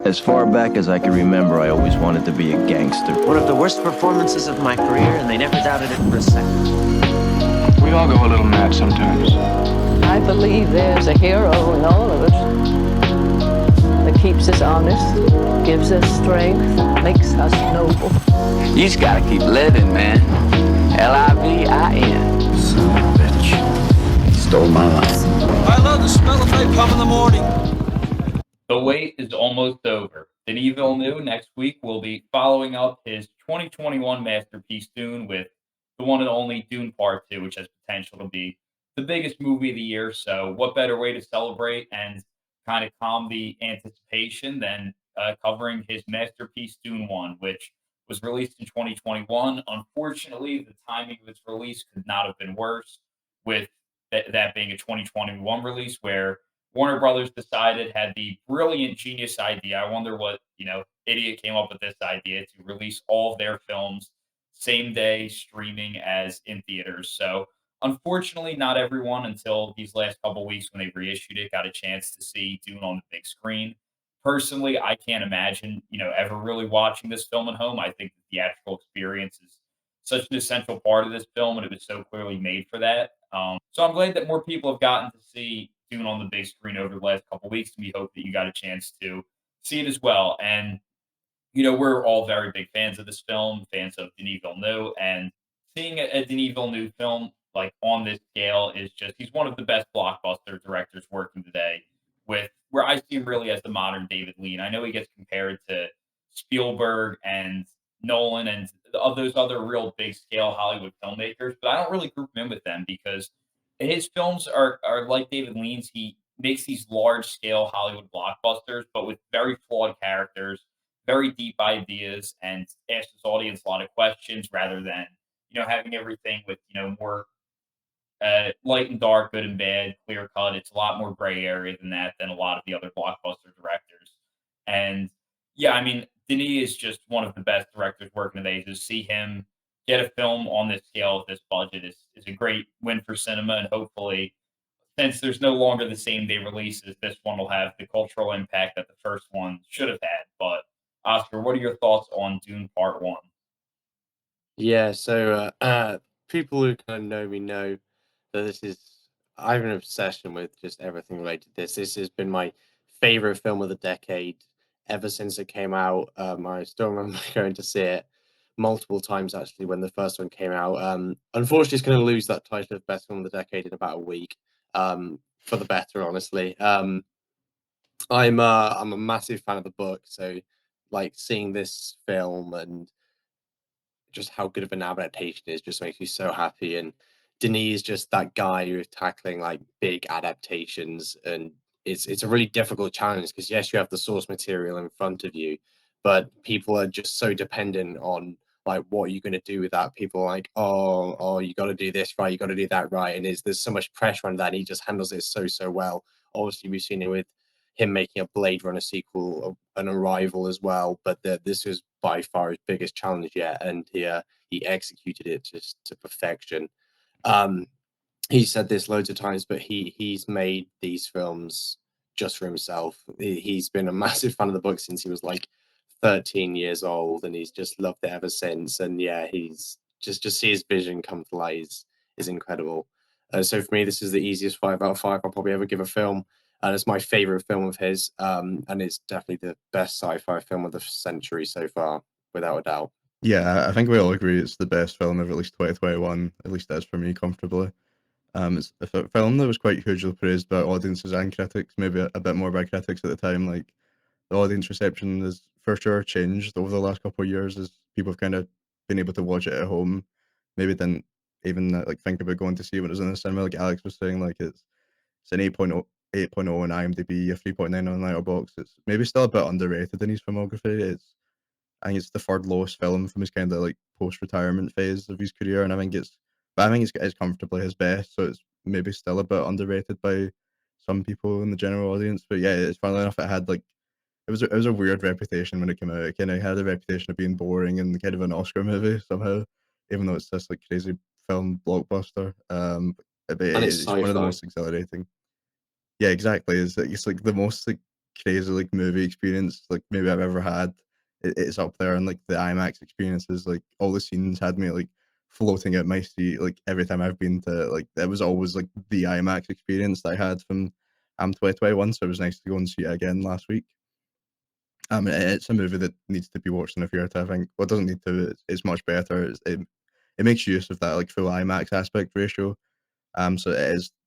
As far back as I can remember, I always wanted to be a gangster. One of the worst performances of my career, and they never doubted it for a second. We all go a little mad sometimes. I believe there's a hero in all of us that keeps us honest, gives us strength, makes us noble. You just gotta keep living, man. Livin. Son of a bitch. Stole my life. I love the smell of napalm in the morning. The wait is almost over. Denis Villeneuve next week will be following up his 2021 masterpiece Dune with the one and only Dune Part 2, which has potential to be the biggest movie of the year. So, what better way to celebrate and kind of calm the anticipation than covering his masterpiece Dune 1, which was released in 2021. Unfortunately, the timing of its release could not have been worse, with that being a 2021 release where Warner Brothers decided had the brilliant genius idea. I wonder what, idiot came up with this idea to release all of their films same day streaming as in theaters. So unfortunately, not everyone until these last couple weeks when they reissued it got a chance to see Dune on the big screen. Personally, I can't imagine, ever really watching this film at home. I think the theatrical experience is such an essential part of this film, and it was so clearly made for that. So I'm glad that more people have gotten to see Dune on the big screen over the last couple weeks, and we hope that you got a chance to see it as well. And we're all very big fans of this film, fans of Denis Villeneuve, and seeing a Denis Villeneuve film like on this scale is just he's one of the best blockbuster directors working today. With where I see him really as the modern David Lean. I know he gets compared to Spielberg and Nolan and of those other real big scale Hollywood filmmakers, but I don't really group him in with them because his films are like David Lean's. He makes these large scale Hollywood blockbusters, but with very flawed characters, very deep ideas, and asks his audience a lot of questions rather than having everything with more light and dark, good and bad, clear cut. It's a lot more gray area than that than a lot of the other blockbuster directors. And yeah, I mean, Denis is just one of the best directors working today. To see him get a film on this scale, this budget is a great win for cinema. And hopefully, since there's no longer the same day releases, this one will have the cultural impact that the first one should have had. But Oscar, what are your thoughts on Dune Part 1? Yeah, so people who kind of know me know that I have an obsession with just everything related to this. This has been my favorite film of the decade ever since it came out. I still remember going to see it multiple times actually when the first one came out. Unfortunately, it's going to lose that title of best film of the decade in about a week. For the better, honestly. I'm a massive fan of the book, so like seeing this film and just how good of an adaptation it is just makes me so happy. And Denis is just that guy who's tackling like big adaptations, and it's a really difficult challenge because yes, you have the source material in front of you, but people are just so dependent on like what are you going to do with that. People are like, oh, you got to do this right, you got to do that right, and there's so much pressure on that. And he just handles it so well. Obviously, we've seen it with him making a Blade Runner sequel, an Arrival as well, but this was by far his biggest challenge yet, and he executed it just to perfection. He said this loads of times, but he's made these films just for himself. He's been a massive fan of the book since he was like 13 years old, and he's just loved it ever since. And yeah, he's just see his vision come to light is incredible. So for me, this is the easiest 5 out of 5 I'll probably ever give a film. And it's my favorite film of his, and it's definitely the best sci-fi film of the century so far, without a doubt. Yeah, I think we all agree it's the best film of at least 2021. At least that's for me comfortably. It's a film that was quite hugely praised by audiences and critics, maybe a bit more by critics at the time. Like the audience reception has for sure changed over the last couple of years as people have kind of been able to watch it at home. Maybe didn't even like think about going to see when it was in the cinema. Like Alex was saying, like it's an 8.0 on IMDb, a 3.9 on Letterboxd. It's maybe still a bit underrated in his filmography. I think it's the third lowest film from his kind of like post-retirement phase of his career, and I think it's comfortably his best. So it's maybe still a bit underrated by some people in the general audience. But yeah, it's funny enough it had like it was a weird reputation when it came out. It kind of had a reputation of being boring and kind of an Oscar movie somehow, even though it's this like crazy film blockbuster. But And it's it's one of the sci-fi. most exhilarating. Yeah, exactly. It's like the most like crazy like movie experience like maybe I've ever had. It's up there, and like the IMAX experiences, like all the scenes had me like floating at my seat. Like every time I've been to like it was always like the IMAX experience that I had from 2021. So it was nice to go and see it again last week. It's a movie that needs to be watched in a theater. I think. Well, it doesn't need to. It's much better. It makes use of that like full IMAX aspect ratio. So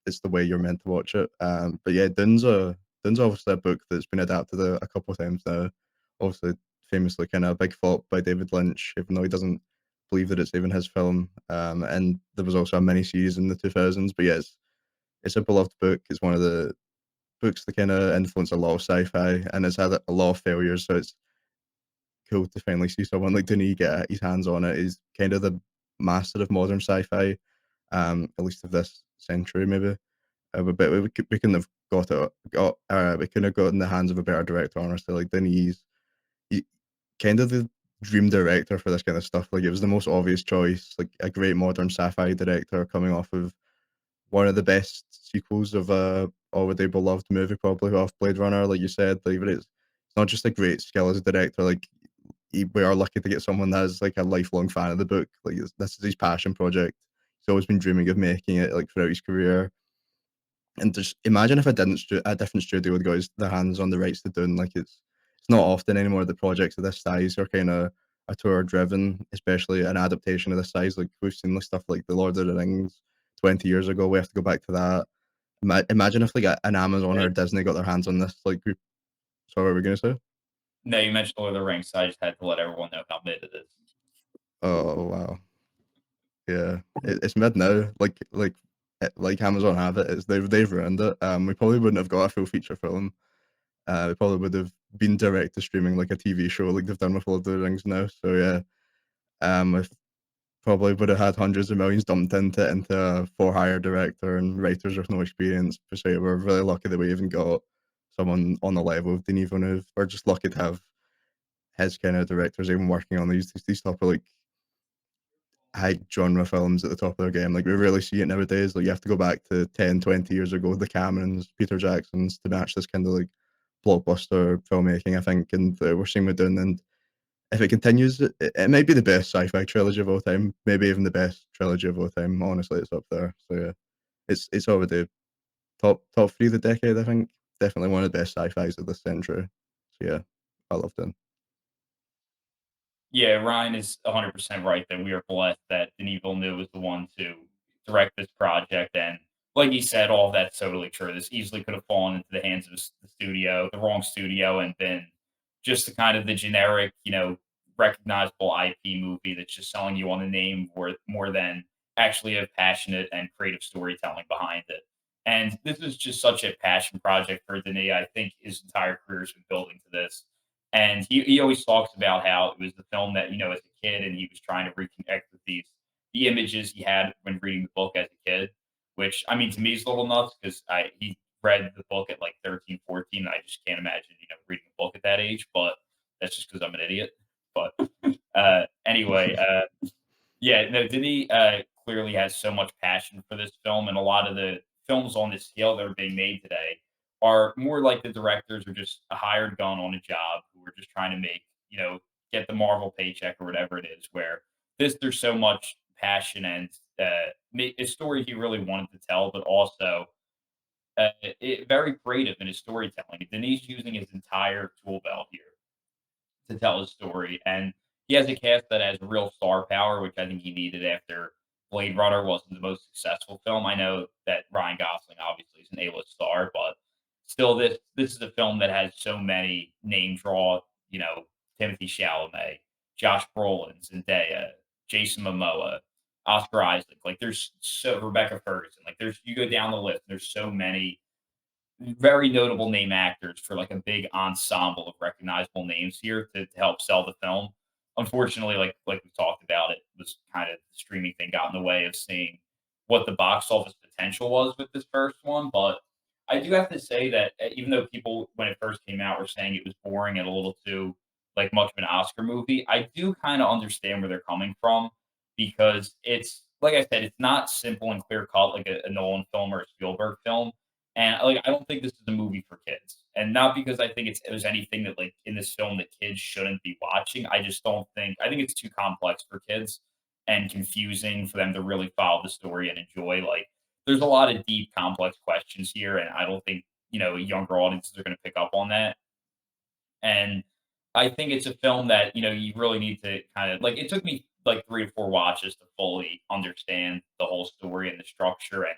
it's the way you're meant to watch it. But yeah, Dune's obviously a book that's been adapted a couple of times now. Obviously, famously kind of a big flop by David Lynch, even though he doesn't believe that it's even his film. And there was also a mini series in the 2000s. But yeah, it's a beloved book. It's one of the books that kind of influenced a lot of sci-fi, and it's had a lot of failures. So it's cool to finally see someone like Denis get his hands on it. He's kind of the master of modern sci-fi, at least of this century, maybe. But we couldn't have we couldn't have got in the hands of a better director, honestly. Like Denis, he kind of the dream director for this kind of stuff. Like it was the most obvious choice, like a great modern sci-fi director coming off of one of the best sequels of a already beloved movie, probably off Blade Runner, like you said. Like, but it's not just a great skill as a director. Like we are lucky to get someone that is like a lifelong fan of the book. Like this is his passion project. He's always been dreaming of making it like throughout his career. And just imagine if a different studio had got their hands on the rights to Dune. Like it's not often anymore that projects of this size are kind of auteur driven, especially an adaptation of this size. Like we've seen like stuff like The Lord of the Rings 20 years ago. We have to go back to that. Imagine if like an Amazon or a Disney got their hands on this. Like, sorry, what were we gonna say? No, you mentioned Lord of the Rings, so I just had to let everyone know how mid it is. Oh wow, yeah, it's mid now. Like Amazon have it. They've ruined it. We probably wouldn't have got a full feature film. It probably would have been direct to streaming like a TV show like they've done with Lord of the Rings now. So yeah, if probably would have had hundreds of millions dumped into a for hire director and writers with no experience. Per se, we're really lucky that we even got someone on the level of Denis Villeneuve. We're just lucky to have his kind of directors even working on these type of like high genre films at the top of their game. Like we rarely see it nowadays. Like you have to go back to 10, 20 years ago, the Camerons, Peter Jacksons to match this kind of like blockbuster filmmaking, I think. And we're seeing with Dune. And if it continues, it might be the best sci-fi trilogy of all time. Maybe even the best trilogy of all time. Honestly, it's up there. So yeah, it's already top three of the decade. I think definitely one of the best sci-fis of this century. So yeah, I love Dune. Yeah, Ryan is 100% right that we are blessed that Denis Villeneuve was the one to direct this project. And like he said, all of that's totally true. This easily could have fallen into the hands of the studio, the wrong studio, and been just the kind of the generic, recognizable IP movie that's just selling you on the name more than actually have passionate and creative storytelling behind it. And this is just such a passion project for Denis. I think his entire career has been building to this, and he always talks about how it was the film that, as a kid, and he was trying to reconnect with the images he had when reading the book as a kid, which I mean to me is a little nuts because I he read the book at like 13, 14. I just can't imagine, reading a book at that age, but that's just because I'm an idiot. But anyway, yeah, no, Denis clearly has so much passion for this film, and a lot of the films on this scale that are being made today are more like the directors are just a hired gun on a job who are just trying to make, get the Marvel paycheck or whatever it is. Where there's so much passion and a story he really wanted to tell, but also very creative in his storytelling. Denis using his entire tool belt here to tell his story. And he has a cast that has real star power, which I think he needed after Blade Runner wasn't the most successful film. I know that Ryan Gosling obviously is an A-list star, but still, this is a film that has so many name draw. Timothy Chalamet, Josh Brolin, Zendaya, Jason Momoa, Oscar Isaac. Like there's so Rebecca Ferguson. Like there's you go down the list. There's so many very notable name actors for like a big ensemble of recognizable names here to help sell the film. Unfortunately, like we talked about, it was kind of the streaming thing got in the way of seeing what the box office potential was with this first one. But I do have to say that even though people when it first came out were saying it was boring and a little too like much of an Oscar movie, I do kind of understand where they're coming from because it's like I said, it's not simple and clear cut like a Nolan film or a Spielberg film. And like, I don't think this is a movie for kids, and not because I think there's anything that like in this film that kids shouldn't be watching. I just don't think I think it's too complex for kids and confusing for them to really follow the story and enjoy. Like, there's a lot of deep, complex questions here, and I don't think younger audiences are going to pick up on that. And I think it's a film that, you really need to kind of like it took me like 3 to 4 watches to fully understand the whole story and the structure and,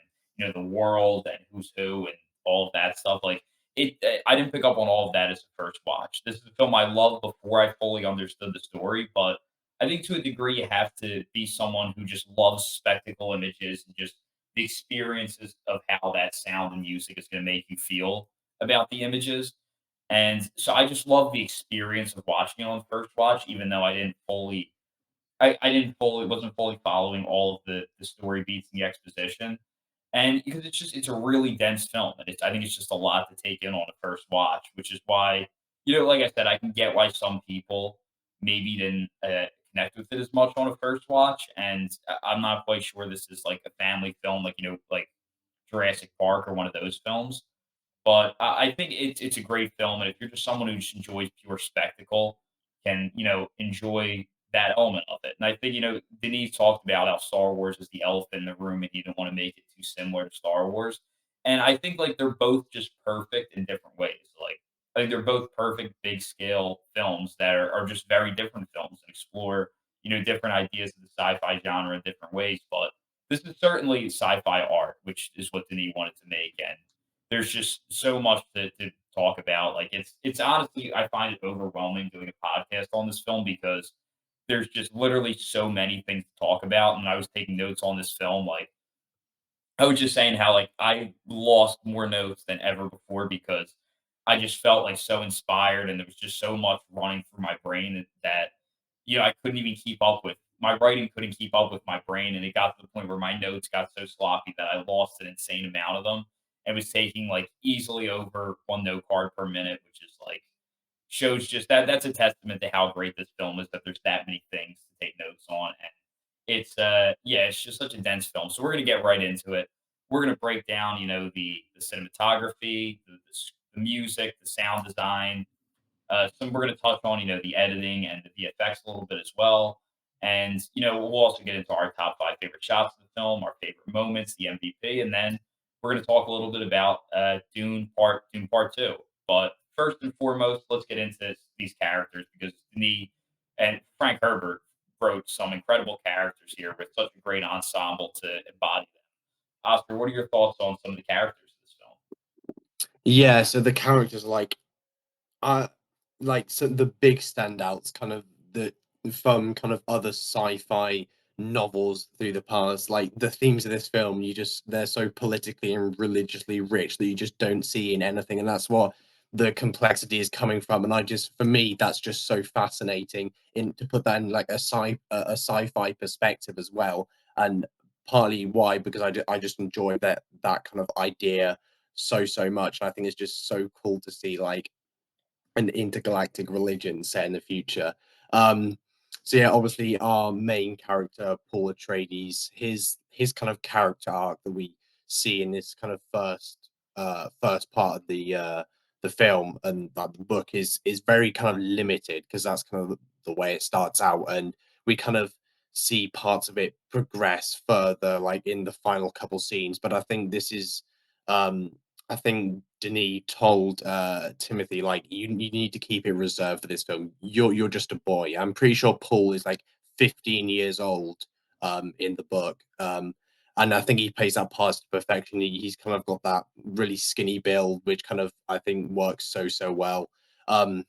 the world and who's who and all of that stuff. Like I didn't pick up on all of that as a first watch. This is a film I loved before I fully understood the story, but I think to a degree you have to be someone who just loves spectacle images and just the experiences of how that sound and music is going to make you feel about the images. And so I just love the experience of watching it on the first watch, even though I didn't fully wasn't fully following all of the story beats and the exposition. And because it's a really dense film, and I think it's just a lot to take in on the first watch, which is why, like I said, I can get why some people maybe didn't connect with it as much on a first watch. And I'm not quite sure this is like a family film, like like Jurassic Park or one of those films. But I think it's a great film, and if you're just someone who just enjoys pure spectacle, can enjoy that element of it. And I think Denis talked about how Star Wars is the elephant in the room, and he didn't want to make it too similar to Star Wars. And I think like they're both just perfect in different ways. Like I think they're both perfect big scale films that are just very different films and explore different ideas of the sci-fi genre in different ways. But this is certainly sci-fi art, which is what Denis wanted to make, and there's just so much to talk about. Like it's honestly, I find it overwhelming doing a podcast on this film because there's just literally so many things to talk about. And I was taking notes on this film, like I was just saying how like I lost more notes than ever before because I just felt like so inspired and there was just so much running through my brain that I couldn't even keep up with my writing couldn't keep up with my brain and it got to the point where my notes got so sloppy that I lost an insane amount of them and was taking like easily over one note card per minute, which is like shows just that's a testament to how great this film is that there's that many things to take notes on. And yeah, it's just such a dense film. So we're gonna get right into it. We're gonna break down, the cinematography, the music, the sound design. We're gonna touch on, the editing and the VFX a little bit as well. And we'll also get into our top 5 favorite shots of the film, our favorite moments, the MVP, and then we're gonna talk a little bit about Dune Part 2. But first and foremost, let's get into these characters because Denis and Frank Herbert wrote some incredible characters here with such a great ensemble to embody them. Oscar, what are your thoughts on some of the characters in this film? Yeah, so the characters uh so the big standouts kind of the from kind of other sci-fi novels through the past, like the themes of this film, they're so politically and religiously rich that you just don't see in anything, and that's what the complexity is coming from. And I just for me that's just so fascinating in to put that in like a sci-fi perspective as well. And partly why, because I just enjoy that kind of idea so much. I think it's just so cool to see like an intergalactic religion set in the future. Um, so yeah, obviously our main character, Paul Atreides, his kind of character arc that we see in this kind of first part of the film and the book is very kind of limited because that's kind of the way it starts out, and we kind of see parts of it progress further like in the final couple scenes. But I think this is um I think Denis told Timothy like you need to keep it reserved for this film. You're just a boy. I'm pretty sure Paul is like 15 years old in the book. And I think he plays that part to perfection. He's kind of got that really skinny build, which kind of I think works so well. Um,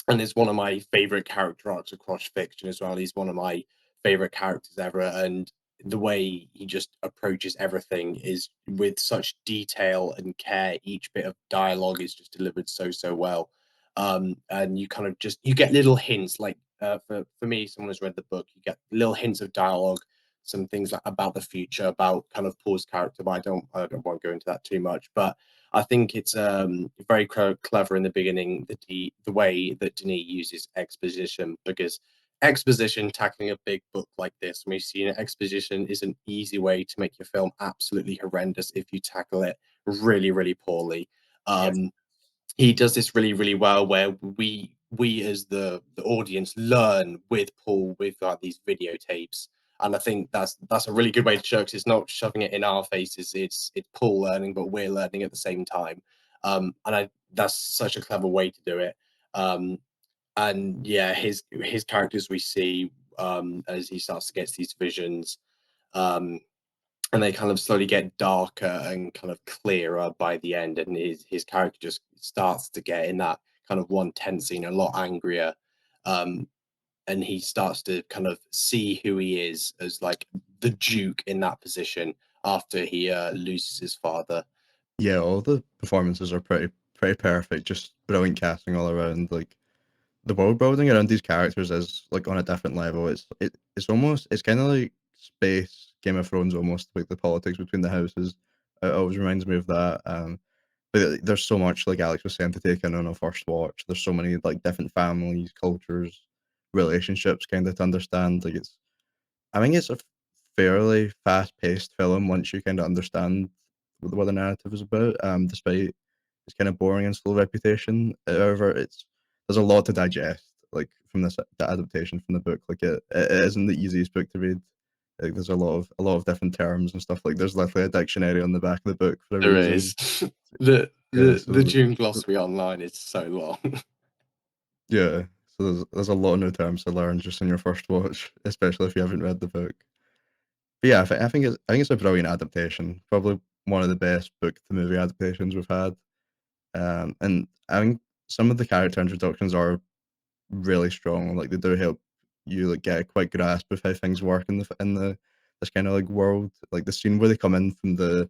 and is one of my favorite character arcs across fiction as well. He's one of my favorite characters ever, and the way he just approaches everything is with such detail and care. Each bit of dialogue is just delivered so well. And you kind of just you get little hints like for me, someone who's read the book, you get little hints of dialogue, some things like about the future, about kind of Paul's character, but I don't want to go into that too much. But I think it's very clever in the beginning that the way that Denis uses exposition, because exposition tackling a big book like this, when you see an exposition is an easy way to make your film absolutely horrendous if you tackle it really, really poorly. Yes. He does this really, really well, where we as the audience learn with Paul with like these videotapes, and I think that's a really good way to show, because it's not shoving it in our faces. It's Paul learning, but we're learning at the same time. And that's such a clever way to do it. And yeah, his characters we see as he starts to get these visions, um, and they kind of slowly get darker and kind of clearer by the end, and his character just starts to get in that kind of one tense scene a lot angrier, um, and he starts to kind of see who he is as like the Duke in that position after he loses his father. Yeah, all the performances are pretty perfect. Just brilliant casting all around. Like the world building around these characters is like on a different level. It's kind of like space Game of Thrones almost, like the politics between the houses. It always reminds me of that. But there's so much, like Alex was saying, to take in on a first watch. There's so many like different families, cultures, relationships, kind of to understand. I think it's a fairly fast-paced film once you kind of understand what the narrative is about. Despite its kind of boring and slow reputation, however, there's a lot to digest. Like from the adaptation from the book, like it isn't the easiest book to read. Like there's a lot of different terms and stuff. Like there's literally a dictionary on the back of the book for a There reason. is the Yeah, the so Dune glossary online is so long. yeah, so there's a lot of new terms to learn just in your first watch, especially if you haven't read the book. But yeah, I think it's a brilliant adaptation. Probably one of the best book to movie adaptations we've had. And I think some of the character introductions are really strong. Like they do help you like get a quick grasp of how things work in the this kind of like world. Like the scene where they come in from the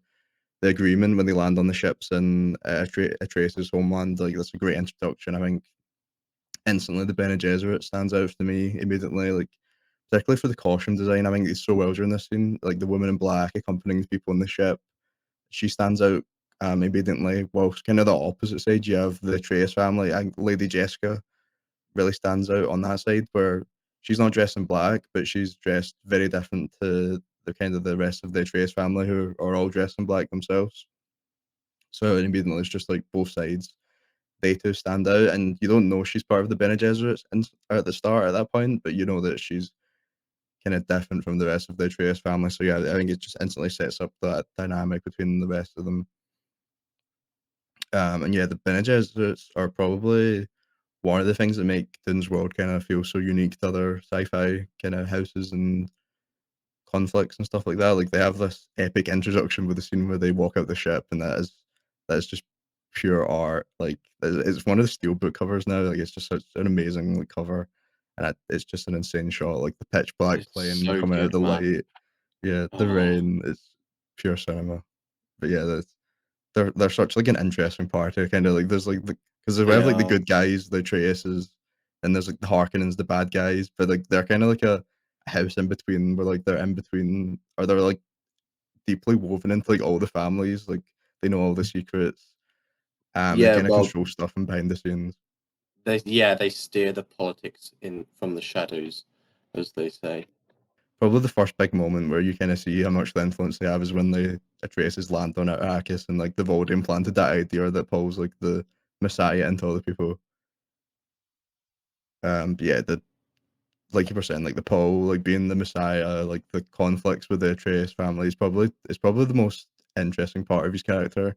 agreement when they land on the ships in Atreus' homeland. Like that's a great introduction. I think instantly the Bene Gesserit stands out to me immediately. Like particularly for the costume design, I think it's so well during this scene. Like the woman in black accompanying the people on the ship, she stands out immediately. Whilst kind of the opposite side, you have the Atreus family. I think Lady Jessica really stands out on that side, where she's not dressed in black, but she's dressed very different to the rest of the Atreus family, who are all dressed in black themselves. So immediately it's just like both sides. They two stand out, and you don't know she's part of the Bene Gesserits at the start at that point, but you know that she's kind of different from the rest of the Atreus family. So yeah, I think it just instantly sets up that dynamic between the rest of them. And yeah, the Bene Gesserits are probably one of the things that make Dune's world kind of feel so unique to other sci-fi kind of houses and conflicts and stuff like that. Like they have this epic introduction with the scene where they walk out the ship, and that is just pure art. Like it's one of the steelbook covers now. Like it's just such an amazing like cover, and it's just an insane shot. Like the pitch black It's plane so coming out of good, the man. light. Yeah, the Oh, rain is pure cinema. But yeah, they're such like an interesting party. Kind of like there's like because we they have like the are. good guys, the Traces, and there's like the Harkonnens, the bad guys. But like they're kind of like a house in between, where like they're in between, or they're like deeply woven into like all the families. Like they know all the secrets. They Yeah, kind of well, control stuff from behind the scenes. they steer the politics in from the shadows, as they say. Probably the first big moment where you kind of see how much the influence they have is when the Atreides land on Arrakis, and like they've already implanted that idea that Paul's like the messiah into all the people. But yeah, the like you were saying, like the Paul, like being the Messiah, like the conflicts with the Atreus family is probably the most interesting part of his character.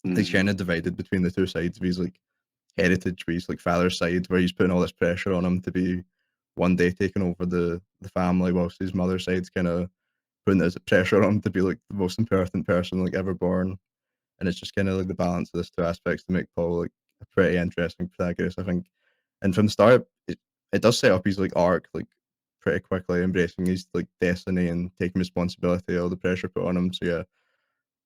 He's Mm. kind of divided between the two sides of his like heritage, where he's like father's side, where he's putting all this pressure on him to be one day taking over the family, whilst his mother's side's kind of putting this pressure on him to be like the most important person like ever born. And it's just kind of like the balance of those two aspects to make Paul like a pretty interesting protagonist, I think. And from the start, it does set up his like arc like pretty quickly, embracing his like destiny and taking responsibility, all the pressure put on him. So yeah,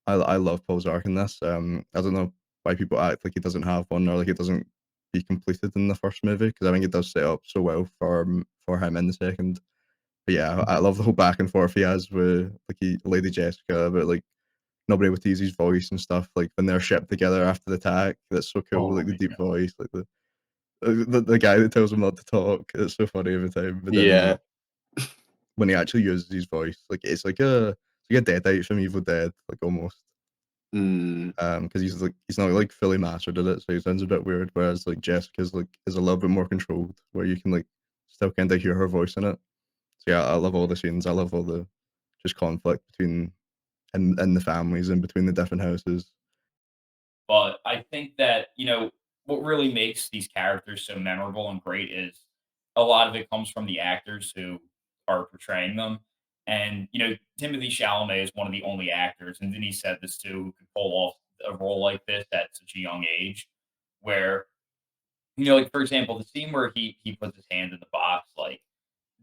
I love Paul's arc in this. I don't know why people act like he doesn't have one, or like it doesn't be completed in the first movie, because I think it does set up so well for him in the second. But yeah, I love the whole back and forth he has with like Lady Jessica, but like nobody with Easy's voice and stuff. Like when they're shipped together after the attack, that's so cool. Oh Like the deep voice, like the guy that tells him not to talk. It's so funny every time. But then yeah, when he actually uses his voice, like it's like a deadite from Evil Dead, like almost. Because he's not like fully mastered at it, so he sounds a bit weird. Whereas like Jessica's like is a little bit more controlled, where you can like still kind of hear her voice in it. So yeah, I love all the scenes. I love all the just conflict between and the families and between the different houses. But I think that, what really makes these characters so memorable and great is a lot of it comes from the actors who are portraying them. And, Timothy Chalamet is one of the only actors, and Denis said this too, who could pull off a role like this at such a young age, where, like for example, the scene where he puts his hand in the box, like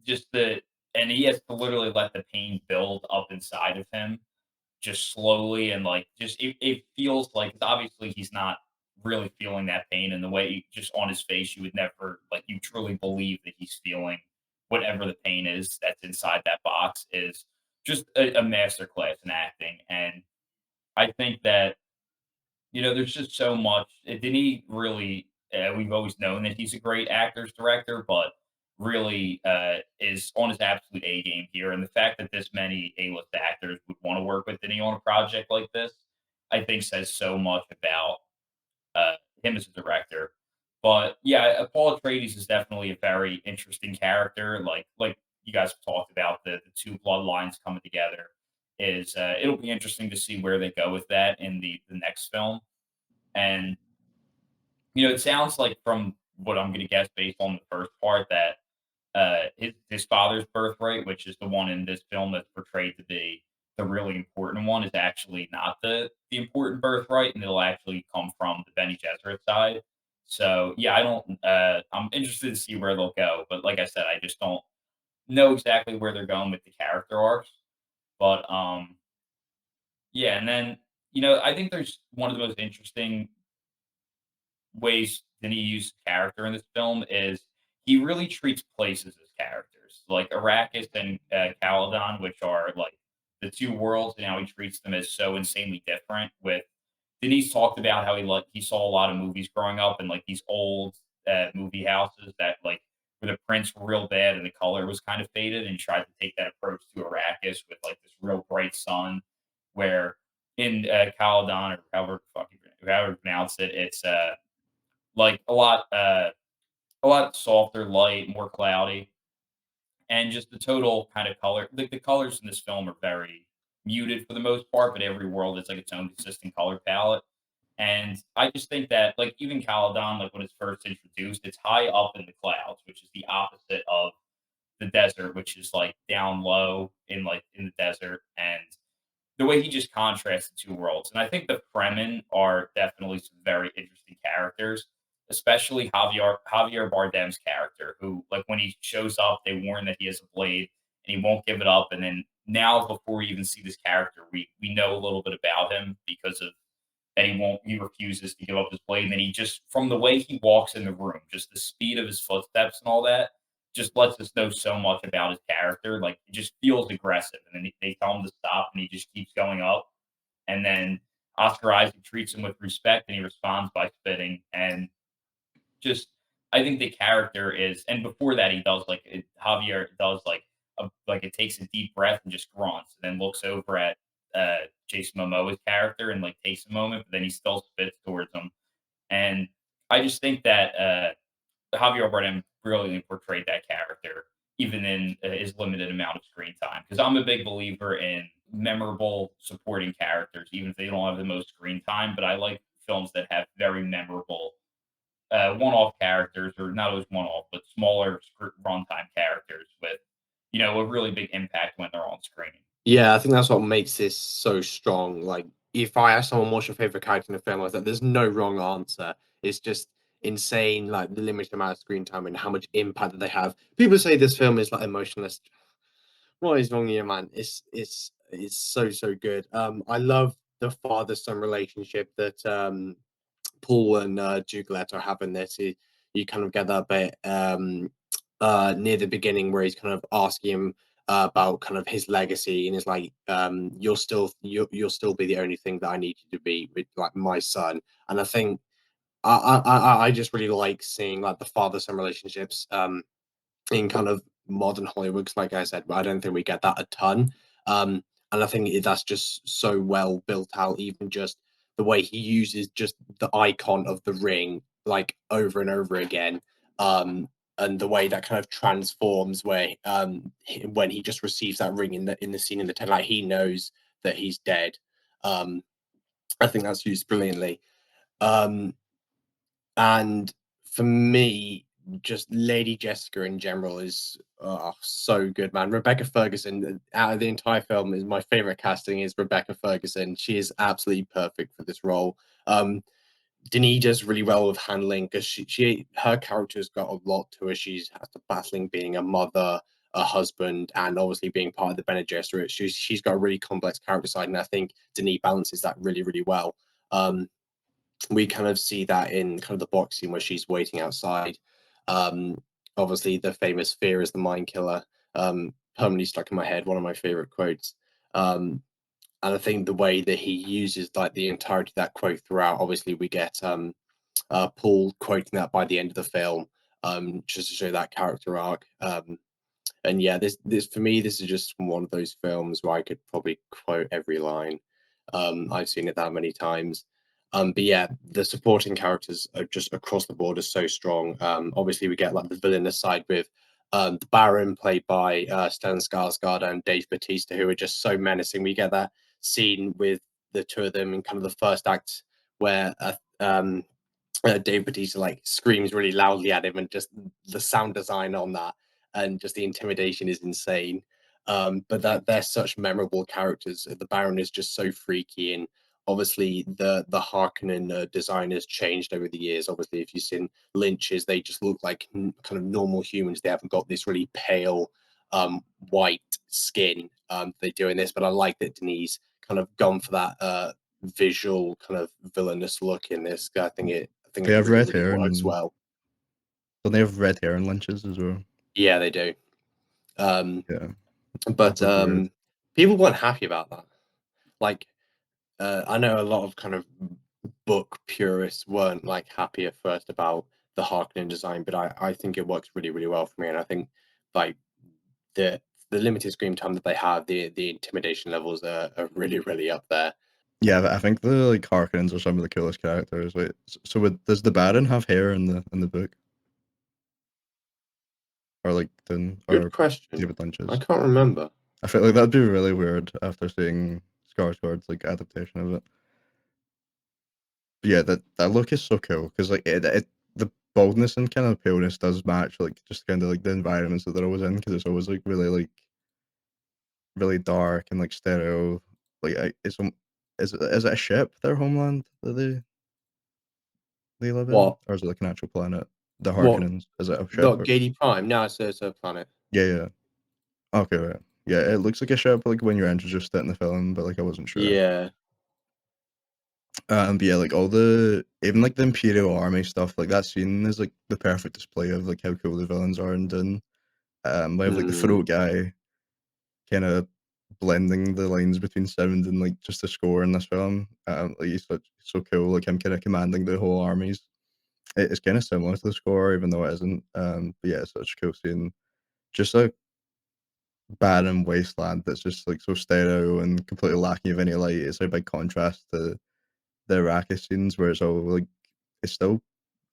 just the and he has to literally let the pain build up inside of him just slowly and like just it feels like obviously he's not really feeling that pain in the way just on his face you would never like you truly believe that he's feeling whatever the pain is that's inside that box is just a master class in acting. And I think that there's just so much. Didn't he really? We've always known that he's a great actor's director, but really is on his absolute A game here. And the fact that this many A-list actors would want to work with Denis on a project like this, I think says so much about him as a director. But yeah, Paul Atreides is definitely a very interesting character. Like you guys have talked about the two bloodlines coming together. Is it'll be interesting to see where they go with that in the next film. And, it sounds like from what I'm going to guess based on the first part that his father's birthright, which is the one in this film that's portrayed to be the really important one, is actually not the important birthright, and it'll actually come from the Benny Gesserit side. So yeah, I don't. I'm interested to see where they'll go, but like I said, I just don't know exactly where they're going with the character arcs. But yeah, and then I think there's one of the most interesting ways Denis used character in this film is he really treats places as characters, like Arrakis and Caladan, which are like the two worlds, and how he treats them as so insanely different. With Denis talked about how he saw a lot of movies growing up and like these old movie houses that like where the prints were real bad and the color was kind of faded, and tried to take that approach to Arrakis with like this real bright sun, where in Caladan or however you pronounce it, it's like a lot softer light, more cloudy, and just the total kind of color. Like the colors in this film are very muted for the most part, but every world is like its own consistent color palette. And I just think that like even Caladan, like when it's first introduced, it's high up in the clouds, which is the opposite of the desert, which is like down low in the desert. And the way he just contrasts the two worlds. And I think the Fremen are definitely some very interesting characters, especially Javier Bardem's character, who like when he shows up, they warn that he has a blade and he won't give it up. And then now, before we even see this character, we know a little bit about him because of that he refuses to give up his blade. And then he just from the way he walks in the room, just the speed of his footsteps and all that, just lets us know so much about his character. Like it just feels aggressive, and then they tell him to stop, and he just keeps going up. And then Oscar Isaac treats him with respect, and he responds by spitting. And just, I think the character is, and before that, he does Javier does like it takes a deep breath and just grunts, and then looks over at Jason Momoa's character and like takes a moment, but then he still spits towards him. And I just think that Javier Bardem brilliantly portrayed that character, even in his limited amount of screen time. Because I'm a big believer in memorable supporting characters, even if they don't have the most screen time. But I like films that have very memorable one-off characters, or not always one-off, but smaller runtime characters with, a really big impact when they're on screen. Yeah, I think that's what makes this so strong. Like, if I ask someone what's your favorite character in a film like that, there's no wrong answer. It's just insane, like the limited amount of screen time and how much impact that they have. People say this film is like emotionless. What is wrong here, man? It's so good. I love the father-son relationship that Paul and Duke Leto have in this. You kind of get that bit near the beginning where he's kind of asking him about kind of his legacy, and it's like you'll still be the only thing that I need you to be with like my son. And I think I just really like seeing like the father son relationships in kind of modern Hollywood. 'Cause like I said, I don't think we get that a ton. and I think that's just so well built out. Even just the way he uses just the icon of the ring like over and over again, and the way that kind of transforms where when he just receives that ring in the scene in the tent, like he knows that he's dead. Um, I think that's used brilliantly. Um, and for me, just Lady Jessica in general is so good, man. Rebecca Ferguson, out of the entire film, is my favorite casting. Is Rebecca Ferguson. She is absolutely perfect for this role. Denis does really well with handling because her character's got a lot to her. She's has to battling being a mother, a husband, and obviously being part of the Bene Gesserit. She's got a really complex character side, and I think Denis balances that really, really well. We kind of see that in kind of the box scene where she's waiting outside. Um, Obviously, the famous "Fear is the mind killer." Permanently stuck in my head. One of my favorite quotes. And I think the way that he uses like the entirety of that quote throughout. Obviously, we get Paul quoting that by the end of the film, just to show that character arc. And yeah, this for me, this is just one of those films where I could probably quote every line. I've seen it that many times. But yeah, the supporting characters are just across the board are so strong. Obviously, we get like the villainous side with the Baron, played by Stellan Skarsgård, and Dave Bautista, who are just so menacing. We get that scene with the two of them in kind of the first act where Dave Bautista like screams really loudly at him, and just the sound design on that and just the intimidation is insane. But that they're such memorable characters. The Baron is just so freaky, and obviously the Harkonnen design has changed over the years. Obviously, if you've seen Lynch's, they just look like kind of normal humans. They haven't got this really pale white skin. They do in this, but I like that Denise kind of gone for that visual kind of villainous look in this. I think They it have really, red really hair works and well. don't they have red hair and lynches as well? Yeah, they do. Um, Yeah, that but look weird. people weren't happy about that. Like, I know a lot of kind of book purists weren't like happy at first about the Harkonnen design, but I think it works really, really well for me. And I think like the the limited screen time that they have, the intimidation levels are really, really up there. Yeah, I think the like Harkonnens are some of the coolest characters. Wait, so does the Baron have hair in the book, or like Good or question. David I Lynch's? can't remember. I feel like that'd be really weird after seeing Skarsgård's like adaptation of it. But yeah, that look is so cool because like the boldness and kind of paleness does match like just kind of like the environments that they're always in because it's always like really dark and like stereo. Like is it a ship their homeland that they live in, What? or is it like an actual planet? The What? Harkonnens, is it a ship? Not Or... Gady Prime. No, it's a planet. Yeah, yeah. Okay, right. Yeah, it looks like a ship like when you're introduced to it in the film, but like I wasn't sure. Yeah. But yeah, like all the even like the Imperial Army stuff, like that scene is like the perfect display of like how cool the villains are and then we have like the Mm. throat guy kind of blending the lines between sound and like just the score in this film. Like he's so cool, like him kind of commanding the whole armies. It's kind of similar to the score, even though it isn't. But yeah, it's such a cool scene. Just a barren wasteland that's just like so stereo and completely lacking of any light. It's a big contrast to the Iraqi scenes where it's all like it's still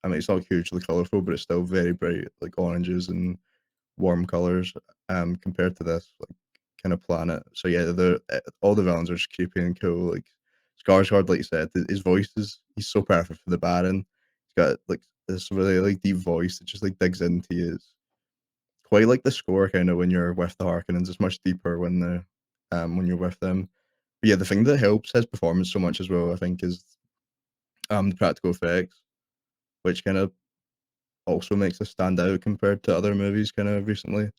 I mean it's not hugely colourful, but it's still very bright, like oranges and warm colours, compared to this like kind of planet. So yeah, the all the villains are just creepy and cool. Like Skarsgård, like you said, his voice is he's so perfect for the Baron. He's got like this really like deep voice that just like digs into you. It's quite like the score kind of when you're with the Harkonnens. It's much deeper when you're with them. But yeah, the thing that helps his performance so much as well, I think, is the practical effects, which kind of also makes us stand out compared to other movies kind of recently,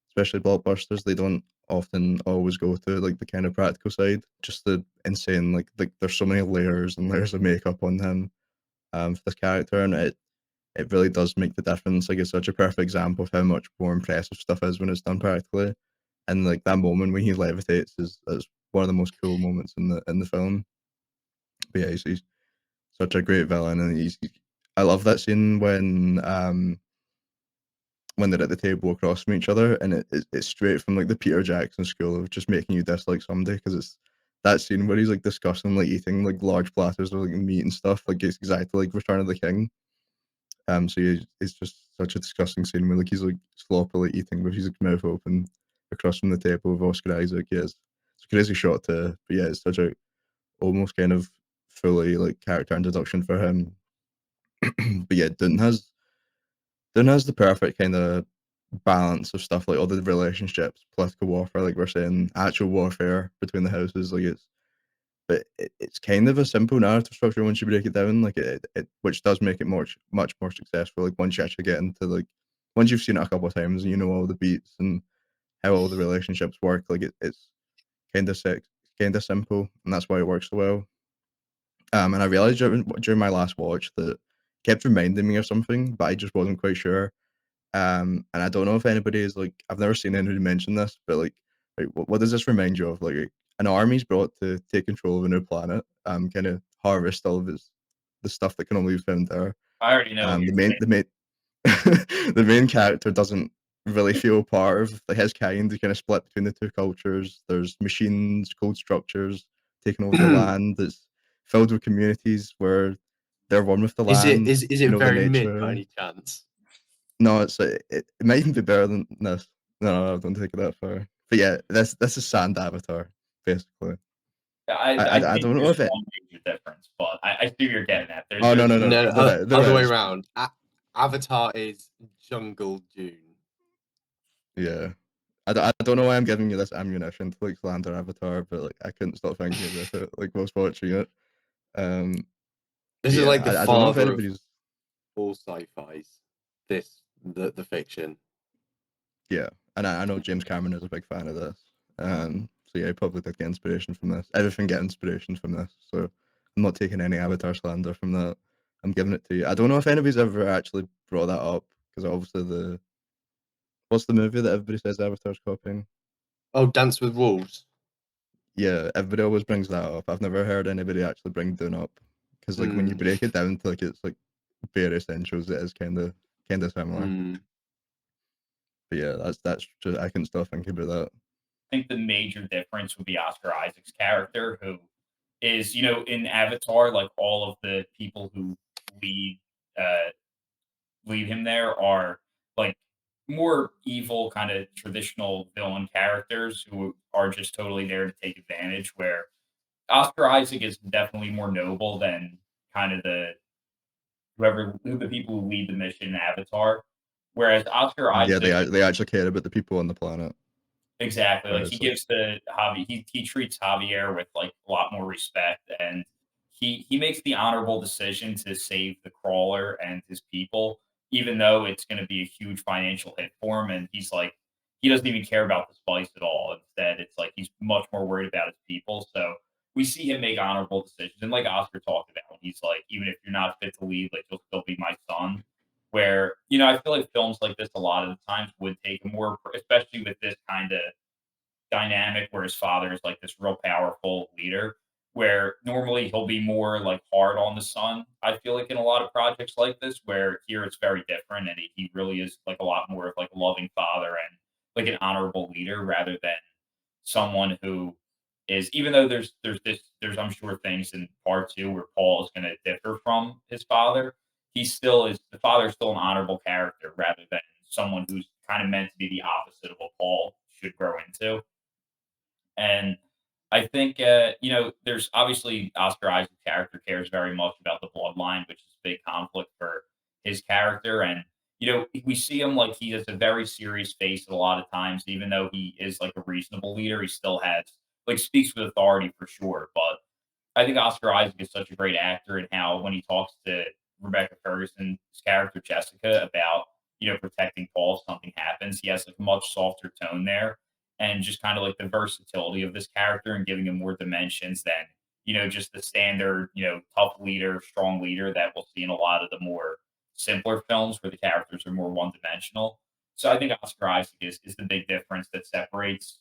especially blockbusters. They don't often always go to like the kind of practical side. Just the insane like there's so many layers and layers of makeup on him for this character, and it really does make the difference. Like it's such a perfect example of how much more impressive stuff is when it's done practically. And like that moment when he levitates is one of the most cool moments in the film. But yeah, he's such a great villain, and I love that scene when when they're at the table across from each other, and it's straight from like the Peter Jackson school of just making you dislike somebody because it's that scene where he's like discussing like eating like large platters of like meat and stuff, like it's exactly like Return of the King. So it's just such a disgusting scene where like he's like sloppily eating with his like, mouth open across from the table with Oscar Isaac. Yeah, it's a crazy shot too, but yeah, it's such a almost kind of fully like character introduction for him. But yeah, Dune has the perfect kind of balance of stuff like all the relationships, political warfare, like we're saying, actual warfare between the houses. Like it's kind of a simple narrative structure once you break it down. Like it which does make it much more successful. Like once you actually get into like once you've seen it a couple of times and you know all the beats and how all the relationships work, like it's kind of sick, kind of simple, and that's why it works so well. And I realized during my last watch that it kept reminding me of something, but I just wasn't quite sure. And I don't know if anybody is like, I've never seen anybody mention this, but like what does this remind you of? Like an army's brought to take control of a new planet, kind of harvest all of the stuff that can only be found there. I already know what The you're main saying. the main the main character doesn't really feel part of like his kind. They kind of split between the two cultures. There's machines, code structures taking over the land. It's filled with communities where they're one with the Is it land. is They it know the very mid by nature. any chance? No, it might even be better than this. No, don't take it that far. But yeah, this is Sand Avatar, basically. I I think don't know there's if it. one major difference, but I see what you're getting at. Oh no There's no no, No, there other way is. around. Avatar is Jungle Dune. Yeah, I don't know why I'm giving you this ammunition to like slander Avatar, but like I couldn't stop thinking about it like whilst watching it. Um, This but is yeah, like the I don't know if father of anybody's. all sci-fis. The fiction. Yeah, and I know James Cameron is a big fan of this. So yeah, he probably did get inspiration from this. Everything get inspiration from this. So I'm not taking any Avatar slander from that. I'm giving it to you. I don't know if anybody's ever actually brought that up because obviously what's the movie that everybody says Avatar's copying? Oh, Dance with Wolves. Yeah, everybody always brings that up. I've never heard anybody actually bring Dune up because like when you Mm, break it down to like it's like bare essentials, it is kind of similar. mm. But yeah, that's just I can still think about that. I think the major difference would be Oscar Isaac's character, who is, in Avatar, like all of the people who lead uh lead him there are like more evil, kind of traditional villain characters who are just totally there to take advantage. Where Oscar Isaac is definitely more noble than kind of who the people who lead the mission in Avatar. Whereas Oscar Yeah, Isaac, they actually care about the people on the planet. exactly. Like he Whereas, like, gives the Javi, he treats Javier with like a lot more respect, and he makes the honorable decision to save the crawler and his people, even though it's going to be a huge financial hit for him. And he's like, he doesn't even care about the spice at all. Instead, it's like he's much more worried about his people. So we see him make honorable decisions, and like Oscar talked about, he's like, even if you're not fit to lead, like you'll still be my son. Where I feel like films like this a lot of the times would take a more, especially with this kind of dynamic where his father is like this real powerful leader, where normally he'll be more like hard on the son. I feel like in a lot of projects like this, where here it's very different, and he really is like a lot more of like a loving father and like an honorable leader rather than someone who is, even though there's I'm sure things in part two where Paul is going to differ from his father. He still is the father is still an honorable character rather than someone who's kind of meant to be the opposite of what Paul should grow into. And I think, there's obviously Oscar Isaac's character cares very much about the bloodline, which is a big conflict for his character. And, we see him like he has a very serious face a lot of times, even though he is like a reasonable leader, he still has like speaks with authority for sure. But I think Oscar Isaac is such a great actor, and how when he talks to Rebecca Ferguson's character Jessica about protecting Paul if something happens, he has like a much softer tone there, and just kind of like the versatility of this character and giving him more dimensions than just the standard tough leader, strong leader that we'll see in a lot of the more simpler films where the characters are more one dimensional. So I think Oscar Isaac is the big difference that separates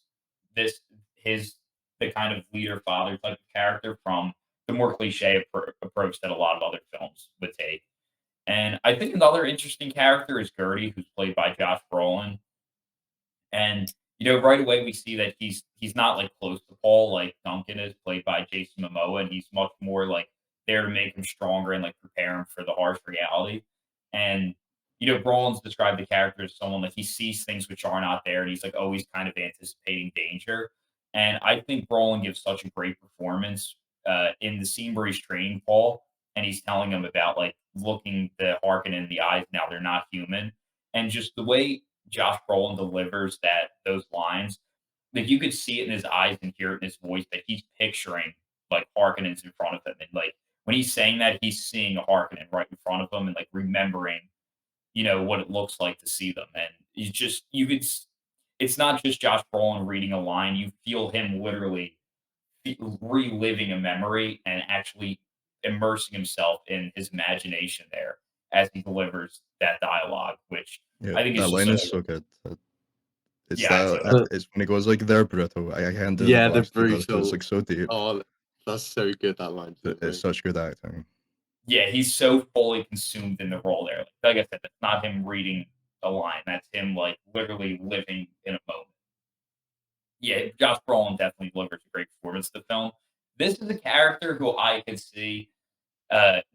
this his the kind of leader father type of character from the more cliche approach that a lot of other films would take. And I think another interesting character is Gertie, who's played by Josh Brolin. And, right away we see that he's not, like, close to Paul like Duncan is, played by Jason Momoa, and he's much more, like, there to make him stronger and, like, prepare him for the harsh reality. And, Brolin's described the character as someone that he sees things which are not there, and he's, like, always kind of anticipating danger. And I think Brolin gives such a great performance, in the scene where he's training Paul, and he's telling him about, like, looking the Harkonnen in the eyes now they're not human. And just the way Josh Brolin delivers those lines, like you could see it in his eyes and hear it in his voice that he's picturing like Harkonnens in front of him, and like when he's saying that, he's seeing a Harkonnen right in front of him, and like remembering, what it looks like to see them, and you could. It's not just Josh Brolin reading a line; you feel him literally reliving a memory and actually immersing himself in his imagination there as he delivers that dialogue, which Yeah, I think is that just line so is so good. It's yeah, it's that it's when he goes like they're brutal. I can't do the Yeah, the voice he does, but it's brutal. like so deep. Oh, that's so good. That line It's delivery. such good acting. yeah, he's so fully consumed in the role there. Like I said, that's not him reading a line. That's him like literally living in a moment. Yeah, Josh Brolin definitely delivers a great performance in the film. This is a character who I could see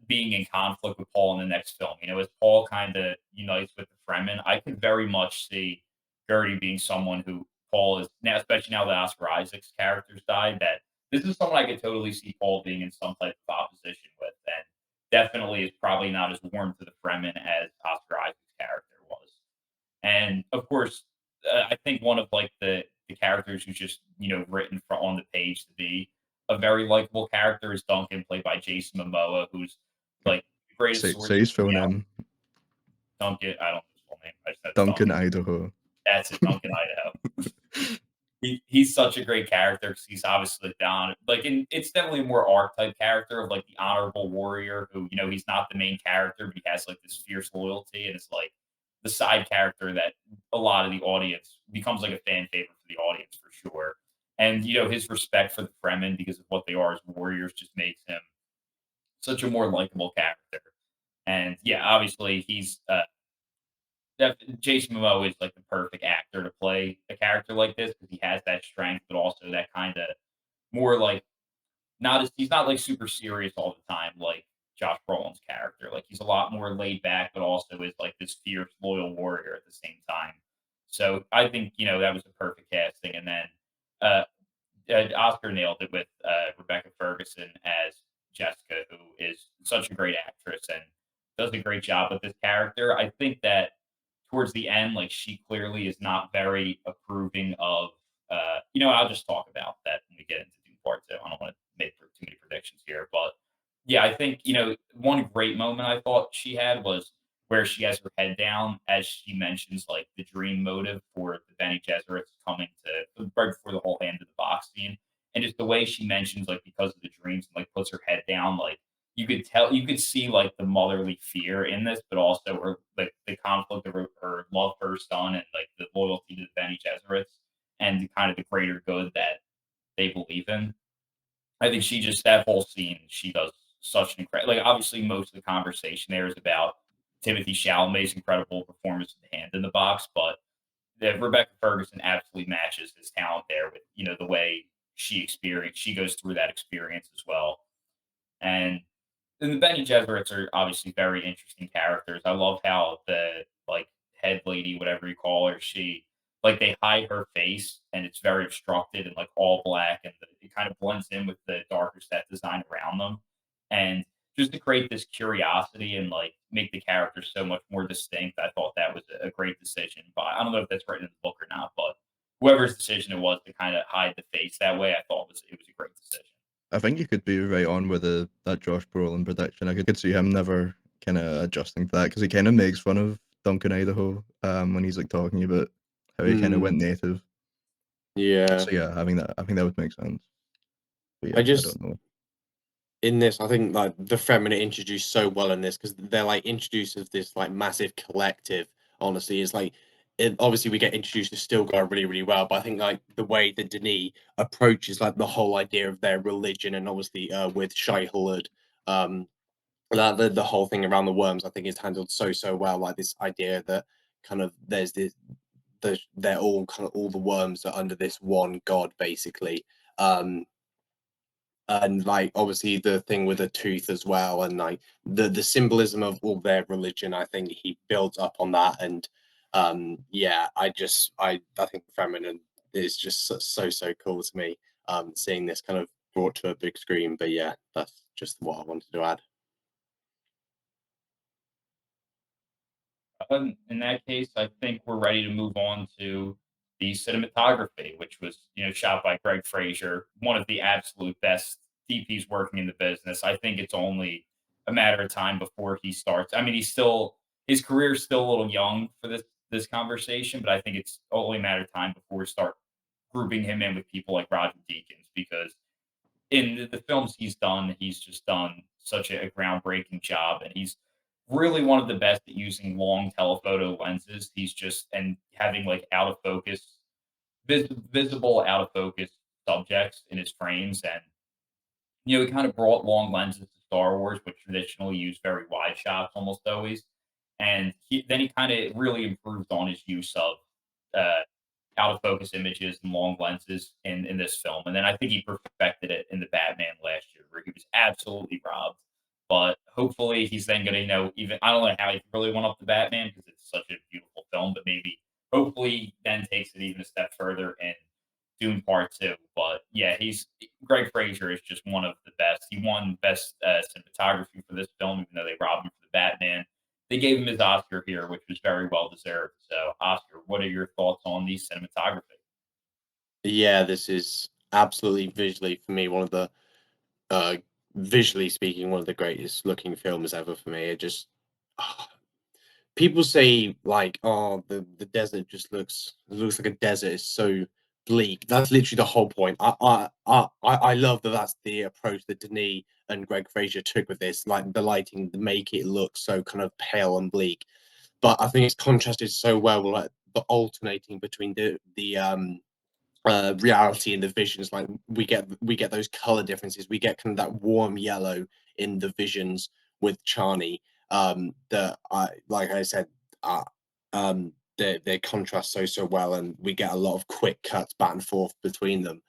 being in conflict with Paul in the next film. As Paul kind of unites with the Fremen, I could very much see Gertie being someone who Paul is now, especially now that Oscar Isaac's character's died. That this is someone I could totally see Paul being in some type of opposition with, and definitely is probably not as warm to the Fremen as Oscar Isaac's character was. And of course, I think one of like the characters who's just written for on the page to be a very likable character is Duncan, played by Jason Momoa, who's like the greatest Say his swordsman full in name, Duncan. I don't know his full name. I just said Duncan, Duncan. Idaho. That's it, Duncan Idaho. He's such a great character because he's obviously down like and it's definitely a more archetype character of like the honorable warrior who he's not the main character but he has like this fierce loyalty and it's like the side character that a lot of the audience becomes like a fan favorite for the audience for sure. And his respect for the Fremen because of what they are as warriors just makes him such a more likable character. And yeah, obviously he's Jason Momoa is like the perfect actor to play a character like this because he has that strength, but also that kind of more like not as he's not like super serious all the time like Josh Brolin's character. Like he's a lot more laid back, but also is like this fierce, loyal warrior at the same time. So I think that was the perfect casting. And then uh, Oscar nailed it with Rebecca Ferguson as Jessica, who is such a great actress and does a great job with this character. I think that towards the end, like she clearly is not very approving of. I'll just talk about that when we get into Dune Part Two. I don't want to make too many predictions here, but yeah, I think one great moment I thought she had was where she has her head down as she mentions like the dream motive for the Bene Gesserits coming to right before the whole hand of the box scene, and just the way she mentions like because of the dreams and like puts her head down, like you could see like the motherly fear in this, but also her like the conflict of her love for her son and like the loyalty to the Bene Gesserits and kind of the greater good that they believe in. I think she just that whole scene, she does such an incredible. Like obviously, most of the conversation there is about Timothy Chalamet's incredible performance of the hand in the box, but Rebecca Ferguson absolutely matches his talent there with the way she goes through that experience as well. And the Bene Gesserits are obviously very interesting characters. I love how the like head lady, whatever you call her, she like they hide her face and it's very obstructed and like all black and it kind of blends in with the darker set design around them. And just to create this curiosity and like make the characters so much more distinct, I thought that was a great decision. But I don't know if that's written in the book or not, but whoever's decision it was to kind of hide the face that way, I thought it was a great decision. I think you could be right on with that Josh Brolin prediction. I could see him never kind of adjusting to that because he kind of makes fun of Duncan Idaho when he's like talking about how he kind of went Mm, native. yeah. So yeah, I think that would make sense. But I yeah, I just don't know. in this, I think like the Fremen are introduced so well in this because they're like introduced as this like massive collective. Honestly, it's like obviously we get introduced to Stilgar really, really well, but I think like the way that Denis approaches like the whole idea of their religion and obviously with Shai Hulud, um, the whole thing around the worms, I think, is handled so well. Like this idea that kind of there's this, they're all kind of all the worms are under this one god, basically. Um, and like obviously the thing with the tooth as well, and like the symbolism of all their religion, I think he builds up on that. And yeah, I think feminine is just so cool to me, seeing this kind of brought to a big screen. But yeah, that's just what I wanted to add. In that case, I think we're ready to move on to the cinematography, which was shot by Greg Fraser, one of the absolute best DPs working in the business. I think it's only a matter of time before he starts. I mean, his career's still a little young for this conversation, but I think it's only a matter of time before we start grouping him in with people like Roger Deakins, because in the films he's just done such a groundbreaking job, and he's really one of the best at using long telephoto lenses. He's just and having like out of focus, visible out of focus subjects in his frames, and he kind of brought long lenses to Star Wars, which traditionally use very wide shots almost always, and then he kind of really improved on his use of uh, out of focus images and long lenses in this film. And then I think he perfected it in the Batman last year, where he was absolutely robbed. But hopefully he's then going to, even I don't know how he really went up to Batman because it's such a beautiful film, but maybe hopefully he then takes it even a step further in Dune Part Two. But yeah, Greg Fraser is just one of the best. He won best cinematography for this film, even though they robbed him for the Batman. They gave him his Oscar here, which was very well deserved. So, Oscar, what are your thoughts on the cinematography? Yeah, this is absolutely visually for me one of the uh visually speaking one of the greatest looking films ever for me. It just people say like, oh, the desert just looks like a desert. It's so bleak. That's literally the whole point. I love that that's the approach that Denis and Greg Fraser took with this, like the lighting to make it look so kind of pale and bleak. But I think it's contrasted so well with like the alternating between the reality and the visions. Like we get those color differences. We get kind of that warm yellow in the visions with Charney. That I like I said, uh, they contrast so well, and we get a lot of quick cuts back and forth between them.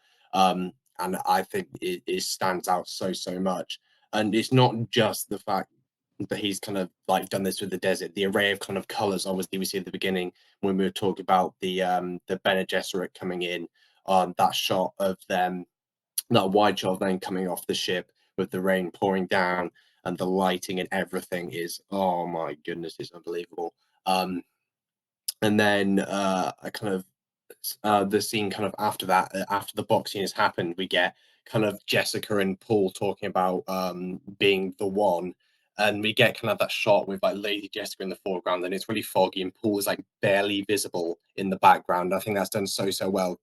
And I think it stands out so much. And it's not just the fact that he's kind of like done this with the desert. The array of kind of colors, obviously, we see at the beginning when we were talking about the Bene Gesserit coming in, that shot of them, that wide shot of them coming off the ship with the rain pouring down, and the lighting and everything is, oh my goodness, it's unbelievable. And then I kind of the scene kind of after that, after the boxing has happened, we get kind of Jessica and Paul talking about being the one. And we get kind of that shot with like Lady Jessica in the foreground, and it's really foggy, and Paul is like barely visible in the background. I think that's done so well,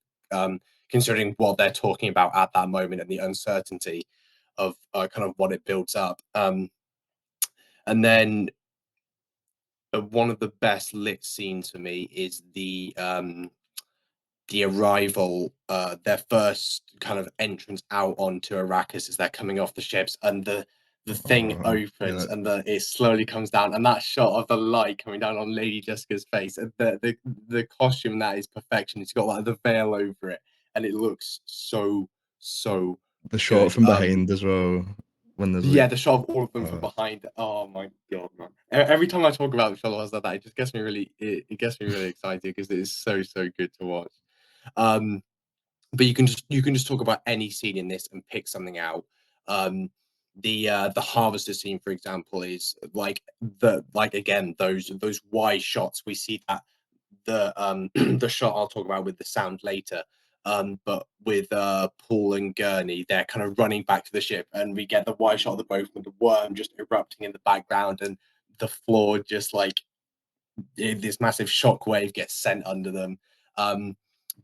considering what they're talking about at that moment and the uncertainty of kind of what it builds up. And then one of the best lit scenes for me is the arrival, their first kind of entrance out onto Arrakis as they're coming off the ships, and the thing opens Yeah, and it slowly comes down, and that shot of the light coming down on Lady Jessica's face, and the costume that is perfection. It's got like the veil over it, and it looks so the shot good. from behind as well when there's Yeah, like, the shot of all of them from uh, behind. Oh my god, man! Every time I talk about the show like that, it just gets me really, it gets me really excited because it is so good to watch. Um, but you can just talk about any scene in this and pick something out. The harvester scene, for example, is like again those wide shots. We see that the the shot I'll talk about with the sound later. But with Paul and Gurney, they're kind of running back to the ship, and we get the wide shot of the boat with the worm just erupting in the background, and the floor just like this massive shockwave gets sent under them. Um,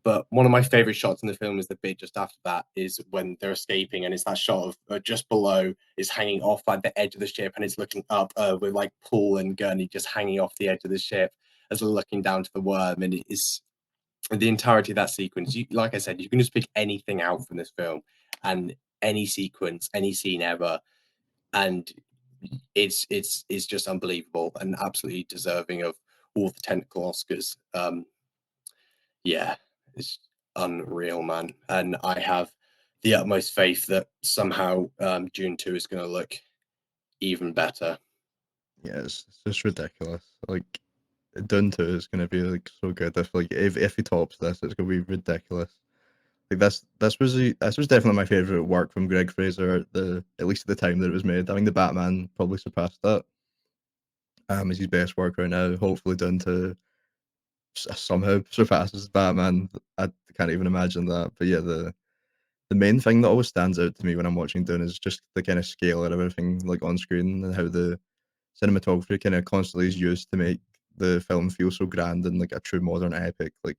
but one of my favorite shots in the film is the bit just after that, is when they're escaping, and it's that shot of just below is hanging off like the edge of the ship, and it's looking up with like Paul and Gurney just hanging off the edge of the ship as they're looking down to the worm, and it is the entirety of that sequence. Like I said, you can just pick anything out from this film, and any sequence, any scene ever, and it's just unbelievable and absolutely deserving of all the technical Oscars. Yeah, it's unreal, man. And I have the utmost faith that somehow Dune 2 is going to look even better. Yeah, it's just ridiculous. Like Dune 2 is gonna be like so good. If he tops this, it's gonna be ridiculous. Like this was definitely my favorite work from Greg Fraser at least at the time that it was made. I think the Batman probably surpassed that. Is his best work right now. Hopefully Dune 2 somehow surpasses Batman. I can't even imagine that. But yeah, the main thing that always stands out to me when I'm watching Dune is just the kind of scale of everything like on screen and how the cinematography kind of constantly is used to make the film feel so grand and like a true modern epic. Like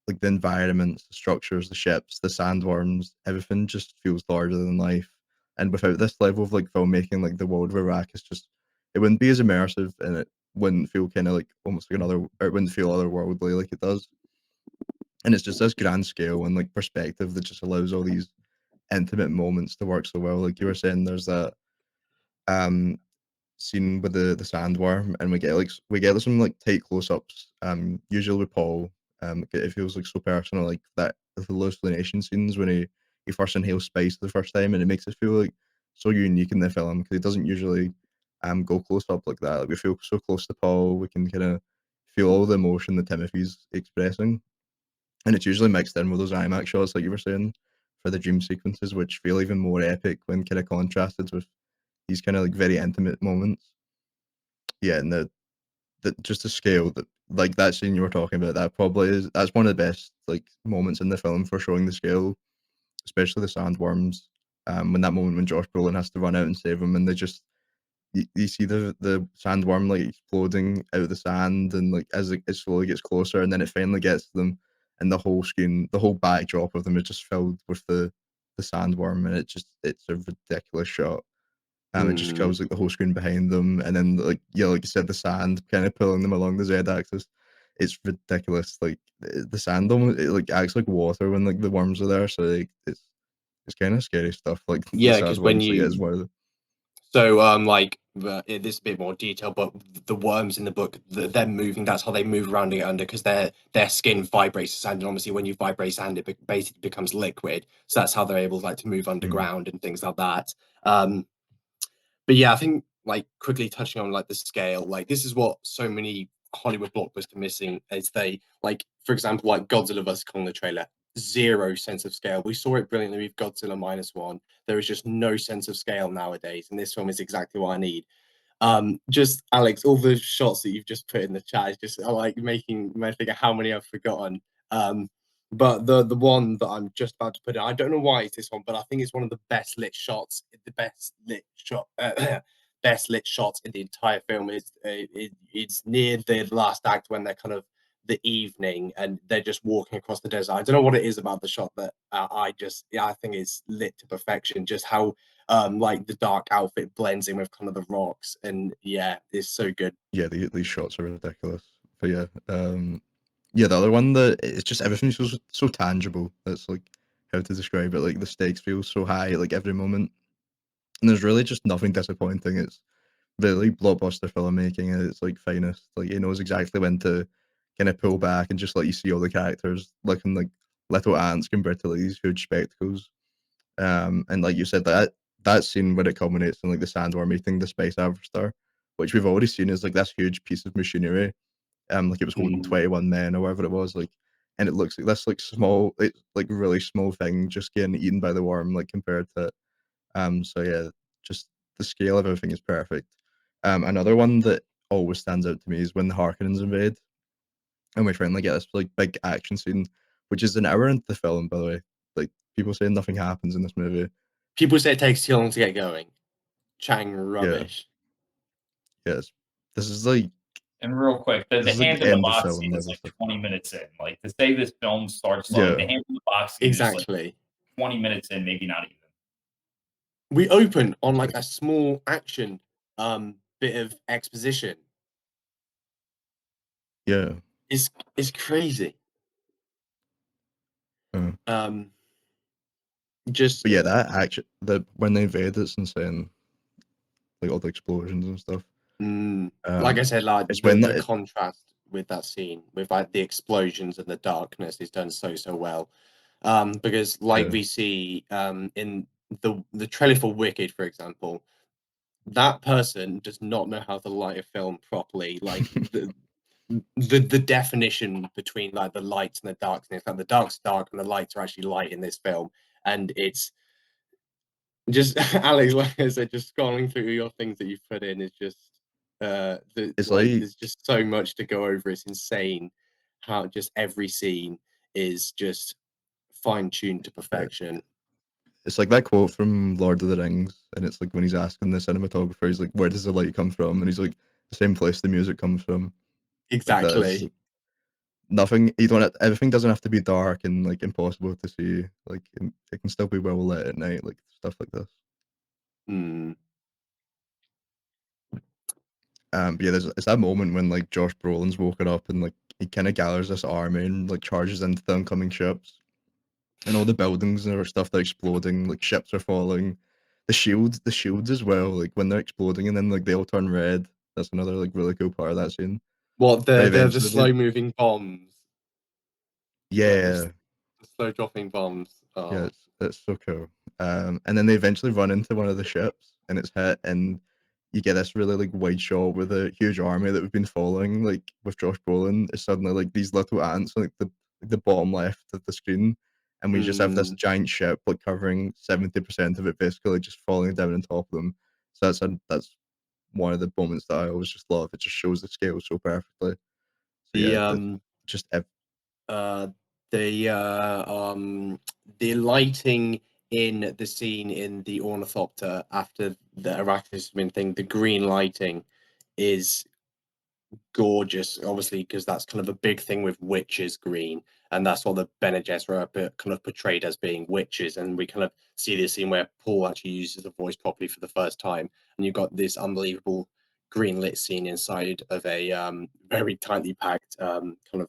the environments, the structures, the ships, the sandworms, everything just feels larger than life. And without this level of like filmmaking, like the world of Iraq is just it wouldn't be as immersive and it wouldn't feel kind of like almost like another or it wouldn't feel otherworldly like it does. And it's just this grand scale and like perspective that just allows all these intimate moments to work so well. Like you were saying, there's that um scene with the sandworm, and we get some like tight close-ups. Usually with Paul, it feels like so personal, like that the hallucination scenes when he first inhales spice the first time, and it makes it feel like so unique in the film because it doesn't usually go close up like that. Like we feel so close to Paul, we can kind of feel all the emotion that Timothy's expressing, and it's usually mixed in with those IMAX shots, like you were saying, for the dream sequences, which feel even more epic when kind of contrasted with these kind of like very intimate moments. Yeah, and the just the scale that like that scene you were talking about, that's one of the best like moments in the film for showing the scale, especially the sandworms. When that moment when Josh Brolin has to run out and save them, and they just you see the sandworm like exploding out of the sand, and like as it slowly gets closer, and then it finally gets to them, and the whole screen, the whole backdrop of them is just filled with the sandworm, and it's a ridiculous shot. It just Mm. shows like the whole screen behind them, and then like yeah, like you said, the sand kind of pulling them along the Z-axis. It's ridiculous. Like the sand almost it, like acts like water when like the worms are there. So like it's kind of scary stuff. Like the Yeah, because when sandworms. So yeah, it's you one of the this is a bit more detail, but the worms in the book, them moving, that's how they move around it under because their skin vibrates the sand, and obviously when you vibrate sand, it basically becomes liquid. So that's how they're able like to move underground and things like that. But yeah, I think like quickly touching on like the scale, like this is what so many Hollywood blockbusters missing is they like, for example, like Godzilla vs Kong the trailer, zero sense of scale. We saw it brilliantly with Godzilla -1. There is just no sense of scale nowadays, and this film is exactly what I need. Just Alex, all the shots that you've just put in the chat is just like making me think of how many I've forgotten. But the one that I'm just about to put in, I don't know why it's this one, but I think it's one of the best lit shots, the best lit shot, best lit shots in the entire film. It's near the last act when they're kind of the evening and they're just walking across the desert. I don't know what it is about the shot that I think it's lit to perfection. Just how like the dark outfit blends in with kind of the rocks, and yeah, it's so good. yeah these shots are ridiculous. But yeah, yeah, the other one that it's just everything feels so tangible. That's like how to describe it. Like the stakes feel so high like every moment, and there's really just nothing disappointing. It's really blockbuster filmmaking at its like finest. Like it knows exactly when to kind of pull back and just let you see all the characters looking like little ants compared to like these huge spectacles. And like you said, that scene when it culminates in like the sandworm meeting the space avatar, which we've already seen is like this huge piece of machinery. Like it was holding Mm. 21 men or whatever it was, like, and it looks like this like small, it's like really small thing just getting eaten by the worm, like compared to it. So yeah, just the scale of everything is perfect. Another one that always stands out to me is when the Harkonnens invade, and we finally get this like big action scene, which is an hour into the film, by the way. Like people say nothing happens in this movie. People say it takes too long to get going. Chatting Yeah, rubbish. yes. This is like And real quick, the this is like hand the in the end of box film scene is level like stuff. 20 minutes in. Like to say this film starts slow, like the Yeah, hand in the box scene is like Exactly. 20 minutes in, maybe not even. We open on like a small action bit of exposition. yeah. It's crazy. Uh, Um just but yeah, that action, the when they invade, it's insane. like all the explosions and stuff. Like I said, like It's the when the that contrast with that scene, with like the explosions and the darkness, is done so well. Because like yeah. we see in the trailer for Wicked, for example, that person does not know how to light a film properly. Like the definition between like the lights and the darkness, like the dark's dark and the lights are actually light in this film, and it's just Alex, like I said, just scrolling through your things that you've put in is just it's like like there's just so much to go over. It's insane how just every scene is just fine-tuned to yeah, perfection. it's like that quote from Lord of the Rings, and it's like when he's asking the cinematographer, he's like, "Where does the light come from?" And he's like, "The same place the music comes from." Like that is Exactly. nothing. You don't. Everything doesn't have to be dark and like impossible to see. Like it can still be well lit at night. Like stuff like this. Mm. But yeah, it's that moment when like Josh Brolin's woken up and like he kind of gathers this army and like charges into the oncoming ships, and all the buildings and stuff they're exploding, like ships are falling, the shields as well, like when they're exploding and then like they all turn red. That's another like really cool part of that scene. What But the eventually, slow-moving bombs, like yeah, the slow-dropping bombs. yeah, Oh. it's so cool. And then they eventually run into one of the ships and it's hit, and you get this really like wide shot with a huge army that we've been following, like with Josh Brolin. Is suddenly like these little ants, like the bottom left of the screen, and we just have this Mm. giant ship like covering 70% of it, basically just falling down on top of them. So that's one of the moments that I always just love. It just shows the scale so perfectly. So The yeah, just uh the uh um the lighting in the scene in the ornithopter after the arachnism thing, the green lighting is gorgeous, obviously, because that's kind of a big thing with witches green, and that's what the Bene Gesserit are kind of portrayed as being witches. And we kind of see this scene where Paul actually uses the voice properly for the first time, and you've got this unbelievable green lit scene inside of a very tightly packed kind of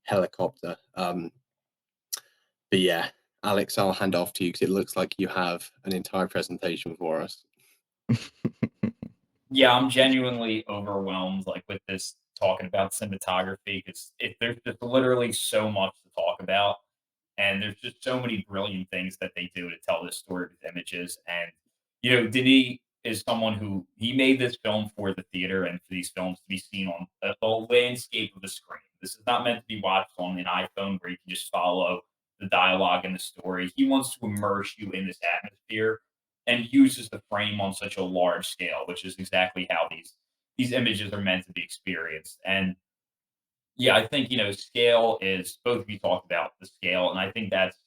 helicopter. But yeah, Alex, I'll hand off to you because it looks like you have an entire presentation for us. Yeah, I'm genuinely overwhelmed, like, with this talking about cinematography because there's just literally so much to talk about, and there's just so many brilliant things that they do to tell this story with images. And Denis is someone who he made this film for the theater and for these films to be seen on the landscape of the screen. This is not meant to be watched on an iPhone where you can just follow the dialogue and the story. He wants to immerse you in this atmosphere and uses the frame on such a large scale, which is exactly how these images are meant to be experienced. And yeah, I think scale is both of you talked about the scale, and I think that's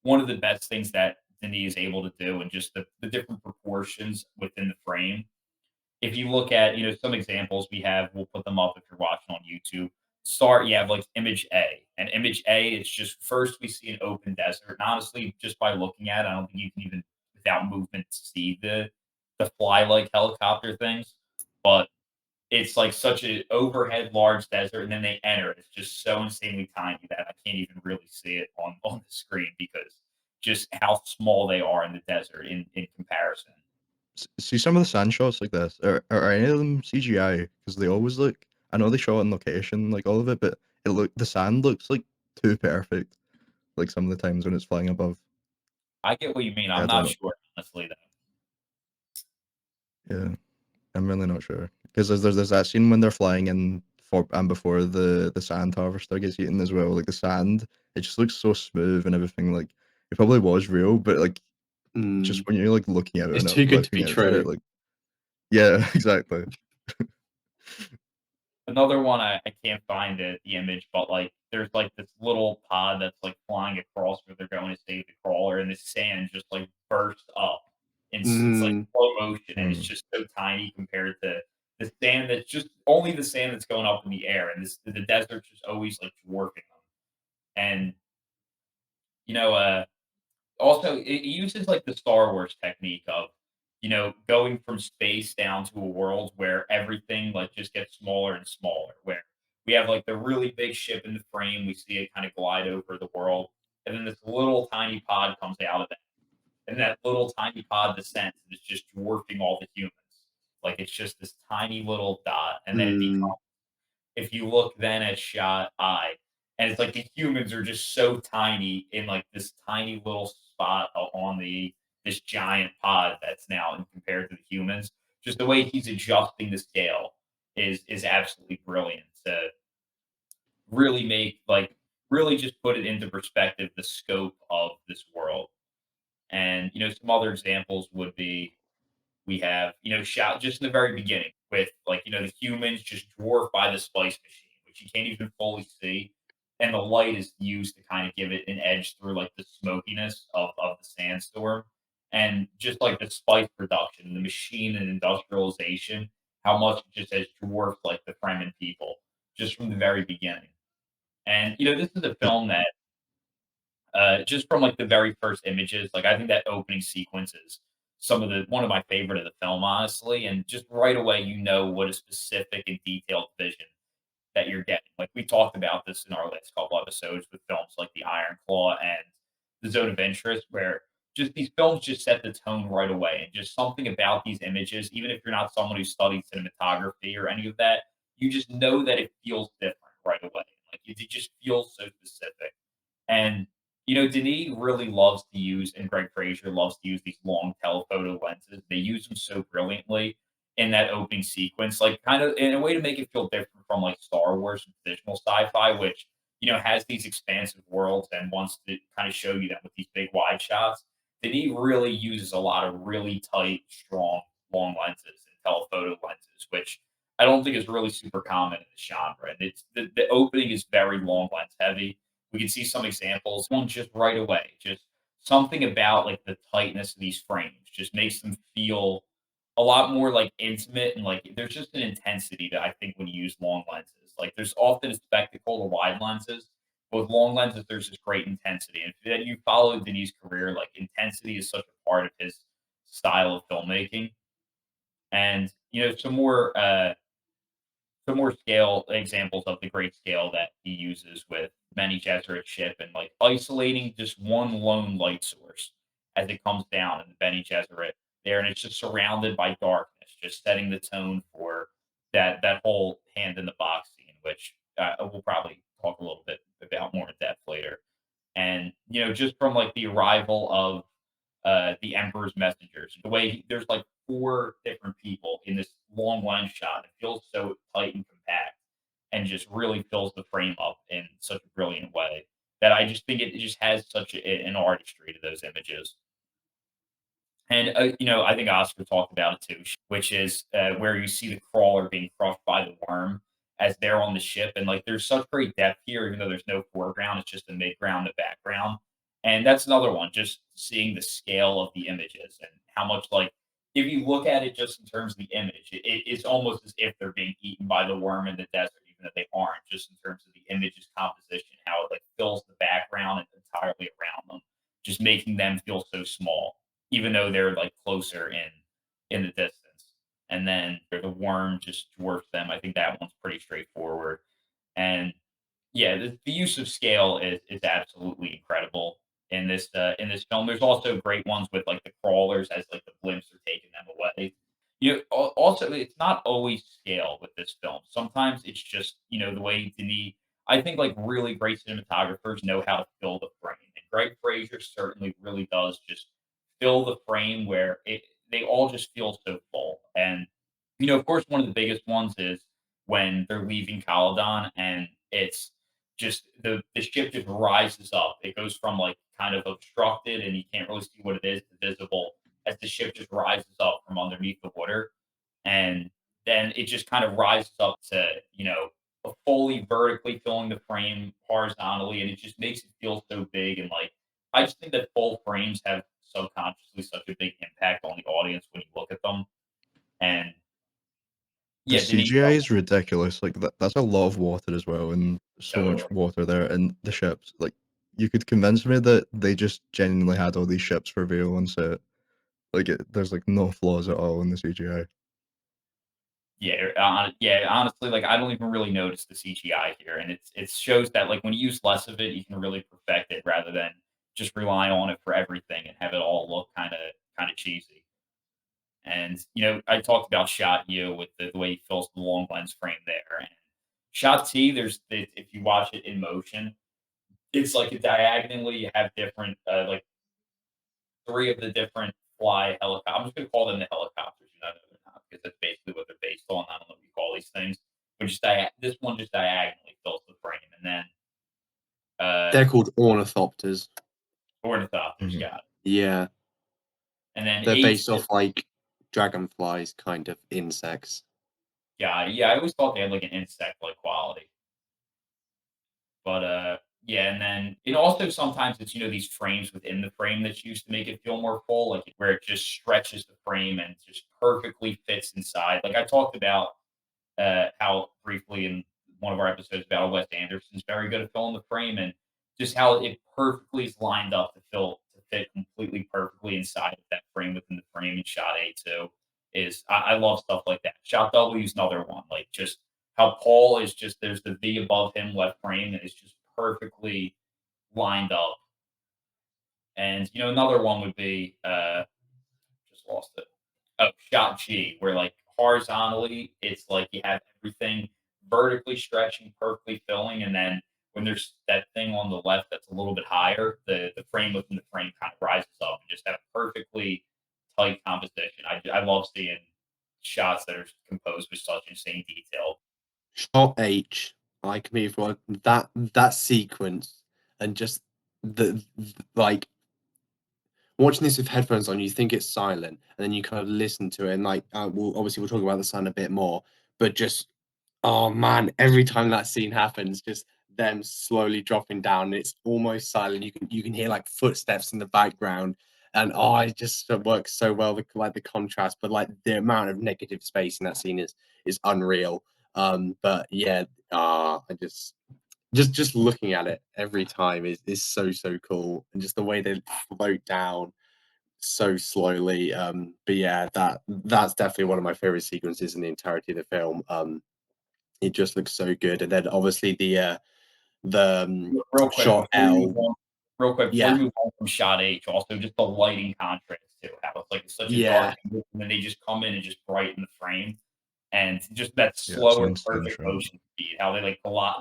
one of the best things that Denis is able to do, and just the different proportions within the frame. If you look at some examples we have, we'll put them up if you're watching on YouTube. Start, you have like image A, and image A, it's just first we see an open desert, and honestly, just by looking at it, I don't think you can even without movement see the fly like helicopter things, but it's like such an overhead large desert, and then they enter. It's just so insanely tiny that I can't even really see it on the screen because just how small they are in the desert in comparison. see some of the sand shots like this. Are any of them CGI? Because they always look. I know they shot on location, like all of it, but the sand looks like too perfect. Like some of the times when it's flying above. I get what you mean. Yeah, I'm I don't not know. sure honestly though. Yeah, I'm really not sure. Because there's that scene when they're flying in for and before the sand harvester gets eaten as well. Like the sand, it just looks so smooth and everything. Like it probably was real, but like just Mm. when you're like looking at it It's and too good to looking be at it, true. like yeah, exactly. Another one I can't find the image, but like there's like this little pod that's like flying across where they're going to save the crawler, and the sand just like bursts up. It's like Mm. slow motion, and it's Mm. just so tiny compared to the sand that's just only the sand that's going up in the air, and the desert's just always like dwarfing them. And you know, also it uses like the Star Wars technique of going from space down to a world where everything like just gets smaller and smaller, where we have like the really big ship in the frame, we see it kind of glide over the world, and then this little tiny pod comes out of that, and that little tiny pod descends and is just dwarfing all the humans. Like it's just this tiny little dot, and then it Mm. becomes if you look then at shot I, and it's like the humans are just so tiny in like this tiny little spot on the this giant pod that's now compared to the humans. Just the way he's adjusting the scale is absolutely brilliant to really make like really just put it into perspective the scope of this world. And some other examples would be we have, shot just in the very beginning with like, the humans just dwarfed by the splice machine, which you can't even fully see. And the light is used to kind of give it an edge through like the smokiness of the sandstorm. And just like the spice production, the machine and industrialization, how much it just has dwarfed like the Fremen people just from the very beginning. And this is a film that just from like the very first images, like I think that opening sequence is some of the one of my favorite of the film, honestly. And just right away, what a specific and detailed vision that you're getting. Like we talked about this in our last couple episodes with films like The Iron Claw and The Zone of Interest, where just these films just set the tone right away. And just something about these images, even if you're not someone who studied cinematography or any of that, you just know that it feels different right away. Like it just feels so specific. And Denis really loves to use, and Greg Fraser loves to use these long telephoto lenses. They use them so brilliantly in that opening sequence, like kind of in a way to make it feel different from like Star Wars and traditional sci-fi, which has these expansive worlds and wants to kind of show you that with these big wide shots. Denis really uses a lot of really tight, strong, long lenses and telephoto lenses, which I don't think is really super common in the genre. And it's the opening is very long lens heavy. We can see some examples. One just right away, just something about like the tightness of these frames just makes them feel a lot more like intimate and like there's just an intensity that I think when you use long lenses. Like there's often a spectacle to wide lenses, but with long lenses, there's this great intensity. And if then you follow Denis' career, like intensity is such a part of his style of filmmaking. And some more scale examples of the great scale that he uses with Bene Gesserit ship and like isolating just one lone light source as it comes down in the Bene Gesserit there, and it's just surrounded by darkness, just setting the tone for that whole hand in the box scene, which we'll probably talk a little bit about more in depth later. And just from like the arrival of the Emperor's messengers. The way there's like four different people in this long line shot. It feels so tight and compact, and just really fills the frame up in such a brilliant way that I just think it just has such an artistry to those images. And I think Oscar talked about it too, which is where you see the crawler being crushed by the worm as they're on the ship, and like there's such great depth here, even though there's no foreground, it's just the midground, the background, and that's another one. Just seeing the scale of the images and how much like if you look at it just in terms of the image, it's almost as if they're being eaten by the worm in the desert, even if they aren't. Just in terms of the image's composition, how it like fills the background and entirely around them, just making them feel so small even though they're like closer in the distance. And then the worm just dwarfs them. I think that one's pretty straightforward. And yeah, the use of scale is absolutely incredible in this film. There's also great ones with like the crawlers as like the blimps are taking them away. Also it's not always scale with this film. Sometimes it's just the way Denis. I think like really great cinematographers know how to fill the frame, and Greg Fraser certainly really does just fill the frame where they all just feel so full. And of course, one of the biggest ones is when they're leaving Caladon, and it's just the ship just rises up. It goes from like kind of obstructed, and you can't really see what it is, to visible as the ship just rises up from underneath the water, and then it just kind of rises up to fully vertically filling the frame horizontally, and it just makes it feel so big. And like I just think that full frames have subconsciously such a big impact on the audience when you look at them. And The yeah, Denis CGI is ridiculous. Like that's a lot of water as well, and so much totally. water there, and the ships. Like you could convince me that they just genuinely had all these ships for real on set. Like there's like no flaws at all in the CGI. Yeah, yeah. Honestly, like I don't even really notice the CGI here, and it shows that like when you use less of it, you can really perfect it rather than just rely on it for everything and have it all look kind of cheesy. And I talked about shot U with the way he fills the long lens frame there, and shot T. If you watch it in motion, it's like a diagonally. You have different like three of the different fly helicopters. I'm just gonna call them the helicopters. I know they're not because that's basically what they're based on. I don't know what you call these things, but this one just diagonally fills the frame, and then They're called ornithopters. ornithopters Mhm. got it. Yeah, And then they're eight, based off like dragonflies, kind of insects. yeah, I always thought they had like an insect like quality. But yeah, and then it also sometimes it's these frames within the frame that's used to make it feel more full, like where it just stretches the frame and just perfectly fits inside. Like I talked about how briefly in one of our episodes about Wes Anderson's very good at filling the frame, and just how it perfectly is lined up to fit completely perfectly inside of that frame within the frame in shot A too. I love stuff like that. Shot W is another one. Like just how Paul is just there's the V above him left frame and it's just perfectly lined up. And another one would be just lost it. Oh, shot G, where like horizontally, it's like you have everything vertically stretching, perfectly filling, and then when there's that thing on the left that's a little bit higher, the frame within the frame kind of rises up and just have perfectly tight composition. I love seeing shots that are composed with such insane detail. Shot H, I can move on that sequence and just like watching this with headphones on, you think it's silent, and then you kind of listen to it, and like we'll talk about the sound a bit more, but just oh man, every time that scene happens, just them slowly dropping down, it's almost silent. You can hear like footsteps in the background, and it just works so well. The contrast, but like the amount of negative space in that scene is unreal. But yeah, I just looking at it every time is so cool, and just the way they float down so slowly. But yeah, that's definitely one of my favorite sequences in the entirety of the film. It just looks so good, and then obviously the Real quick shot before we move L. on, real quick before we Yeah, move on from shot H, also just the lighting contrast too. How it's like it's such a dark, yeah. and then they just come in and just brighten the frame, and just that Yeah, it's an slower, insane perfect shot. motion speed. How they like float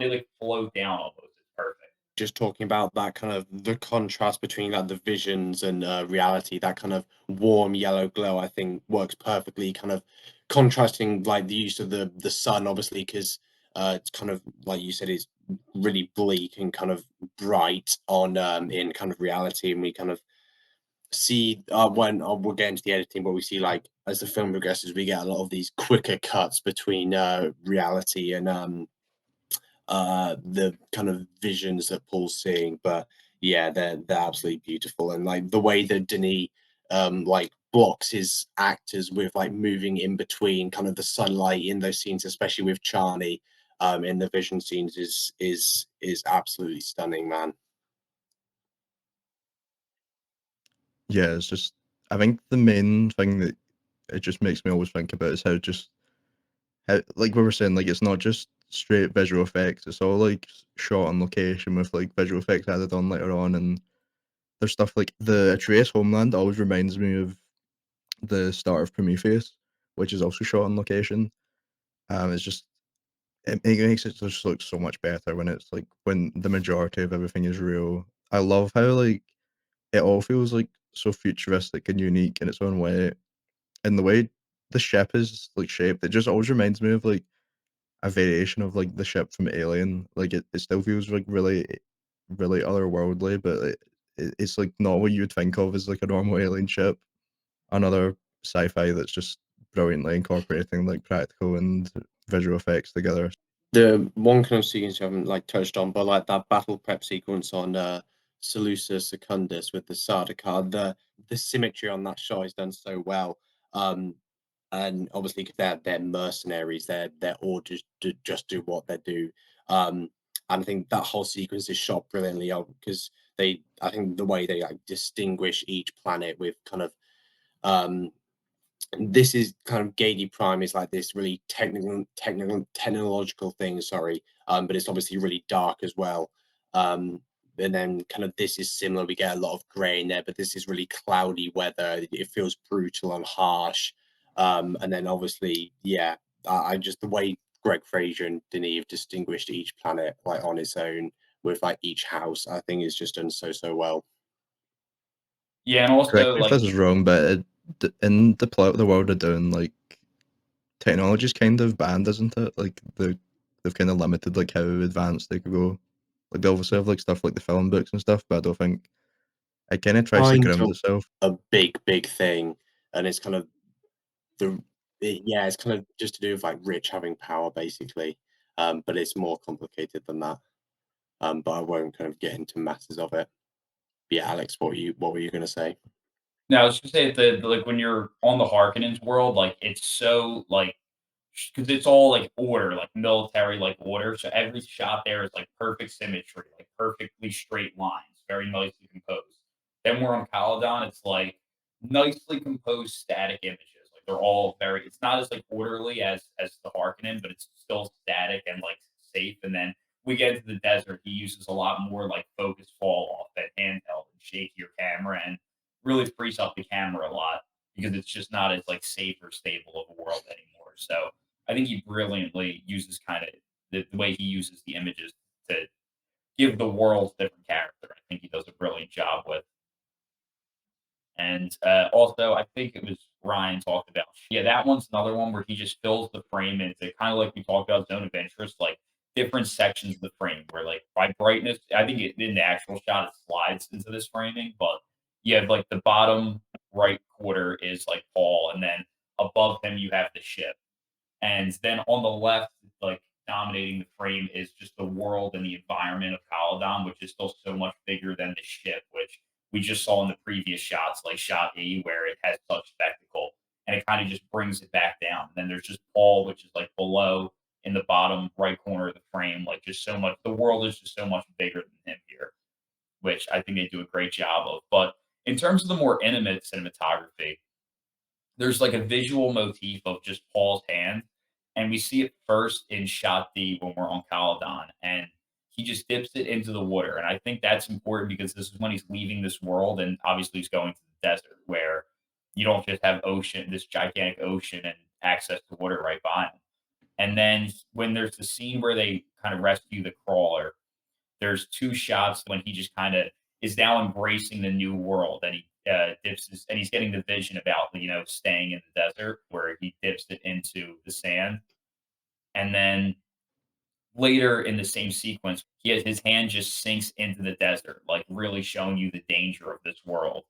down almost. It's perfect. Just talking about that kind of the contrast between like the visions and reality, that kind of warm yellow glow, I think works perfectly. Kind of contrasting like the use of the sun, obviously, because it's kind of like you said, it's really bleak and kind of bright on in kind of reality, and we kind of see when we'll get into the editing, but we see like as the film progresses, we get a lot of these quicker cuts between reality and the kind of visions that Paul's seeing. But yeah, they're absolutely beautiful, and like the way that Denis like blocks his actors with like moving in between kind of the sunlight in those scenes, especially with Charlie in the vision scenes, is absolutely stunning, man. Yeah, it's just I think the main thing that it just makes me always think about is how like we were saying, like it's not just straight visual effects, it's all like shot on location with like visual effects added on later on, and there's stuff like the Atreus homeland always reminds me of the start of Prometheus, which is also shot on location. It's just it makes it just look so much better when it's like when the majority of everything is real. I love how like it all feels like so futuristic and unique in its own way, and the way the ship is like shaped, it just always reminds me of like a variation of like the ship from Alien. Like it still feels like really otherworldly, but it's like not what you would think of as like a normal alien ship. Another sci-fi that's just brilliantly incorporating like practical and visual effects together. The one kind of sequence you haven't like touched on, but like that battle prep sequence on Seleucia Secundus with the Sardaukar, the symmetry on that shot is done so well. Um, and obviously, because they're mercenaries, they're orders to just do what they do. And I think that whole sequence is shot brilliantly because I think the way they like distinguish each planet with kind of um this is kind of Gady Prime is like this really technological thing, sorry. But it's obviously really dark as well. Um, and then kind of this is similar. We get a lot of grey in there, but this is really cloudy weather. It feels brutal and harsh. And then obviously, yeah, I just the way Greg Fraser and Denis have distinguished each planet like on its own with like each house, I think is just done so well. Yeah, and Correct also me if like this is wrong, but in the plot of the world of Dune, like technology's kind of banned, isn't it? Like they've kind of limited like how advanced they could go. Like they obviously have like stuff like the film books and stuff, but I don't think it kind of tries to Kind ground of itself. a big thing, and it's kind of yeah, it's kind of just to do with like rich having power basically, but it's more complicated than that. But I won't kind of get into masses of it. But yeah, Alex, what were you going to say? now I was gonna say that like when you're on the Harkonnens world, like it's so like because it's all like order, like military like order. So every shot there is like perfect symmetry, like perfectly straight lines, very nicely composed. Then we're on Caladon, it's like nicely composed static images. Like they're all very it's not as like orderly as the Harkonnen, but it's still static and like safe. And then we get into the desert, he uses a lot more like focus fall off that handheld and shake your camera and really frees up the camera a lot because it's just not as like safe or stable of a world anymore. So I think he brilliantly uses kind of the way he uses the images to give the world different character. I think he does a brilliant job with. And also, I think it was Ryan talked about. Yeah, that one's another one where he just fills the frame into kind of like we talked about zone of interest, like different sections of the frame where, like, by brightness, I think in the actual shot it slides into this framing, but you have like the bottom right quarter is like Paul, and then above him you have the ship. And then on the left, like dominating the frame is just the world and the environment of Caladon, which is still so much bigger than the ship, which we just saw in the previous shots, like shot E, where it has such spectacle. And it kind of just brings it back down. And then there's just Paul, which is like below in the bottom right corner of the frame, like just so much. The world is just so much bigger than him here, which I think they do a great job of. But in terms of the more intimate cinematography, there's like a visual motif of just Paul's hand, and we see it first in shot D when we're on Caladon, and he just dips it into the water. And I think that's important because this is when he's leaving this world, and obviously he's going to the desert where you don't just have ocean, this gigantic ocean, and access to water right by him. And then when there's the scene where they kind of rescue the crawler, there's two shots when he just kind of is now embracing the new world and he dips his and he's getting the vision about staying in the desert where he dips it into the sand and then later in the same sequence he has his hand just sinks into the desert like really showing you the danger of this world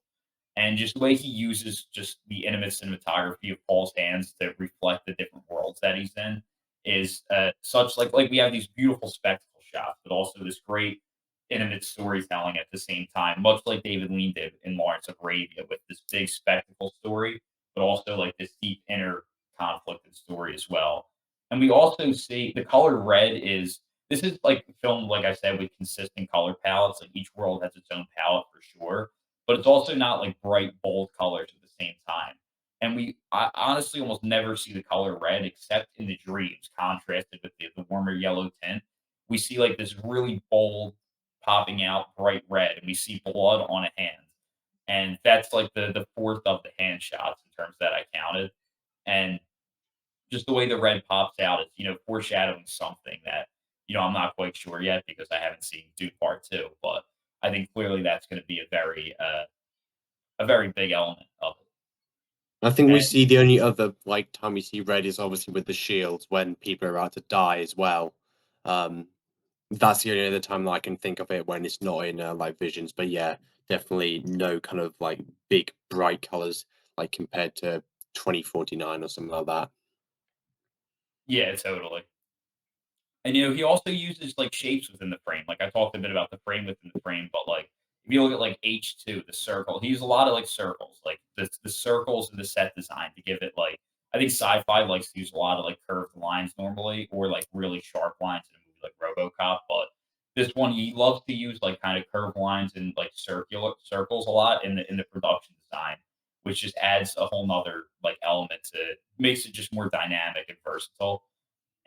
and just the way he uses just the intimate cinematography of Paul's hands to reflect the different worlds that he's in is such like we have these beautiful spectacle shots, but also this great intimate storytelling at the same time, much like David Lean did in Lawrence of Arabia with this big spectacle story, but also like this deep inner conflict and story as well. And we also see the color red is this is like film, like I said, with consistent color palettes. Like each world has its own palette for sure, but it's also not like bright, bold colors at the same time. And I honestly almost never see the color red except in the dreams, contrasted with the warmer yellow tint. We see like this really bold, popping out bright red, and we see blood on a hand. And that's like the fourth of the hand shots in terms that I counted. And just the way the red pops out is, foreshadowing something that, I'm not quite sure yet because I haven't seen Dune Part 2, but I think clearly that's going to be a very big element of it. I think we And see the only other like time we see red is obviously with the shields when people are about to die as well. Um, that's the only other time that I can think of it when it's not in like visions. But yeah, definitely no kind of like big bright colors like compared to 2049 or something like that. yeah, totally. And he also uses like shapes within the frame. Like I talked a bit about the frame within the frame, but like if you look at like H2, the circle, he uses a lot of like circles, like the circles in the set design to give it like I think sci-fi likes to use a lot of like curved lines normally, or like really sharp lines in a movie like RoboCop. But this one he loves to use like kind of curved lines and like circular circles a lot in the production design, which just adds a whole nother like element to makes it just more dynamic and versatile.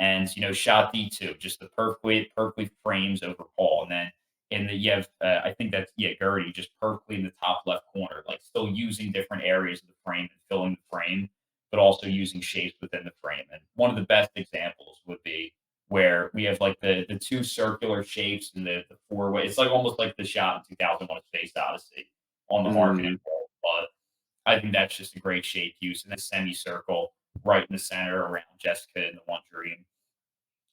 And shot D2, just the perfectly frames over Paul, and then in the you have I think that's Gertie just perfectly in the top left corner, like still using different areas of the frame and filling the frame. but also using shapes within the frame. And one of the best examples would be where we have like the two circular shapes and the four way. It's like almost like the shot in 2001: A Space Odyssey on the Harkonnen Mm. wall, but I think that's just a great shape use and a semicircle right in the center around Jessica and the One Dream.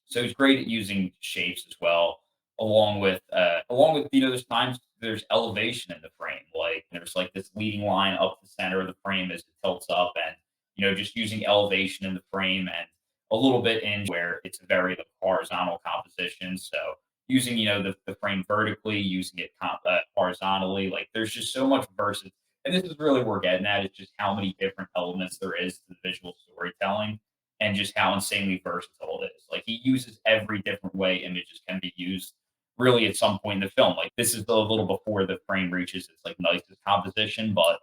So he's great at using shapes as well, along with there's times there's elevation in the frame, like there's like this leading line up the center of the frame as it tilts up, and just using elevation in the frame and a little bit in where it's a very like, horizontal composition. So using the frame vertically, using it horizontally, like there's just so much versatility. And this is really what we're getting at is just how many different elements there is to the visual storytelling and just how insanely versatile it is. Like he uses every different way images can be used really at some point in the film. Like this is a little before the frame reaches its like nicest composition, but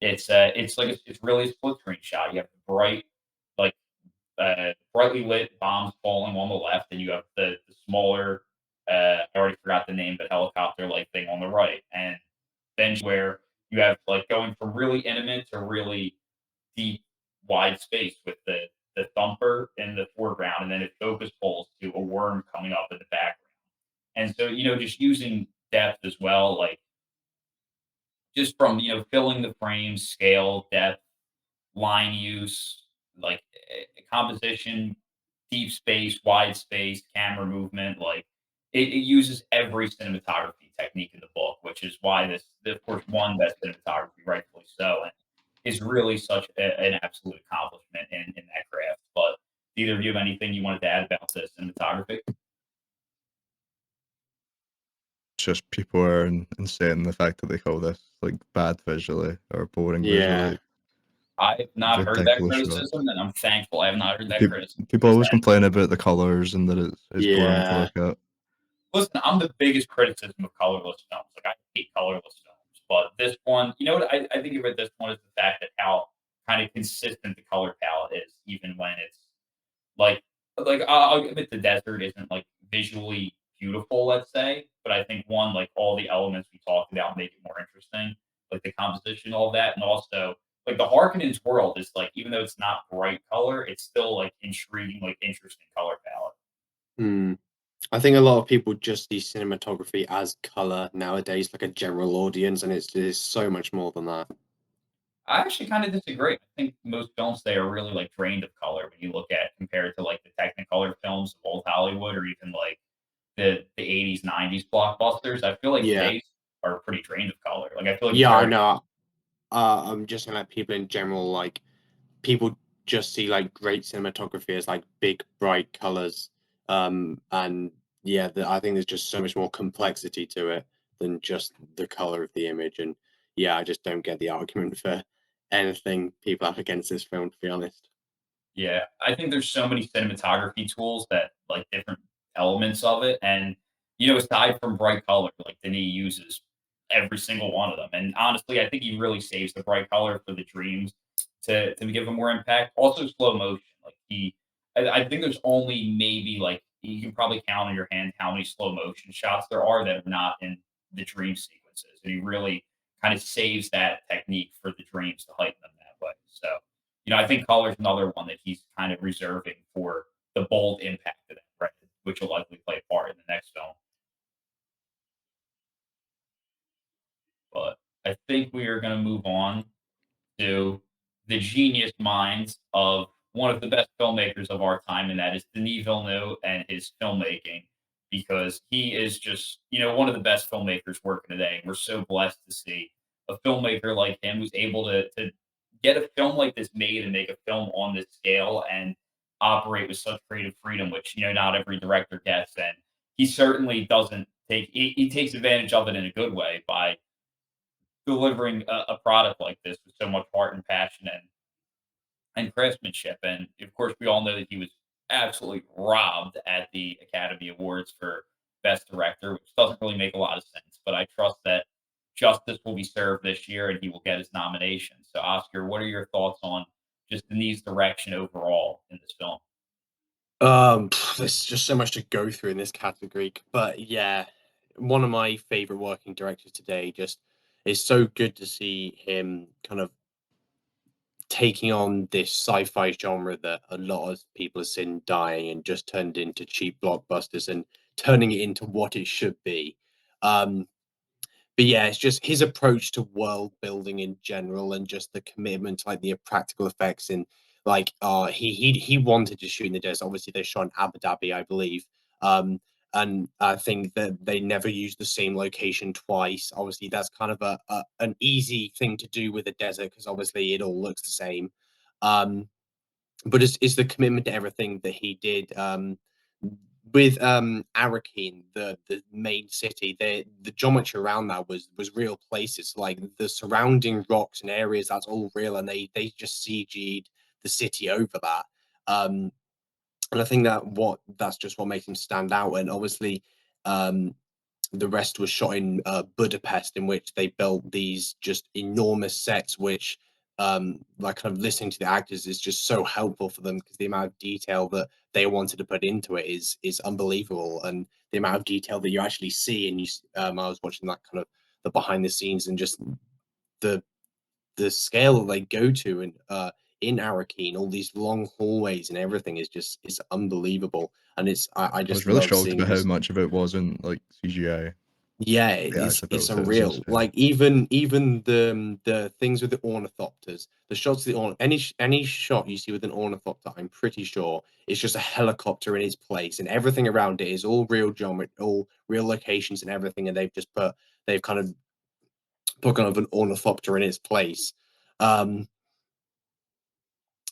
it's like it's really a split screen shot. You have the like brightly lit bombs falling on the left, and you have the smaller I already forgot the name, but helicopter like thing on the right. And then where you have like going from really intimate to really deep, wide space with the thumper in the foreground, and then it focus pulls to a worm coming up in the background. And so, just using depth as well, like just from filling the frames, scale, depth, line use, like composition, deep space, wide space, camera movement, like it uses every cinematography technique in the book, which is why of course, won best cinematography, rightfully so, and is really such an absolute accomplishment in that craft. But do either of you have anything you wanted to add about the cinematography? It's just people are insane the fact that they call this like bad visually or boring Yeah. visually. I have not heard that Ridiculous shots. criticism, and I'm thankful I have not heard that People, criticism. people Because always complain about the colors and that it's boring to Yeah. look at. listen, I'm the biggest criticism of colorless films. Like I hate colorless films, but this one, you know what I think about this one is the fact that how kind of consistent the color palette is, even when it's like I'll admit the desert isn't like visually beautiful, let's say, but I think one like all the elements we talked about make it more interesting, like the composition, all that, and also like the Harkonnens world is like even though it's not bright color, it's still like intriguing, like interesting color palette. Mm. I think a lot of people just see cinematography as color nowadays, like a general audience, and it's so much more than that. I actually kind of disagree. I think most films today are really like drained of color when you look at compared to like the Technicolor films of old Hollywood or even like the 80s, 90s blockbusters. I feel like Yeah. today's are pretty drained of color. Like I feel like Yeah, I very know. I'm just saying like people in general, like people just see like great cinematography as like big bright colors. And yeah, I think there's just so much more complexity to it than just the color of the image. And yeah, I just don't get the argument for anything people have against this film, to be honest. yeah, I think there's so many cinematography tools that like different elements of it, and aside from bright color, like Denis uses every single one of them. And honestly, I think he really saves the bright color for the dreams to give them more impact. Also, slow motion, like I think there's only maybe like you can probably count on your hand how many slow motion shots there are that are not in the dream sequences, and he really kind of saves that technique for the dreams to heighten them that way. So I think color's another one that he's kind of reserving for the bold impact of that, right? Which will likely play a part in the next film. But I think we are going to move on to the genius minds of one of the best filmmakers of our time, and that is Denis Villeneuve and his filmmaking, because he is just, one of the best filmmakers working today. And we're so blessed to see a filmmaker like him who's able to get a film like this made and make a film on this scale and operate with such creative freedom, which, not every director gets. And he certainly doesn't he takes advantage of it in a good way by delivering a product like this with so much heart and passion and craftsmanship. And of course, we all know that he was absolutely robbed at the Academy Awards for Best Director, which doesn't really make a lot of sense. But I trust that justice will be served this year and he will get his nomination. So, Oscar, what are your thoughts on just Denis' direction overall in this film? There's just so much to go through in this category, but yeah, one of my favorite working directors today. Just it's so good to see him kind of taking on this sci-fi genre that a lot of people have seen dying and just turned into cheap blockbusters and turning it into what it should be. But yeah, it's just his approach to world building in general and just the commitment to like the practical effects and like he wanted to shoot in the desert. Obviously they shot in Abu Dhabi, I believe. Um and I think that they never used the same location twice. Obviously that's kind of an easy thing to do with a desert because obviously it all looks the same. Um but it's the commitment to everything that he did with Arakeen, the main city. The geometry around that was real places, like the surrounding rocks and areas, that's all real, and they just CG'd the city over that. And I think that's just what makes him stand out. And obviously um the rest was shot in Budapest, in which they built these just enormous sets, which like kind of listening to the actors is just so helpful for them because the amount of detail that they wanted to put into it is unbelievable, and the amount of detail that you actually see. And I was watching that kind of the behind the scenes and just the the scale that they go to in Arakeen, all these long hallways and everything is unbelievable. And I I just was really love shocked seeing about how this. much of it wasn't like CGI. Yeah, They actually it's built it. It's unreal. insane. Like even the things with the ornithopters, the shots of the any shot you see with an ornithopter, I'm pretty sure it's just a helicopter in its place, and everything around it is all real geometry, all real locations and everything, and they've kind of put kind of an ornithopter in its place. Um,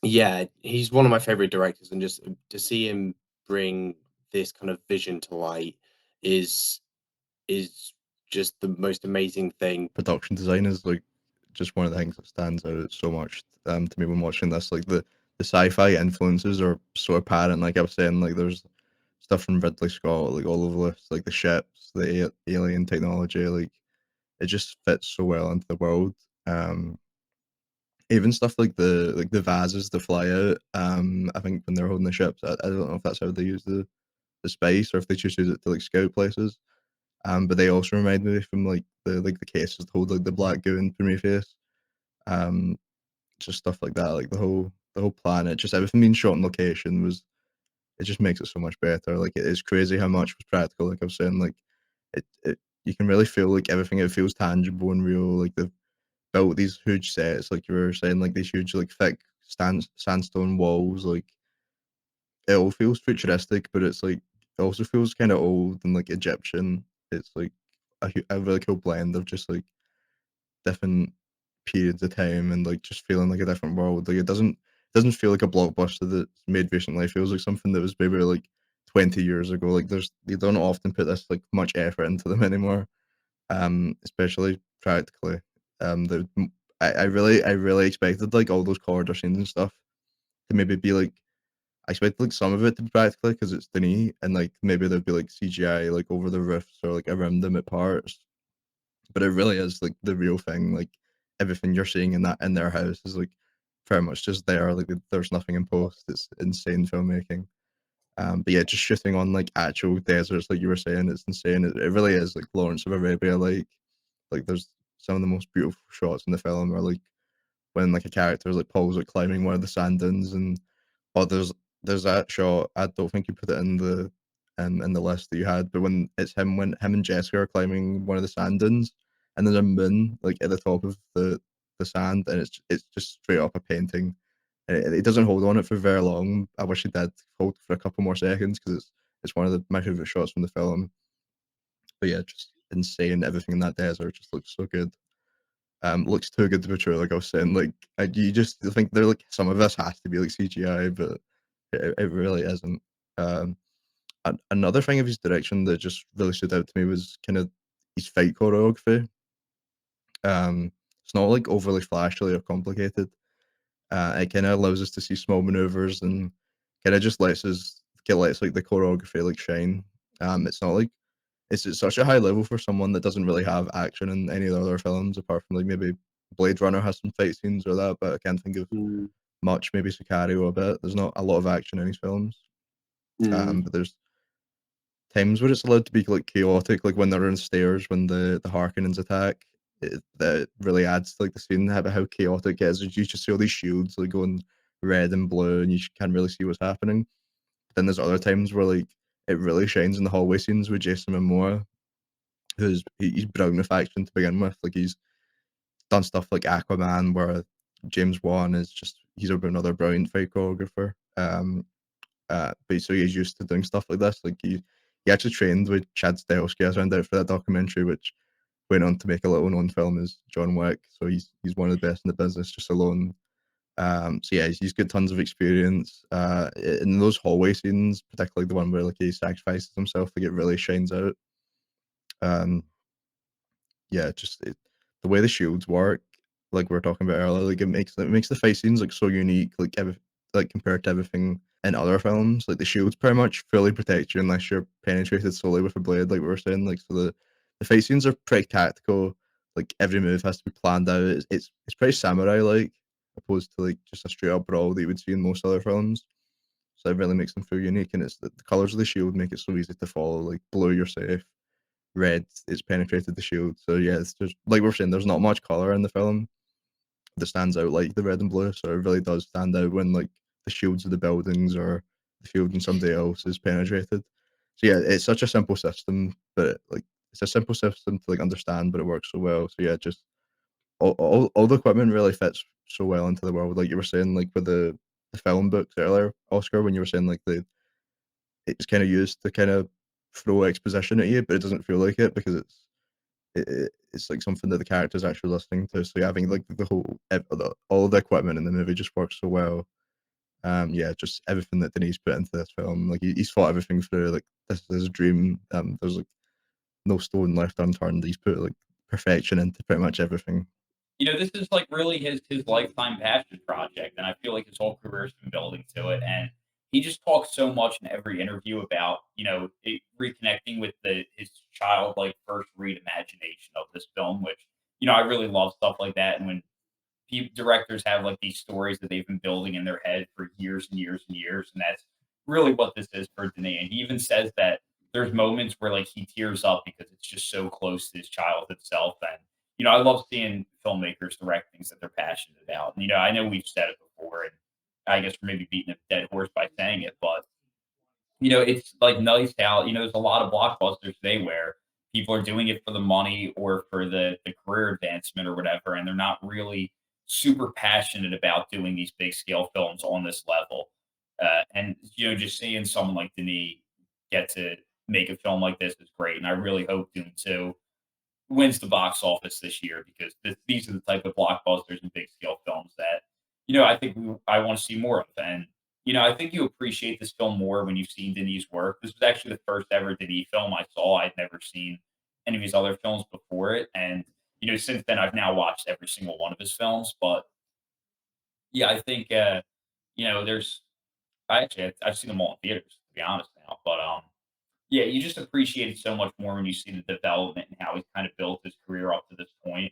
yeah, he's one of my favorite directors, and just to see him bring this kind of vision to light is is just the most amazing thing. Production design is like just one of the things that stands out so much to me when watching this. Like the sci-fi influences are so apparent. Like I was saying, like there's stuff from Ridley Scott like all over this, like the ships, the alien technology, like it just fits so well into the world. Um, Even stuff like the vases to fly out. I think when they're holding the ships, I don't know if that's how they use the space or if they just use it to like scout places. But they also remind me from like the cases to hold like the Black Goo and Prometheus. Um, just stuff like that, like the whole planet, just everything being shot on location was it just makes it so much better. Like it is crazy how much was practical. Like I was saying, like it you can really feel like everything. It feels tangible and real. Like they've built these huge sets, like you were saying, like these huge like thick sandstone walls. Like it all feels futuristic, but it's like it also feels kind of old and like Egyptian. It's like a really cool blend of just like different periods of time and like just feeling like a different world. Like it doesn't feel like a blockbuster that's made recently. It feels like something that was maybe like 20 years ago. Like they don't often put this like much effort into them anymore. Especially practically. The I really expected like all those corridor scenes and stuff to maybe be like I expected like some of it to be practically because it's Denis and like maybe there'd be like CGI like over the roofs or like around them at parts, but it really is like the real thing. Like everything you're seeing in that in their house is like very much just there. Like there's nothing in post. It's insane filmmaking. But yeah, just shooting on like actual deserts, like you were saying, it's insane. It really is like Lawrence of Arabia. Like there's some of the most beautiful shots in the film are like when like a character is like Paul's like climbing one of the sand dunes and oh there's that shot. I don't think you put it in the list that you had, but when him and Jessica are climbing one of the sand dunes and there's a moon like at the top of the sand and it's just straight up a painting. And it doesn't hold on it for very long. I wish it did hold for a couple more seconds because it's one of my favorite shots from the film. But yeah, just insane. Everything in that desert just looks so good. Looks too good to be true. Like I was saying, like you just think they're like some of this has to be like CGI, but it really isn't. Um, Another thing of his direction that just really stood out to me was kind of his fight choreography. It's not like overly flashy or complicated. It kind of allows us to see small maneuvers and kind of just lets like the choreography like shine. It's not like it's at such a high level for someone that doesn't really have action in any of the other films apart from like maybe Blade Runner has some fight scenes or that, but I can't think of Mm, much. Maybe Sicario a bit. There's not a lot of action in these films. mm, But there's times where it's allowed to be like chaotic, like when they're on stairs when the Harkonnens attack. that really adds to like the scene, how chaotic it is. You just see all these shields like going red and blue, and you can't really see what's happening. But then there's other times where like it really shines in the hallway scenes with Jason Momoa, he's brilliant with action to begin with. Like he's done stuff like Aquaman, where James Wan is just he's another brilliant fight choreographer. But so he's used to doing stuff like this. Like he actually trained with Chad Stahelski, I found out, for that documentary, which went on to make a little known film as John Wick. So he's one of the best in the business just alone. So yeah, he's got tons of experience. In those hallway scenes, particularly the one where like he sacrifices himself, like it really shines out. Um, yeah, the way the shields work, like we were talking about earlier, like it makes the fight scenes like so unique, like compared to everything in other films. Like the shields pretty much fully protect you unless you're penetrated solely with a blade, like we were saying. Like so the fight scenes are pretty tactical. Like every move has to be planned out. It's pretty samurai like, opposed to like just a straight up brawl that you would see in most other films. So it really makes them feel unique, and it's the colors of the shield make it so easy to follow. Like blue, you're safe. Red, it's penetrated the shield. So yeah, it's just like we're saying, there's not much color in the film that stands out like the red and blue. So it really does stand out when like the shields of the buildings or the shield and somebody else is penetrated. So yeah, it's such a simple system, but like it's a simple system to like understand, but it works so well. So yeah, just all the equipment really fits so well into the world. Like you were saying, like with the film books earlier, Oscar, when you were saying like it's kind of used to kind of throw exposition at you, but it doesn't feel like it because it's like something that the character's actually listening to. So yeah, I think like all the equipment in the movie just works so well. Yeah, just everything that Denis put into this film, like he's thought everything through. Like this is his dream. There's like no stone left unturned. He's put like perfection into pretty much everything. This is like really his lifetime passion project, and I feel like his whole career's been building to it. And he just talks so much in every interview about reconnecting with his childlike first read imagination of this film, which I really love stuff like that. And when directors have like these stories that they've been building in their head for years and years and years, and that's really what this is for Denis. And he even says that there's moments where like he tears up because it's just so close to his childhood self. And I love seeing filmmakers direct things that they're passionate about. And I know we've said it before, and I guess we're maybe beating a dead horse by saying it, but it's like nice how, there's a lot of blockbusters today where people are doing it for the money or for the career advancement or whatever, and they're not really super passionate about doing these big scale films on this level. And just seeing someone like Denis get to make a film like this is great, and I really hope Dune 2 wins the box office this year because these are the type of blockbusters and big scale films that I think I want to see more of. And I think you appreciate this film more when you've seen Denis' work. This was actually the first ever Denis film I saw. I'd never seen any of his other films before it, and since then I've now watched every single one of his films. But yeah, I think there's I've seen them all in theaters to be honest now, but yeah, you just appreciate it so much more when you see the development and how he's kind of built his career up to this point.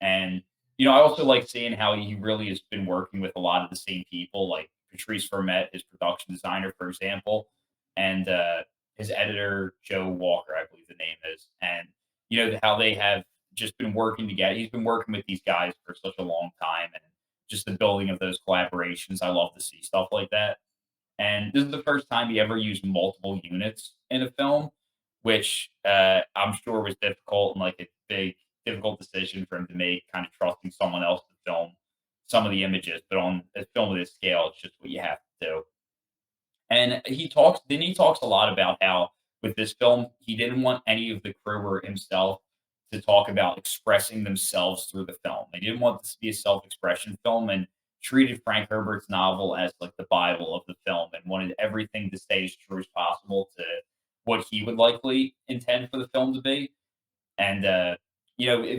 And, I also like seeing how he really has been working with a lot of the same people, like Patrice Vermette, his production designer, for example, and his editor, Joe Walker, I believe the name is. And, how they have just been working together. He's been working with these guys for such a long time. And just the building of those collaborations, I love to see stuff like that. And this is the first time he ever used multiple units in a film, which I'm sure was difficult and like a big, difficult decision for him to make, kind of trusting someone else to film some of the images. But on a film of this scale, it's just what you have to do. And he talks a lot about how with this film, he didn't want any of the crew or himself to talk about expressing themselves through the film. They didn't want this to be a self-expression film and treated Frank Herbert's novel as like the Bible of the film and wanted everything to stay as true as possible to what he would likely intend for the film to be. And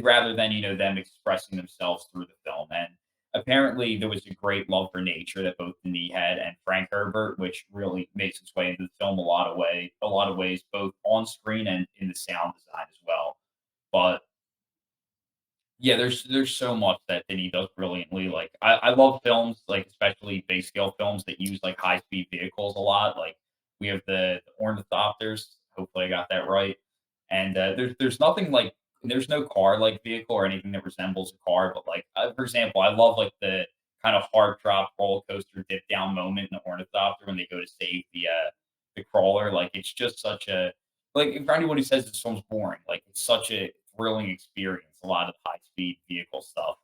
rather than them expressing themselves through the film. And apparently there was a great love for nature that both Denis had and Frank Herbert, which really makes its way into the film a lot of ways, both on screen and in the sound design as well. But yeah, there's so much that Denis does brilliantly. Like I love films, like especially base scale films that use like high speed vehicles a lot. Like we have the Ornithopters. Hopefully I got that right. And there's nothing like there's no car-like vehicle or anything that resembles a car, but, like, for example, I love, like, the kind of hard drop roller coaster dip down moment in the Ornithopter when they go to save the crawler, like, it's just such a like, for anyone who says this film's boring, like, it's such a thrilling experience, a lot of high-speed vehicle stuff,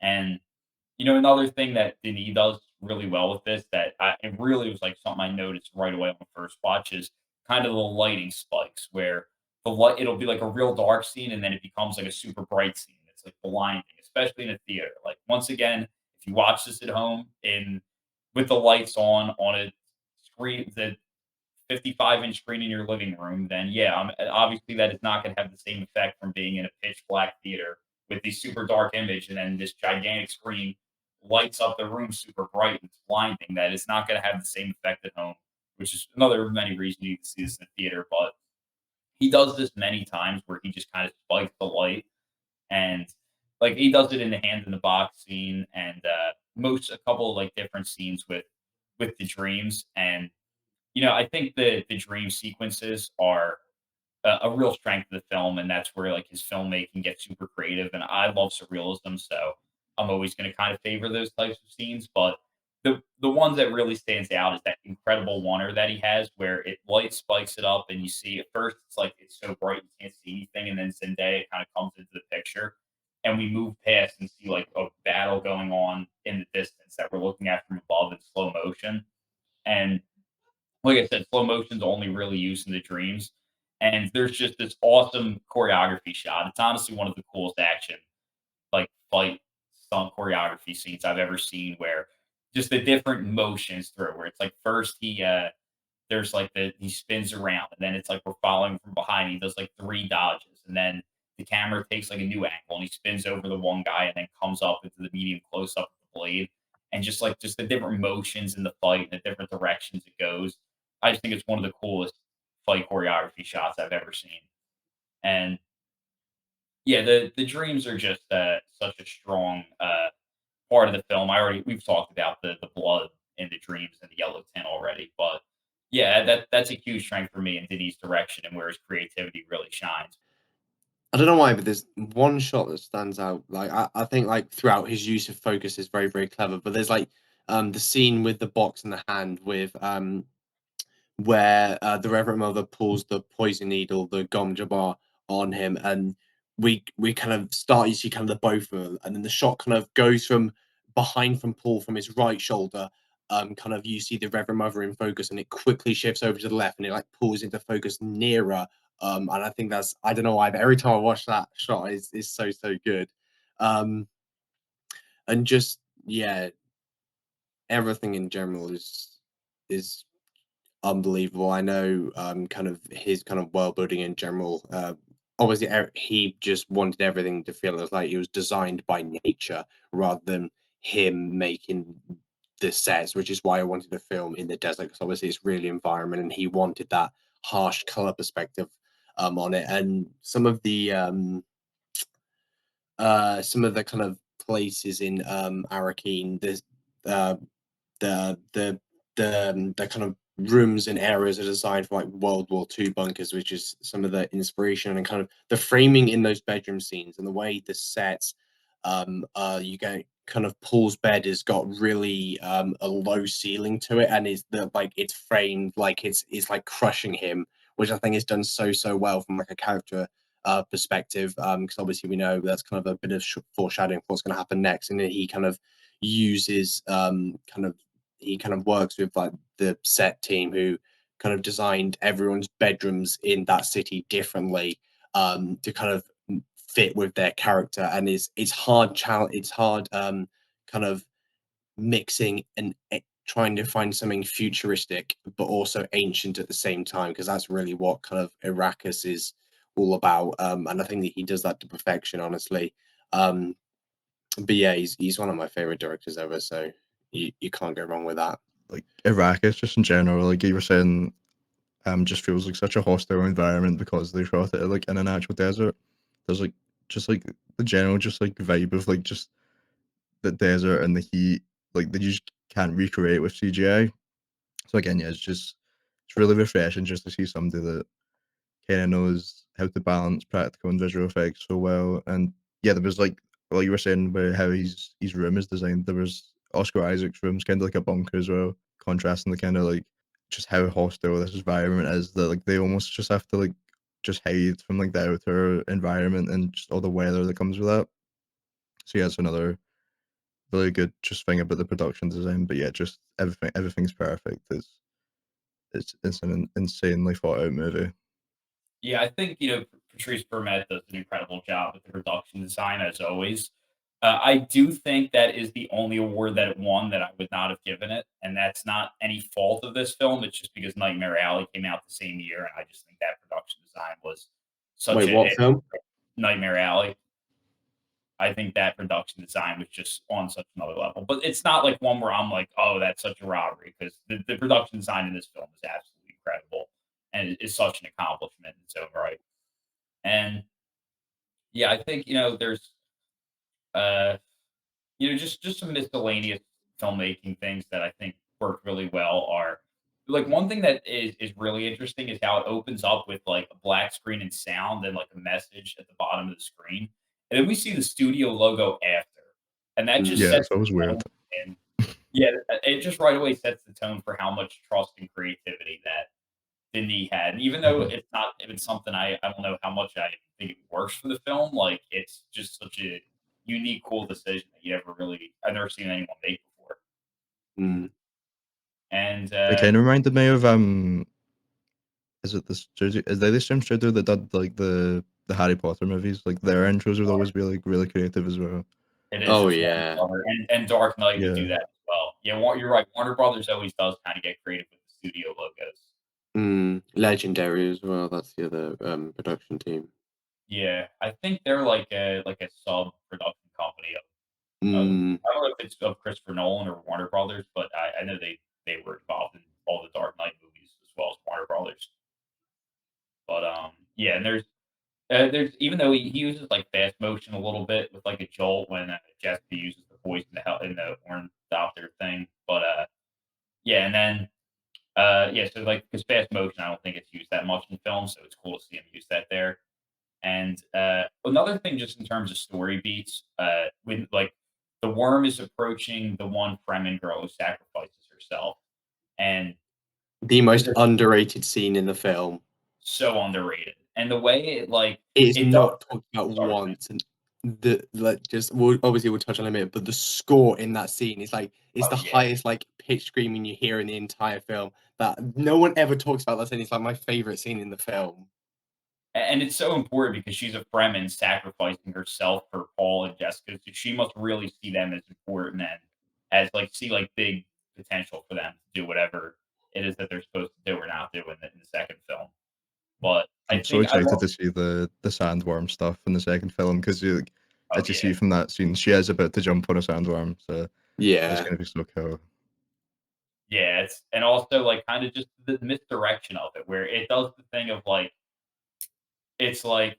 and another thing that Denis does really well with this that it really was like something I noticed right away on the first watch is kind of the lighting spikes where the light it'll be like a real dark scene and then it becomes like a super bright scene. It's like blinding, especially in a theater. Like once again, if you watch this at home in with the lights on a screen, the 55-inch screen in your living room, then yeah, obviously that is not going to have the same effect from being in a pitch black theater with the super dark image and then this gigantic screen lights up the room super bright and it's blinding. That is not going to have the same effect at home, which is another many reasons you need to see this in the theater. But he does this many times where he just kind of spikes the light and like he does it in the hand in the box scene and most a couple of like different scenes with the dreams and I think the dream sequences are a real strength of the film, and that's where like his filmmaking gets super creative. And I love surrealism, so I'm always going to kind of favor those types of scenes. But the ones that really stands out is that incredible wonder that he has, where it light spikes it up, and you see at first it's like it's so bright you can't see anything, and then Zendaya kind of comes into the picture, and we move past and see like a battle going on in the distance that we're looking at from above in slow motion, and like I said, slow motion's only really used in the dreams. And there's just this awesome choreography shot. It's honestly one of the coolest action, like fight stunt choreography scenes I've ever seen where just the different motions through where it's like first there's like he spins around and then it's like we're following from behind. He does like three dodges and then the camera takes like a new angle and he spins over the one guy and then comes up into the medium close up of the blade. And just the different motions in the fight and the different directions it goes. I just think it's one of the coolest fight choreography shots I've ever seen. And yeah, the dreams are just such a strong part of the film. We've talked about the blood in the dreams and the yellow tint already, but yeah, that's a huge strength for me in Denis' direction and where his creativity really shines. I don't know why, but there's one shot that stands out. Like I think like throughout his use of focus is very, very clever. But there's like the scene with the box in the hand with where the Reverend Mother pulls the poison needle, the gom jabbar, on him, and we kind of start. You see kind of the both of them, and then the shot kind of goes from behind from Paul from his right shoulder. Kind of you see the Reverend Mother in focus, and it quickly shifts over to the left, and it like pulls into focus nearer. And I think that's I don't know why, but every time I watch that shot is so good. Um, and just yeah, everything in general is unbelievable. I know, kind of his kind of world building in general. Obviously, he just wanted everything to feel as like it was designed by nature rather than him making the sets, which is why I wanted to film in the desert because obviously it's really environment, and he wanted that harsh color perspective on it. And some of the kind of places in Arakeen, there's uh, the kind of rooms and areas are designed for like World War II bunkers, which is some of the inspiration and kind of the framing in those bedroom scenes and the way the sets you get kind of Paul's bed has got really a low ceiling to it and is the like it's framed like it's like crushing him, which I think is done so well from like a character perspective, because obviously we know that's kind of a bit of foreshadowing for what's going to happen next, and then he kind of uses he kind of works with like the set team who kind of designed everyone's bedrooms in that city differently, to kind of fit with their character, and it's hard challenge it's hard kind of mixing and trying to find something futuristic but also ancient at the same time, because that's really what kind of Arrakis is all about, and I think that he does that to perfection, honestly. um but yeah, he's one of my favorite directors ever, so you can't go wrong with that. Like Iraqis, just in general, like you were saying, just feels like such a hostile environment because they shot it like in an actual desert. There's like just like the general just like vibe of like just the desert and the heat, like that you just can't recreate with CGI. So again, yeah, it's really refreshing just to see somebody that kind of knows how to balance practical and visual effects so well. And yeah, there was like you were saying about how his room is designed. There was Oscar Isaac's room's kind of like a bunker as well, contrasting the kind of like just how hostile this environment is. That like they almost just have to like just hide from like the outer environment and just all the weather that comes with that. So yeah, it's another really good just thing about the production design. But yeah, just everything's perfect. It's an insanely thought out movie. Yeah, I think, Patrice Bermet does an incredible job with the production design as always. I do think that is the only award that it won that I would not have given it, and that's not any fault of this film. It's just because Nightmare Alley came out the same year, and I just think that production design was such Wait, what a film? Nightmare Alley. I think that production design was just on such another level. But it's not like one where I'm like, oh, that's such a robbery because the production design in this film is absolutely incredible and it is such an accomplishment in its own right. And yeah, I think there's uh just some miscellaneous filmmaking things that I think work really well are like one thing that is really interesting is how it opens up with like a black screen and sound and like a message at the bottom of the screen. And then we see the studio logo after. And that just Mm. Yeah, sets it's always the weird. tone and yeah, it just right away sets the tone for how much trust and creativity that Denis had. And even though Mhm. it's not if it's something I don't know how much I think it works for the film, like, it's just such a unique, cool decision that I've never seen anyone make before. Mm. And, It kind of reminded me of is it the studio? Is they the same studio that did like the Harry Potter movies? Like their intros would always be like really creative as well. it is Oh just Warner yeah. Brother and Dark Knight would do Yeah, that as well. Yeah, you're right, Warner Brothers always does kinda get creative with the studio logos. Mm. Legendary as well. That's the other production team. Yeah, I think they're like a sub-production company of Mm. I don't know if it's of Christopher Nolan or Warner Brothers, but I know they were involved in all the Dark Knight movies as well as Warner Brothers. But, yeah, and there's even though he uses, like, fast motion a little bit with, like, a jolt when, Jessica uses the voice in the Orange Doctor thing, but, yeah, and then, yeah, so, like, because fast motion, I don't think it's used that much in film, so it's cool to see him use that there. And, another thing just in terms of story beats, when, like, the worm is approaching the one Fremen girl who sacrifices herself, and The it's most just underrated scene in the film. so underrated. And the way It is it does not talked about sorry. once, and the like just we'll touch on it in a minute, but the score in that scene is like it's Oh, the yeah. highest like pitch screaming you hear in the entire film that no one ever talks about that scene. It's like my favorite scene in the film. And it's so important because she's a Fremen sacrificing herself for Paul and Jessica, so she must really see them as important and as, like, see, like, big potential for them to do whatever it is that they're supposed to do or not do in the second film. But I I'm so think I excited love to see the sandworm stuff in the second film because you like, oh, as you yeah. see from that scene, she is about to jump on a sandworm, so it's Yeah. gonna be so cool. Yeah, it's and also, like, kinda just the misdirection of it, where it does the thing of, like it's like,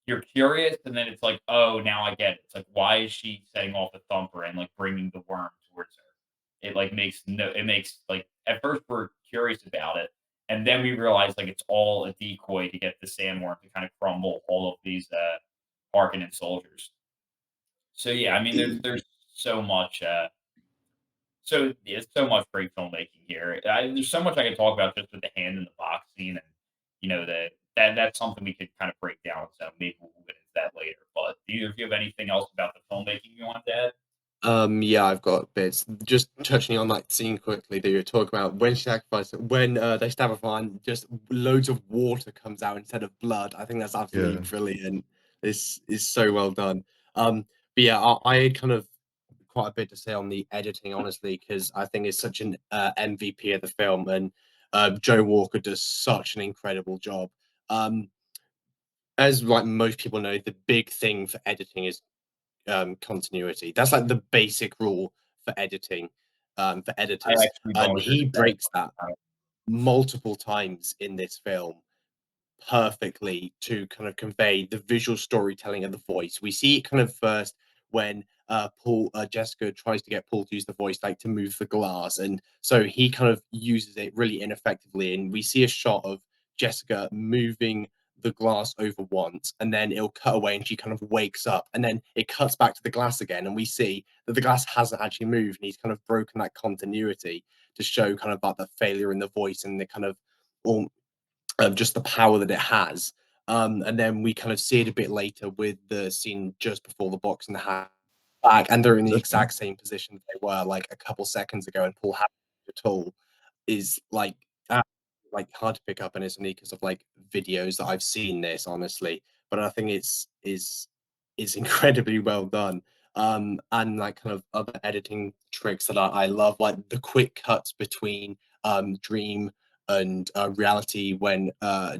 you're curious, and then it's like, "Oh, now I get it." It's like, why is she setting off a thumper and, like, bringing the worm towards her? It makes like, at first, we're curious about it, and then we realize, like, it's all a decoy to get the sandworm to kinda crumble all of these, Harkonnen soldiers. So, yeah, I mean, there's so much, there's so much great filmmaking here. There's so much I could talk about just with the hand in the box scene, and that's something we could kind of break down. So maybe we'll get into that later. But do either of you have anything else about the filmmaking you want to add? Yeah, I've got bits. Just touching on that scene quickly that you were talking about when she sacrificed, when they stab her fine, just loads of water comes out instead of blood. I think that's absolutely Yeah, brilliant. This is so well done. But yeah, I had kind of quite a bit to say on the editing, honestly, because I think it's such an MVP of the film, and Joe Walker does such an incredible job. Um, as like most people know, the big thing for editing is continuity. That's like the basic rule for editing, for I editors, actually don't and agree he with that. breaks that multiple times in this film perfectly to kind of convey the visual storytelling of the voice. We see it kind of first when Jessica tries to get Paul to use the voice like to move the glass, and so he kind of uses it really ineffectively. And we see a shot of Jessica moving the glass over once, and then it'll cut away and she kind of wakes up, and then it cuts back to the glass again, and we see that the glass hasn't actually moved, and he's kind of broken that continuity to show kind of about the failure in the voice and the kind of all just the power that it has. And then we kind of see it a bit later with the scene just before the box and the hat back, and they're in the exact same position they were like a couple seconds ago, and Paul Hammond at all is like hard to pick up, and it's only because of like videos that I've seen this honestly, but I think it's incredibly well done. And like kind of other editing tricks that I love, like the quick cuts between dream and reality when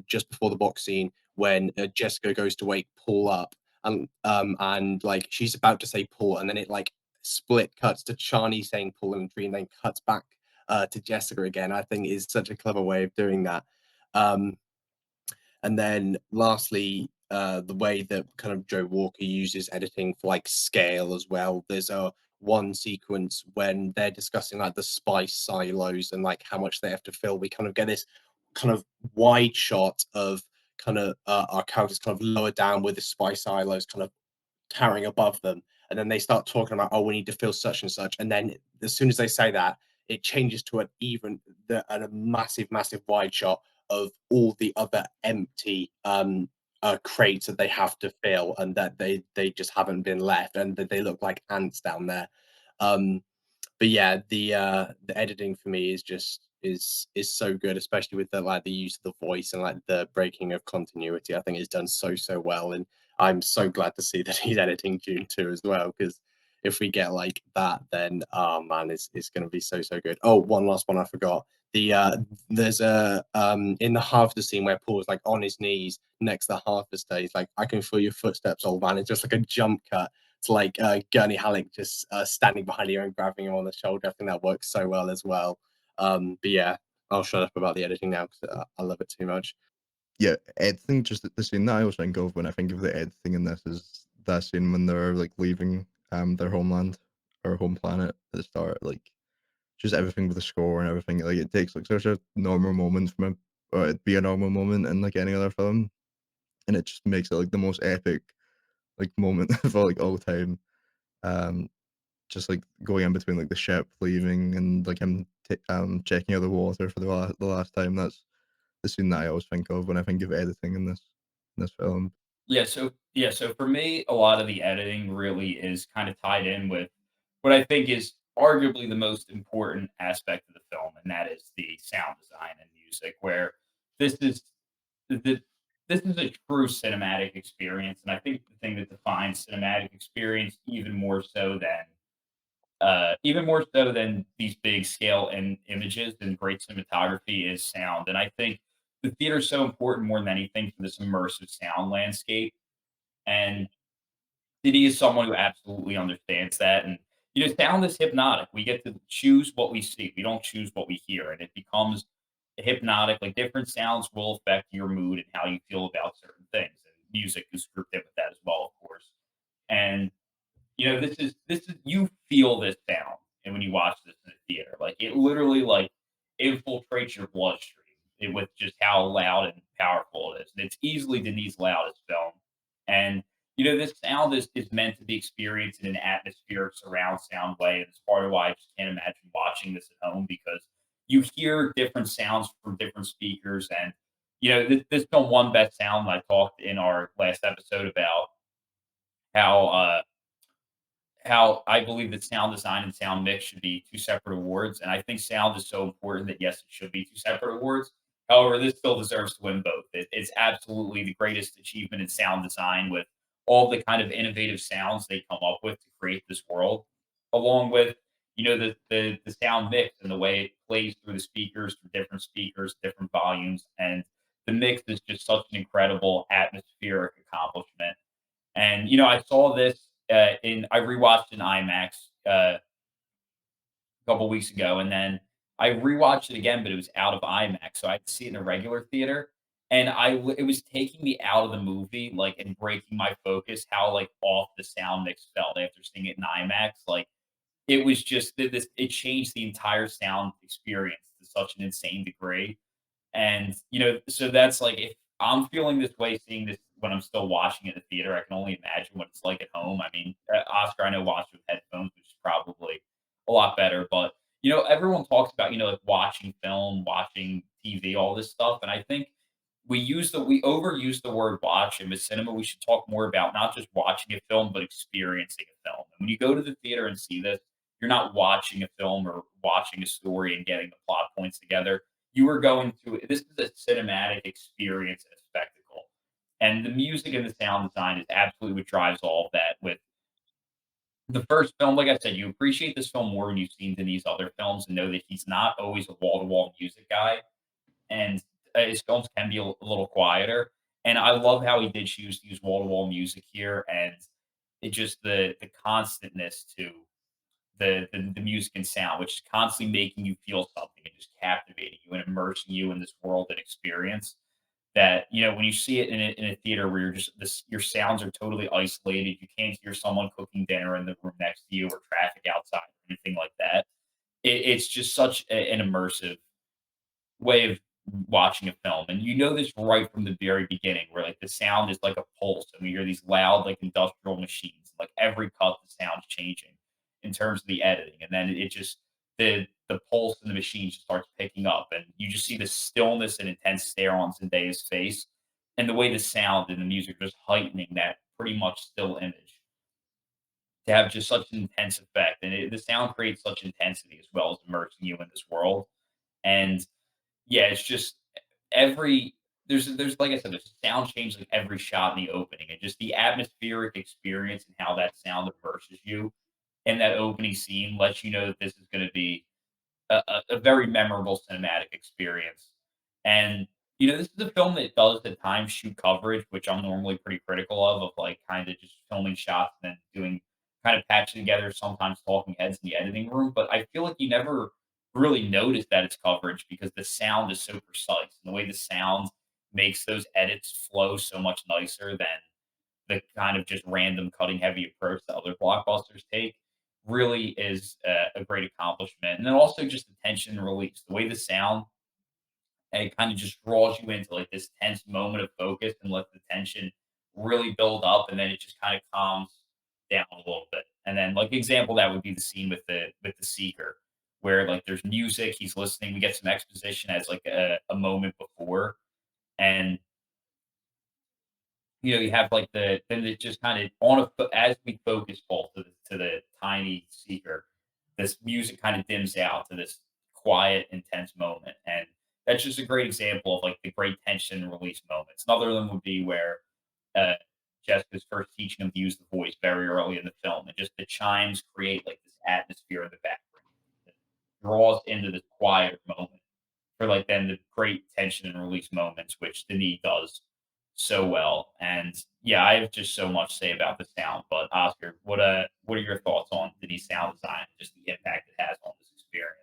just before the box scene when Jessica goes to wake Paul up, and like she's about to say Paul, and then it like split cuts to Chani saying Paul in the dream, then cuts back to Jessica again. I think is such a clever way of doing that. Um, and then lastly, the way that kind of Joe Walker uses editing for like scale as well. There's a one sequence when they're discussing like the spice silos and like how much they have to fill. We kind of get this kind of wide shot of kind of our characters kind of lower down with the spice silos kind of towering above them, and then they start talking about, oh, we need to fill such and such, and then as soon as they say that, it changes to a massive wide shot of all the other empty crates that they have to fill, and that they just haven't been left, and that they look like ants down there. um but yeah, the editing for me is just is so good, especially with the like the use of the voice and like the breaking of continuity. I think it's done so well, and I'm so glad to see that he's editing Dune 2 as well, because if we get like that, then oh man, it's gonna be so good. Oh, one last one I forgot. There's a in the harvester scene where Paul's like on his knees next to the harvester, he's like, I can feel your footsteps, old man. It's just like a jump cut to like Gurney Halleck just standing behind you and grabbing him on the shoulder. I think that works so well as well. But yeah, I'll shut up about the editing now because I love it too much. Yeah, editing, just the scene that I always think of when I think of the editing in this is that scene when they're like leaving their homeland or home planet at the start, like just everything with the score and everything. Like it takes like such a normal moment from a or it'd be a normal moment in like any other film, and it just makes it like the most epic like moment of like all time. Um, just like going in between like the ship leaving and like him checking out the water for the last time. That's the scene that I always think of when I think of editing in this film. So for me, a lot of the editing really is kind of tied in with what I think is arguably the most important aspect of the film, and that is the sound design and music, where this is the this is a true cinematic experience. And I think the thing that defines cinematic experience even more so than these big scale and images and great cinematography is sound. And I think the theater is so important more than anything for this immersive sound landscape. And Diddy is someone who absolutely understands that. And sound is hypnotic. We get to choose what we see. We don't choose what we hear, and it becomes hypnotic. Like different sounds will affect your mood and how you feel about certain things. And music is grouped in with that as well, of course. And this is you feel this sound, and when you watch this in the theater, like it literally like infiltrates your bloodstream with just how loud and powerful it is. And it's easily Denis' loudest film. And this sound is meant to be experienced in an atmospheric surround sound way. And it's part of why I just can't imagine watching this at home, because you hear different sounds from different speakers. And this film won best sound. I talked in our last episode about how how I believe that sound design and sound mix should be two separate awards. And I think sound is so important that, yes, it should be two separate awards. However, this still deserves to win both. It's absolutely the greatest achievement in sound design, with all the kind of innovative sounds they come up with to create this world, along with the sound mix and the way it plays through the speakers, through different speakers, different volumes. And the mix is just such an incredible atmospheric accomplishment. And I saw this in I rewatched in IMAX a couple weeks ago, and then I rewatched it again, but it was out of IMAX, so I had to see it in a regular theater. And it was taking me out of the movie, like, and breaking my focus. How like off the sound mix felt after seeing it in IMAX. Like it was just this. It changed the entire sound experience to such an insane degree. And so that's like, if I'm feeling this way seeing this when I'm still watching it in the theater. I can only imagine what it's like at home. I mean, Oscar, I know watched with headphones, which is probably a lot better. But everyone talks about like watching film, watching TV, all this stuff, and I think we overuse the word watch, and with cinema, we should talk more about not just watching a film, but experiencing a film. And when you go to the theater and see this, you're not watching a film or watching a story and getting the plot points together. You are going to this is a cinematic experience and a spectacle. And the music and the sound design is absolutely what drives all of that. With the first film, like I said, you appreciate this film more when you've seen Denis' other films and know that he's not always a wall to wall music guy. And his films can be a little quieter. And I love how he did choose to use wall to wall music here, and it just the constantness to the music and sound, which is constantly making you feel something and just captivating you and immersing you in this world and experience. That when you see it in a theater where your sounds are totally isolated, you can't hear someone cooking dinner in the room next to you or traffic outside or anything like that. It's just such an immersive way of watching a film. And you know this right from the very beginning, where like the sound is like a pulse, and we hear these loud, like industrial machines. Like every cut, the sound's changing in terms of the editing. And then it just the pulse in the machine just starts picking up, and you just see the stillness and intense stare on Zendaya's face, and the way the sound and the music just heightening that pretty much still image to have just such an intense effect. And the sound creates such intensity as well as immersing you in this world. And yeah, it's just every there's like I said, there's a sound change like every shot in the opening, and just the atmospheric experience and how that sound immerses you in that opening scene lets you know that this is going to be a very memorable cinematic experience. And this is a film that does at times shoot coverage, which I'm normally pretty critical of like kind of just filming shots and then doing kind of patching together sometimes talking heads in the editing room. But I feel like you never really notice that it's coverage because the sound is so precise and the way the sound makes those edits flow so much nicer than the kind of just random cutting heavy approach that other blockbusters take really is a great accomplishment. And then also just the tension and release, the way the sound and it kind of just draws you into like this tense moment of focus and let the tension really build up, and then it just kind of calms down a little bit. And then like example that would be the scene with the seeker, where like there's music, he's listening, we get some exposition as like a moment before, and you have like then it just kind of as we focus both to the tiny seeker, this music kind of dims out to this quiet, intense moment. And that's just a great example of like the great tension and release moments. Another of them would be where uh, Jessica's first teaching him to use the voice very early in the film, and just the chimes create like this atmosphere in the background that draws into this quiet moment for like then the great tension and release moments, which Denis does so well. And yeah, I have just so much to say about the sound. But Oscar, what are your thoughts on Denis sound design and just the impact it has on this experience?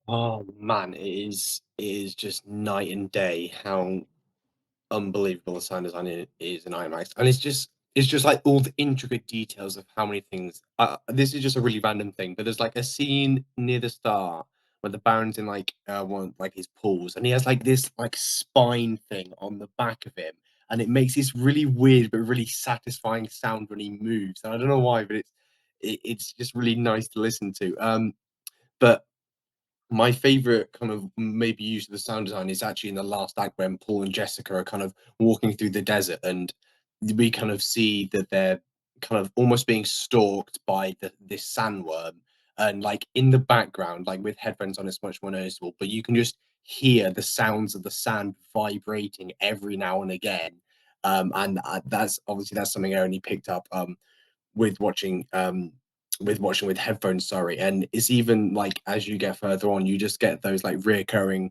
Oh man, it is just night and day how unbelievable the sound design is in IMAX, and it's just like all the intricate details of how many things. This is just a really random thing, but there's like a scene near the start where the Baron's in like one like his pools, and he has like this like spine thing on the back of him, and it makes this really weird but really satisfying sound when he moves. And I don't know why, but it's just really nice to listen to. But my favorite kind of maybe use of the sound design is actually in the last act when Paul and Jessica are kind of walking through the desert, and we kind of see that they're kind of almost being stalked by this sandworm. And like in the background, like with headphones on, it's much more noticeable, but you can just hear the sounds of the sand vibrating every now and again. And that's obviously that's something I only picked up with watching with headphones, sorry. And it's even like as you get further on, you just get those like reoccurring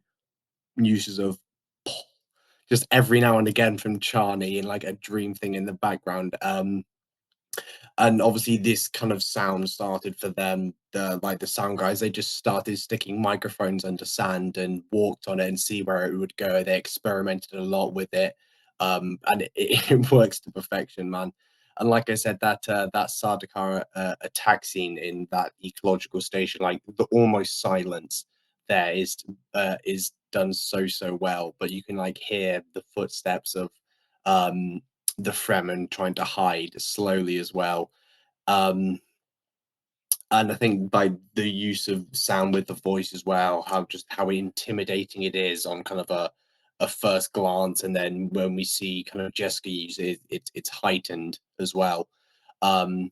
uses of just every now and again from Charney in like a dream thing in the background. And obviously this kind of sound started for them, the sound guys, they just started sticking microphones under sand and walked on it and see where it would go. They experimented a lot with it, and it works to perfection, man. And like I said, that Sardaukar attack scene in that ecological station, like the almost silence there is done so well, but you can like hear the footsteps of the Fremen trying to hide slowly as well. Um, and I think by the use of sound with the voice as well, how intimidating it is on kind of a first glance, and then when we see kind of Jessica use it, it's heightened as well. Um,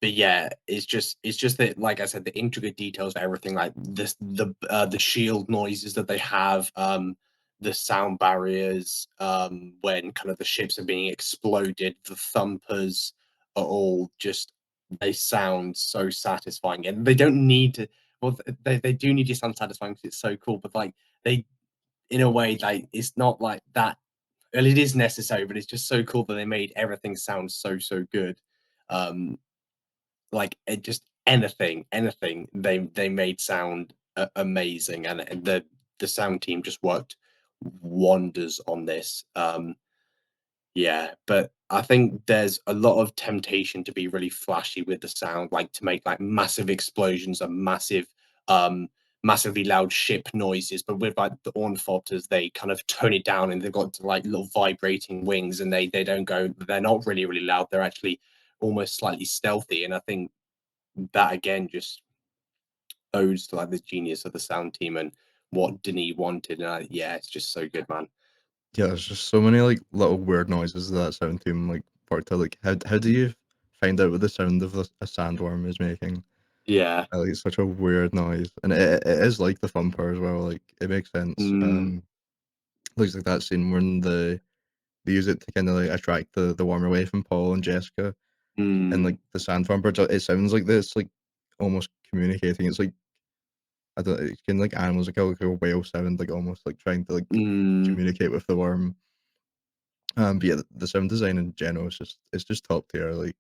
but yeah, it's just that, like I said, the intricate details of everything, like this, the shield noises that they have, the sound barriers, when kind of the ships are being exploded, the thumpers are all just, they sound so satisfying, and they don't need to. Well, they do need to sound satisfying because it's so cool, but like they, in a way, like it's not like that. Well, it is necessary, but it's just so cool that they made everything sound so good. Um, like it just anything they made sound amazing, and the sound team just worked wonders on this. Yeah, but I think there's a lot of temptation to be really flashy with the sound, like to make like massive explosions and massively loud ship noises. But with like the ornithopters, they kind of tone it down, and they've got like little vibrating wings, and they don't go, they're not really loud. They're actually almost slightly stealthy, and I think that again just owes to like the genius of the sound team and what Denis wanted. And yeah, it's just so good, man. Yeah, there's just so many like little weird noises that sound team like worked out. Like, how do you find out what the sound of a sandworm is making? Yeah. Like, it's such a weird noise, and it is like the thumper as well. Like, it makes sense. Mm, Looks like that scene when they use it to kind of like attract the worm away from Paul and Jessica, and mm, like the sand thumper. It sounds like this, like almost communicating. It's like, I don't. It's kind of like animals, like a whale sound, like almost like trying to like mm, communicate with the worm. But yeah, the sound design in general is just top tier. Like,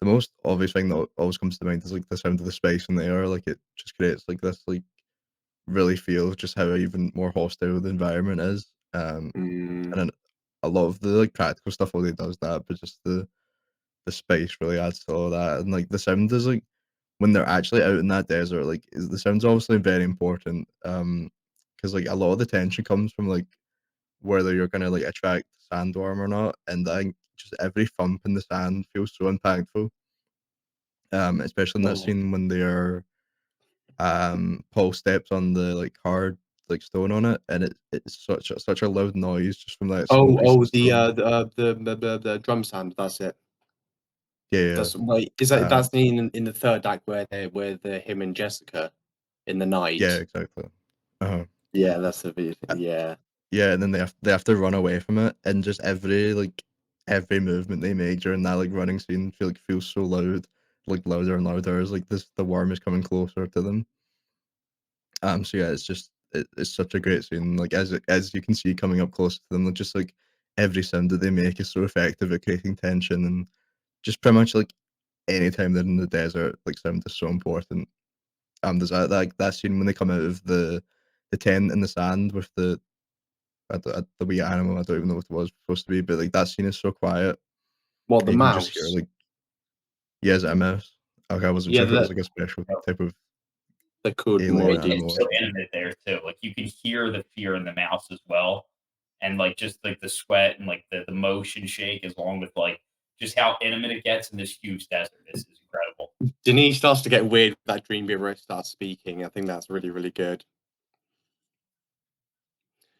the most obvious thing that always comes to mind is like the sound of the space in the air. Like, it just creates like this like really feels just how even more hostile the environment is. mm, And then a lot of the like practical stuff already does that, but just the space really adds to all that. And like the sound is like when they're actually out in that desert, like the sound's obviously very important. Because like a lot of the tension comes from like whether you're gonna like attract sandworm or not, and I think just every thump in the sand feels so impactful. Especially in that oh, scene when they're Paul steps on the like hard like stone on it, and it's such a loud noise just from that small piece of the stone. the drum sound. That's it. Yeah, yeah. That's wait. Is that Um, that's in the third act where the him and Jessica in the yeah, night? exactly. Uh-huh. Yeah, that's the bit. Uh, Yeah. yeah, and then they have to run away from it, and just every movement they make during that like running scene feels so loud, like louder and louder as like the worm is coming closer to them. So yeah, it's such a great scene. Like as you can see coming up close to them, like, just like every sound that they make is so effective at creating tension, and just pretty much like anytime they're in the desert, like sound is so important. There's that scene when they come out of the tent in the sand with the wee animal. I don't even know what it was supposed to be, but like that scene is so quiet, What, the and you can just hear mouse? like, yeah, is it a mouse? Okay, I wasn't Yeah, sure if it was that like a special So type of there could alien well it's be. animal or so something. intimate there too. Like you can hear the fear in the mouse as well, and like just like the sweat and like the motion shake, as long with like just how intimate it gets in this huge desert. This is incredible. Denise starts to get weird. That dream beaver starts speaking. I think that's really good.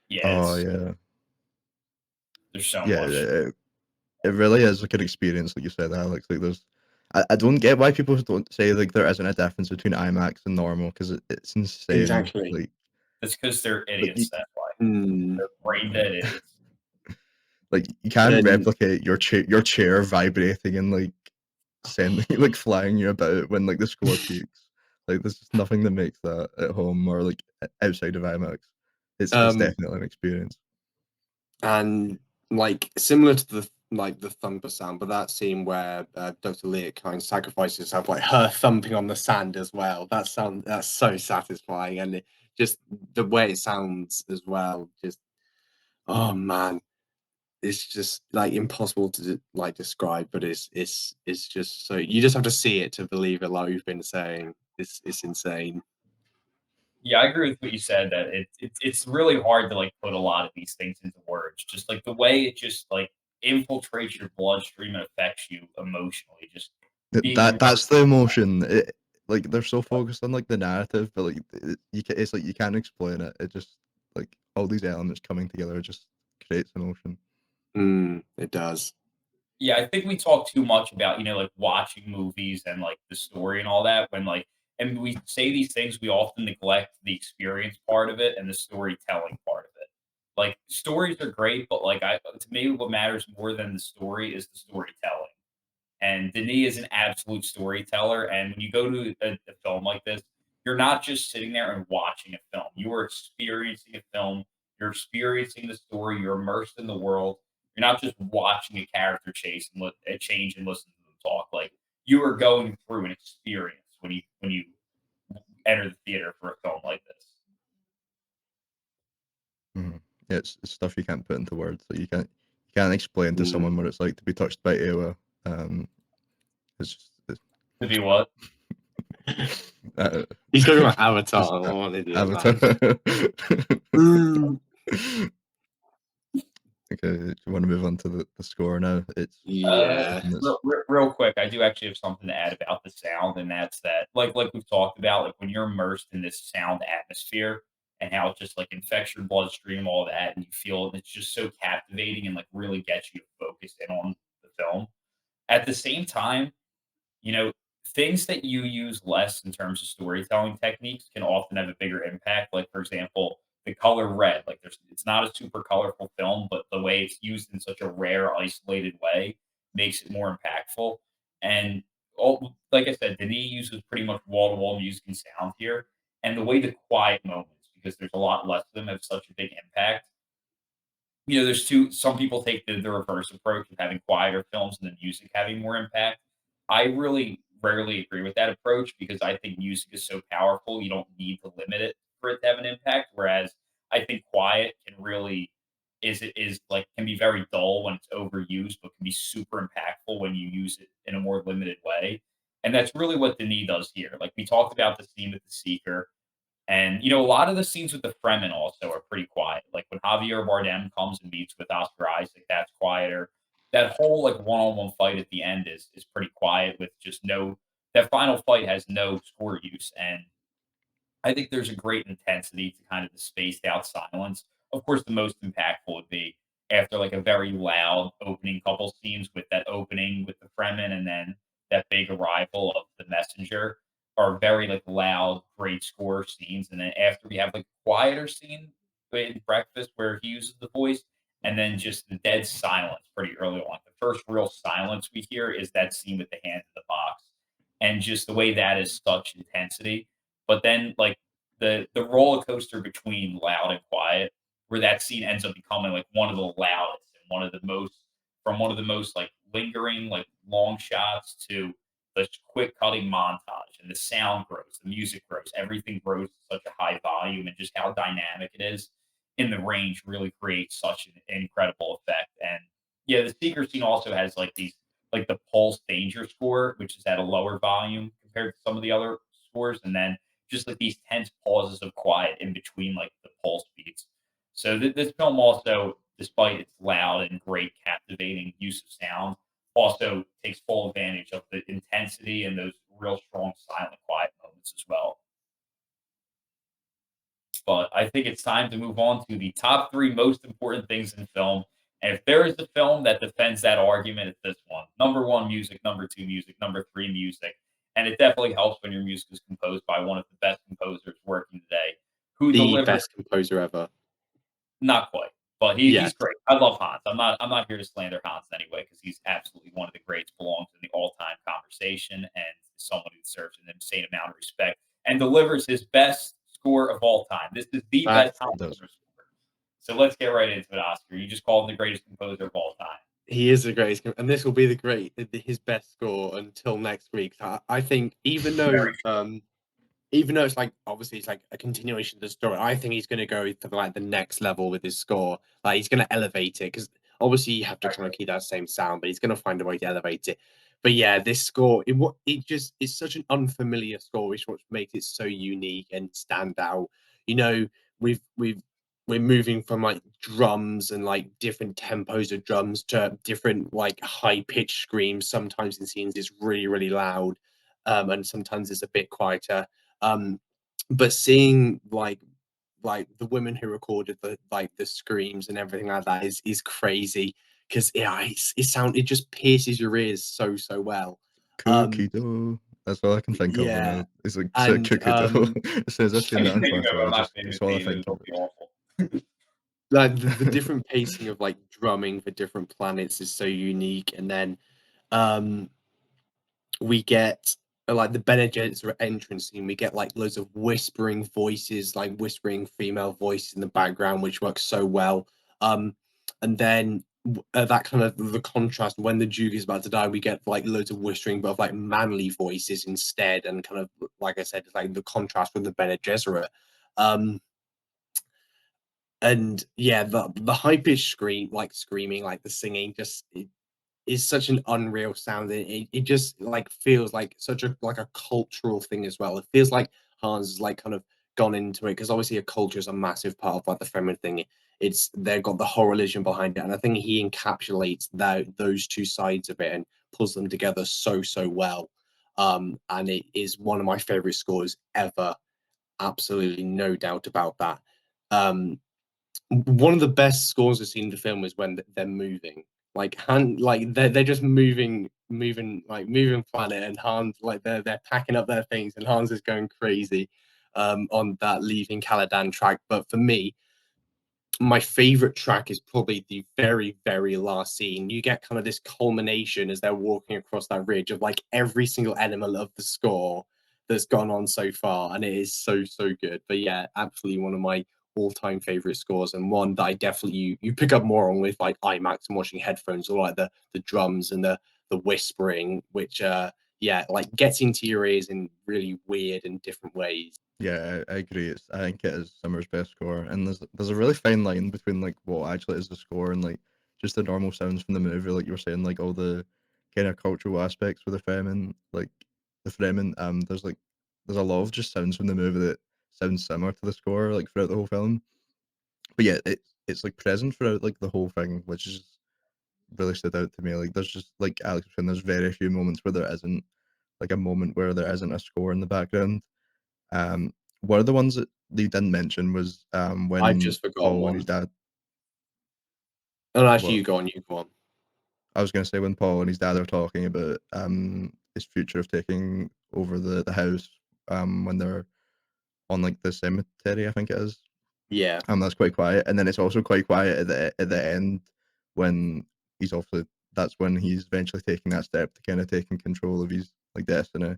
Yeah, Oh it's yeah, there's so yeah. much. It really is like an experience, like you said, Alex. Like I don't get why people don't say like there isn't a difference between IMAX and normal because it's insane. Exactly. It's because they're Like you, idiots. That's why Mm. they're brain dead idiots. like you can't And replicate your chair vibrating and like sending like flying you about when like the score peaks. Like there's just nothing that makes that at home or like outside of IMAX. It's um definitely an experience. and like similar to the thumper sound, but that scene where Dr. Leah kind of sacrifices herself, like her thumping on the sand as well. That's so satisfying, and just the way it sounds as well. Just, oh man, it's just like impossible to like describe, but it's just so, you just have to see it to believe it. Like we've been saying, it's insane. Yeah, I agree with what you said that it's really hard to like put a lot of these things into words. Just like the way it just like infiltrates your bloodstream and affects you emotionally. Just being That's immersed. the emotion. Like they're so focused on like the narrative, but like it's like you can't explain it. It just like all these elements coming together just creates emotion. It does. Yeah, I think we talk too much about, like watching movies and like the story and all that when like and we say these things, we often neglect the experience part of it and the storytelling part of it. Like stories are great, but like to me what matters more than the story is the storytelling. And Denis is an absolute storyteller. And when you go to a film like this, you're not just sitting there and watching a film. You are experiencing a film. You're experiencing the story. You're immersed in the world. You're not just watching a character change and listen to them talk. Like you are going through an experience when you enter the theater for a film like this. Mhm. Yeah, it's stuff you can't put into words. Like you can't explain to Mm. someone what it's like to be touched by Awa. It's just To be what? uh, He's talking about Avatar. just What an idiot, Avatar. man. Okay, do you want to move on to the score now? It's Yeah. and it's Real quick, I do actually have something to add about the sound, and that's that, like we've talked about, like when you're immersed in this sound atmosphere and how it just like infects your bloodstream, all that, and you feel it's just so captivating and like really gets you to focus in on the film. At the same time, you know, things that you use less in terms of storytelling techniques can often have a bigger impact. Like, for example, the color red. Like, it's not a super colorful film, but the way it's used in such a rare, isolated way makes it more impactful. And like I said, Denis uses pretty much wall to wall music and sound here. And the way the quiet moments, because there's a lot less of them, have such a big impact. There's some people take the reverse approach of having quieter films and the music having more impact. I really rarely agree with that approach because I think music is so powerful, you don't need to limit it for it to have an impact. Whereas I think quiet can really is like can be very dull when it's overused, but can be super impactful when you use it in a more limited way. And that's really what Denis does here. Like we talked about the scene with the seeker. And, a lot of the scenes with the Fremen also are pretty quiet. Like when Javier Bardem comes and meets with Oscar Isaac, that's quieter. That whole like one-on-one fight at the end is pretty quiet with just no that final fight has no score use. And I think there's a great intensity to kind of the spaced out silence. Of course, the most impactful would be after like a very loud opening couple scenes with that opening with the Fremen and then that big arrival of the messenger are very like loud, great score scenes. And then after we have like quieter scene in Breakfast where he uses the voice, and then just the dead silence pretty early on. The first real silence we hear is that scene with the hand in the box. And just the way that is such intensity but then, like the roller coaster between loud and quiet, where that scene ends up becoming like one of the loudest and one of the most like lingering, like long shots to the quick cutting montage, and the sound grows, the music grows, everything grows to such a high volume, and just how dynamic it is in the range really creates such an incredible effect. And yeah, the seeker scene also has like these like the pulse danger score, which is at a lower volume compared to some of the other scores, and then just like these tense pauses of quiet in between like the pulse beats. So this film also, despite its loud and great captivating use of sound, also takes full advantage of the intensity and those real strong silent quiet moments as well. But I think it's time to move on to the top three most important things in film. And if there is a film that defends that argument, it's this one. Number one, music. Number two, music. Number three, music. And it definitely helps when your music is composed by one of the best composers working today, who The delivers best composer ever. not quite, but Yes. he's great. I love Hans. I'm not here to slander Hans in any way because he's absolutely one of the greats, belongs in the all time conversation, and someone who deserves an insane amount of respect and delivers his best score of all time. This is the That best Hans does. Zimmer score. So let's get right into it, Oscar. You just called him the greatest composer of all time. he is the greatest, and this will be his best score until next week. I think even though it's like obviously it's like a continuation of the story, I think he's going to go for like the next level with his score. Like he's going to elevate it because obviously you have to kind of keep that same sound, but he's going to find a way to elevate it. But yeah, this score, it just it's such an unfamiliar score, which what makes it so unique and stand out. You know, we're moving from like drums and like different tempos of drums to different like high pitched screams. Sometimes in scenes it's really, really loud, and sometimes it's a bit quieter. But seeing like the women who recorded the screams and everything like that is crazy because it just pierces your ears so well. Cookie dough. That's all I can think of when Yeah, it's like say and cookie dough. As soon as I've seen that in Thinking photo, about my it's favorite all I theme is think of. gonna be awful. like the different pacing of like drumming for different planets is so unique. And then um we get like the Bene Gesserit entrance scene. We get like loads of whispering voices, like whispering female voices in the background, which works so well. And then that kind of the contrast when the Duke is about to die, we get like loads of whispering, but of like manly voices instead, and kind of like I said, it's like the contrast with the Bene Gesserit. Um, and yeah, the high pitched scream, like screaming, like the singing, just is such an unreal sound. It just like feels like such a like a cultural thing as well. It feels like Hans has like kind of gone into it because obviously a culture is a massive part of like the feminine thing. It's they've got the whole religion behind it, and I think he encapsulates those two sides of it and pulls them together so well. And it is one of my favorite scores ever. Absolutely no doubt about that. Um, one of the best scores I've seen in the film is when they're moving, like they're just moving planet, and Hans like they're packing up their things, and Hans is going crazy, on that leaving Caladan track. But for me, my favorite track is probably the very last scene. You get kind of this culmination as they're walking across that ridge of like every single element of the score that's gone on so far, and it is so good. But yeah, absolutely one of my all-time favorite scores, and one that I definitely you pick up more on with like IMAX and watching headphones, or like the drums and the whispering, which yeah, like gets into your ears in really weird and different ways. Yeah, I agree. I think it is Zimmer's best score, and there's a really fine line between like what actually is the score and like just the normal sounds from the movie. Like you were saying, like all the kind of cultural aspects with the Fremen, like the Fremen. There's a lot of just sounds from the movie that sounds similar to the score, like throughout the whole film. But yeah, it's like present throughout like the whole thing, which is really stood out to me. Like there's just like Alex was saying, there's very few moments where there isn't like a moment where there isn't a score in the background. One of the ones that you didn't mention was I've when just forgotten Paul and one. his dad. And actually, Well, you go on. I was going to say when Paul and his dad are talking about his future of taking over the house when they're on like the cemetery, I think it is. Yeah. That's quite quiet, and then it's also quite quiet at the end when he's also that's when he's eventually taking that step to kind of taking control of his like destiny.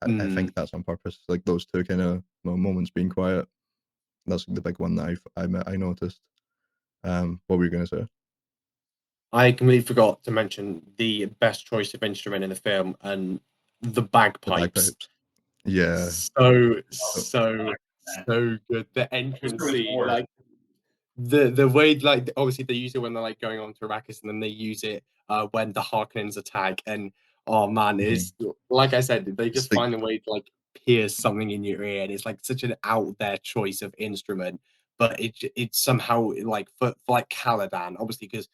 I Mm. think that's on purpose, like those two kind of moments being quiet. That's the big one that I noticed. What were you gonna say? I completely forgot to mention the best choice of instrument in the film, and the The bagpipes. bagpipes. Yeah. So Oh, so good. The What's entrance your scene, score? like the way, like obviously they use it when they're like going on to Arrakis, and then they use it when the Harkonnens attack. And oh man, mhm. it's like I said, they It's just like find a way to like pierce something in your ear, and it's like such an out there choice of instrument. But it somehow like for like Caladan, obviously, because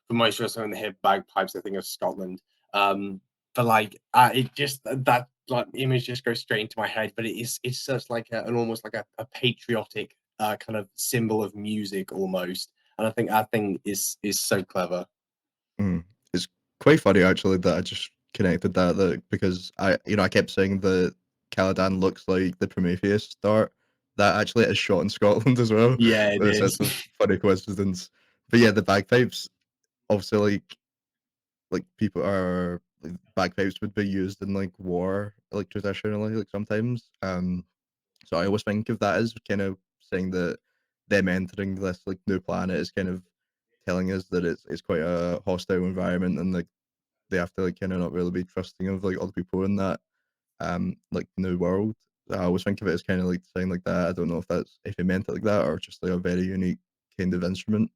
for most of us when they hear bagpipes, I think of Scotland. But like it just that like image just goes straight into my head. But it's such like an almost like a patriotic kind of symbol of music almost. And I think that thing is so clever. it's quite funny actually that I just connected that because I kept saying that Caladan looks like the Prometheus start. That actually is shot in Scotland as well. Yeah, it It's is. such a funny coincidence. But yeah, the bagpipes obviously like people are like, bagpipes would be used in like war like traditionally like sometimes. So I always think of that as kind of saying that them entering this like new planet is kind of telling us that it's quite a hostile environment and like they have to like kind of not really be trusting of like other people in that like new world. I always think of it as kind of like saying like that. I don't know if he meant it like that or just like a very unique kind of instrument.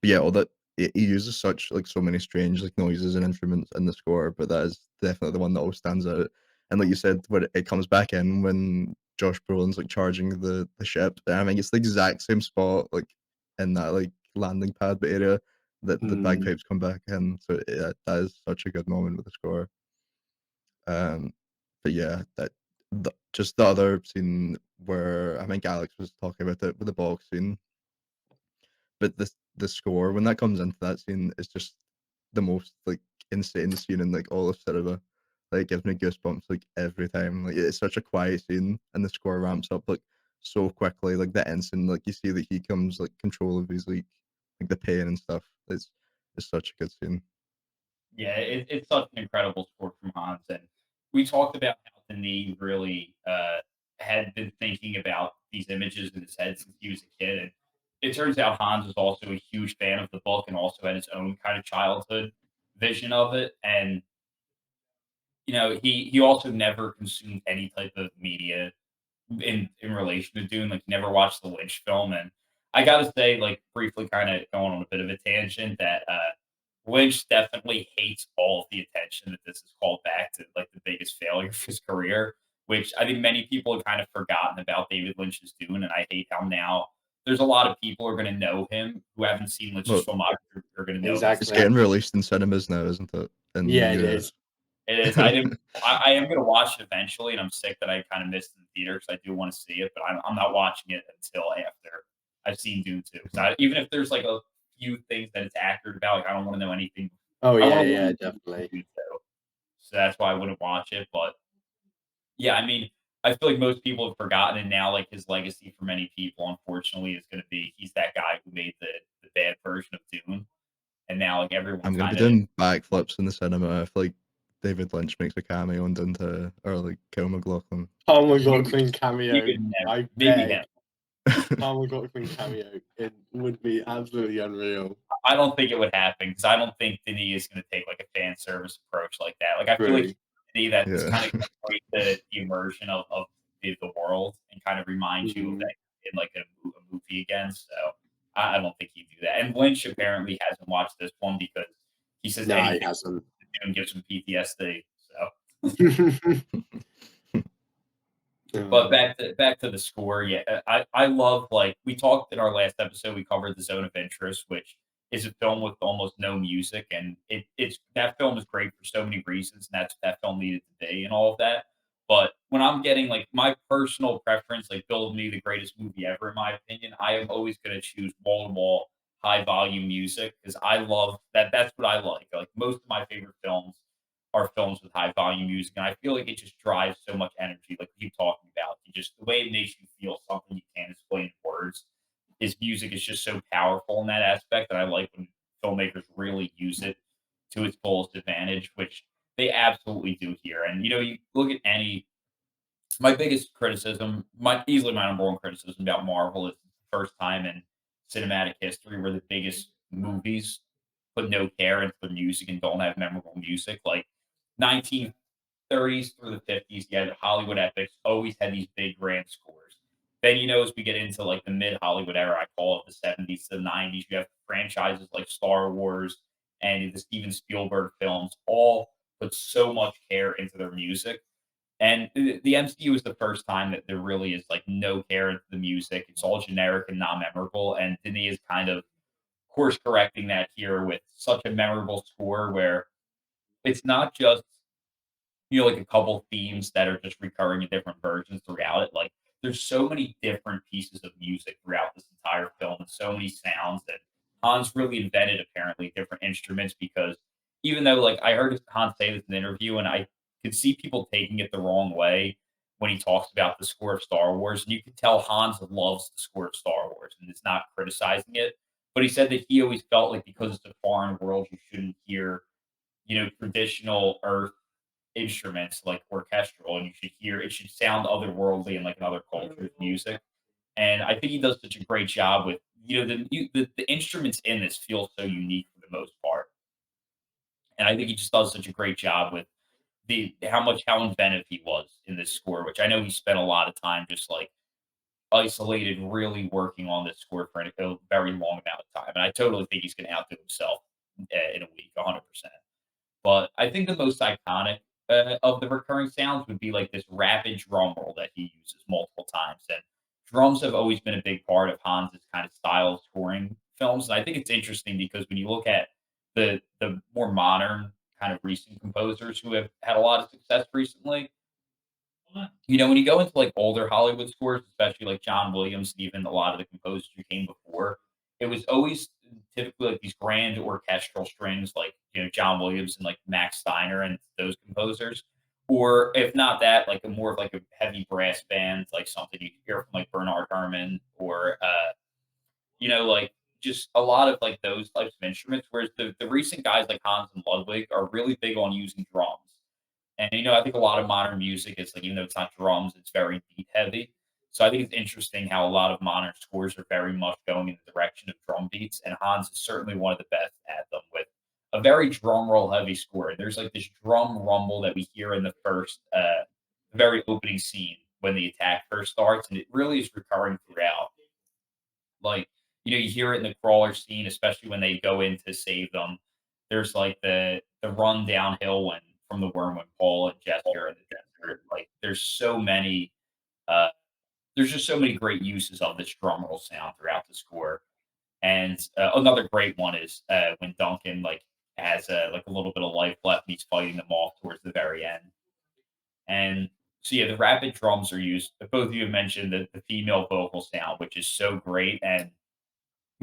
But yeah, all that he uses such like so many strange like noises and instruments in the score, but that is definitely the one that always stands out. And like you said, when it comes back in when Josh Brolin's like charging the ship, I mean it's the exact same spot like in that like landing pad area that the Mm. bagpipes come back in. So yeah, that is such a good moment with the score. Um, but yeah, just the other scene where I think Alex was talking about it with the box scene, but the score when that comes into that scene is just the most like insane scene in like all of cinema. Like it gives me goosebumps like every time. Like it's such a quiet scene and the score ramps up like so quickly. Like the instant like you see that he comes like control of his like the pain and stuff. It's such a good scene. Yeah, it's such an incredible score from Hans, and we talked about how Denis really had been thinking about these images in his head since he was a kid, and it turns out Hans was also a huge fan of the book and also had his own kind of childhood vision of it, and he also never consumed any type of media in relation to Dune. Like, never watched the Lynch film, and I gotta say, like, briefly, kind of going on a bit of a tangent, that Lynch definitely hates all of the attention that this is called back to, like, the biggest failure of his career. Which I think many people have kind of forgotten about David Lynch's Dune, and I hate how now there's a lot of people who are going to know him who haven't seen Lynch's Well, filmography are going to know this. it's Exactly. getting released in cinemas now, isn't it? In the Yeah, it US. is. It is. I didn't. I am going to watch it eventually, and I'm sick that I kind of missed it in the theater because I do want to see it, but I'm not watching it until after I've seen Dune 2. So even if there's like a few things that it's accurate about, like, I don't want to know anything. Oh I yeah, want to yeah, learn from definitely. Dune 2. So that's why I wouldn't watch it. But yeah, I mean, I feel like most people have forgotten, and now like his legacy for many people, unfortunately, is going to be he's that guy who made the bad version of Dune, and now like everyone I'm gonna be kind of doing backflips in the cinema if like David Lynch makes a cameo and into or like Kill McLaughlin. Oh my god, maybe Queen he cameo. would never, I maybe beg. him. Oh my god, Queen cameo. It would be absolutely unreal. I don't think it would happen because I don't think Denis is going to take like a fan service approach like that. Like I feel like True. Denis that's Yeah. kind of create the immersion of the world and kind of remind you of Mm. that in like a movie again. So I don't think he'd do that. And Lynch apparently hasn't watched this one because he says Nah, he anything hasn't. and gives him PTSD. So, but Oh. back to the score. Yeah, I love, like we talked in our last episode. We covered the Zone of Interest, which is a film with almost no music, and it's that film is great for so many reasons, and that's that film needed to be and all of that. But when I'm getting like my personal preference, like build me the greatest movie ever, in my opinion, I am always going to choose wall to wall high volume music because I love that. That's what I like. Like most of my favorite films are films with high volume music, and I feel like it just drives so much energy. Like we keep talking about, you just the way it makes you feel something you can't explain in words. His music is just so powerful in that aspect that I like when filmmakers really use it to its fullest advantage, which they absolutely do here. And you look at any my biggest criticism, my easily my number one criticism about Marvel is the first time in cinematic history where the biggest movies put no care into the music and don't have memorable music. Like 1930s through the 50s, you had Hollywood epics, always had these big grand scores. Then, as we get into like the mid Hollywood era, I call it the 70s to the 90s, you have franchises like Star Wars and the Steven Spielberg films all put so much care into their music. And the MCU is the first time that there really is like no care into the music. It's all generic and not memorable. And Denis is kind of course correcting that here with such a memorable score where it's not just like a couple themes that are just recurring in different versions throughout it. Like there's so many different pieces of music throughout this entire film and so many sounds that Hans really invented apparently different instruments because even though like I heard Hans say this in an interview and I could see people taking it the wrong way when he talks about the score of Star Wars and you could tell Hans loves the score of Star Wars and is not criticizing it. But he said that he always felt like because it's a foreign world, you shouldn't hear, traditional Earth instruments like orchestral, and you should hear it should sound otherworldly and like another culture's music. And I think he does such a great job with the instruments in this feel so unique for the most part. And I think he just does such a great job with the how inventive he was in this score, which I know he spent a lot of time just like isolated, really working on this score for a very long amount of time. And I totally think he's going to outdo himself in a week, 100%. But I think the most iconic of the recurring sounds would be like this rapid drum roll that he uses multiple times. And drums have always been a big part of Hans's kind of style of scoring films. And I think it's interesting because when you look at the more modern kind of recent composers who have had a lot of success recently, when you go into like older Hollywood scores, especially like John Williams and even a lot of the composers who came before, it was always typically like these grand orchestral strings, like John Williams and like Max Steiner and those composers, or if not that, like a more of like a heavy brass band, like something you hear from like Bernard Herrmann or like just a lot of like those types of instruments. Whereas the recent guys like Hans and Ludwig are really big on using drums. And I think a lot of modern music is like, even though it's not drums, it's very beat heavy. So I think it's interesting how a lot of modern scores are very much going in the direction of drum beats, and Hans is certainly one of the best at them with a very drum roll heavy score. There's like this drum rumble that we hear in the first, very opening scene when the attack first starts, and it really is recurring throughout. Like, you hear it in the crawler scene, especially when they go in to save them. There's like the run downhill when from the worm when Paul and Jester and the Jester, like uh there's just so many great uses of this drum roll sound throughout the score. And another great one is when Duncan like has like a little bit of life left and he's fighting them off towards the very end. And so yeah, the rapid drums are used. Both of you have mentioned the female vocal sound, which is so great. And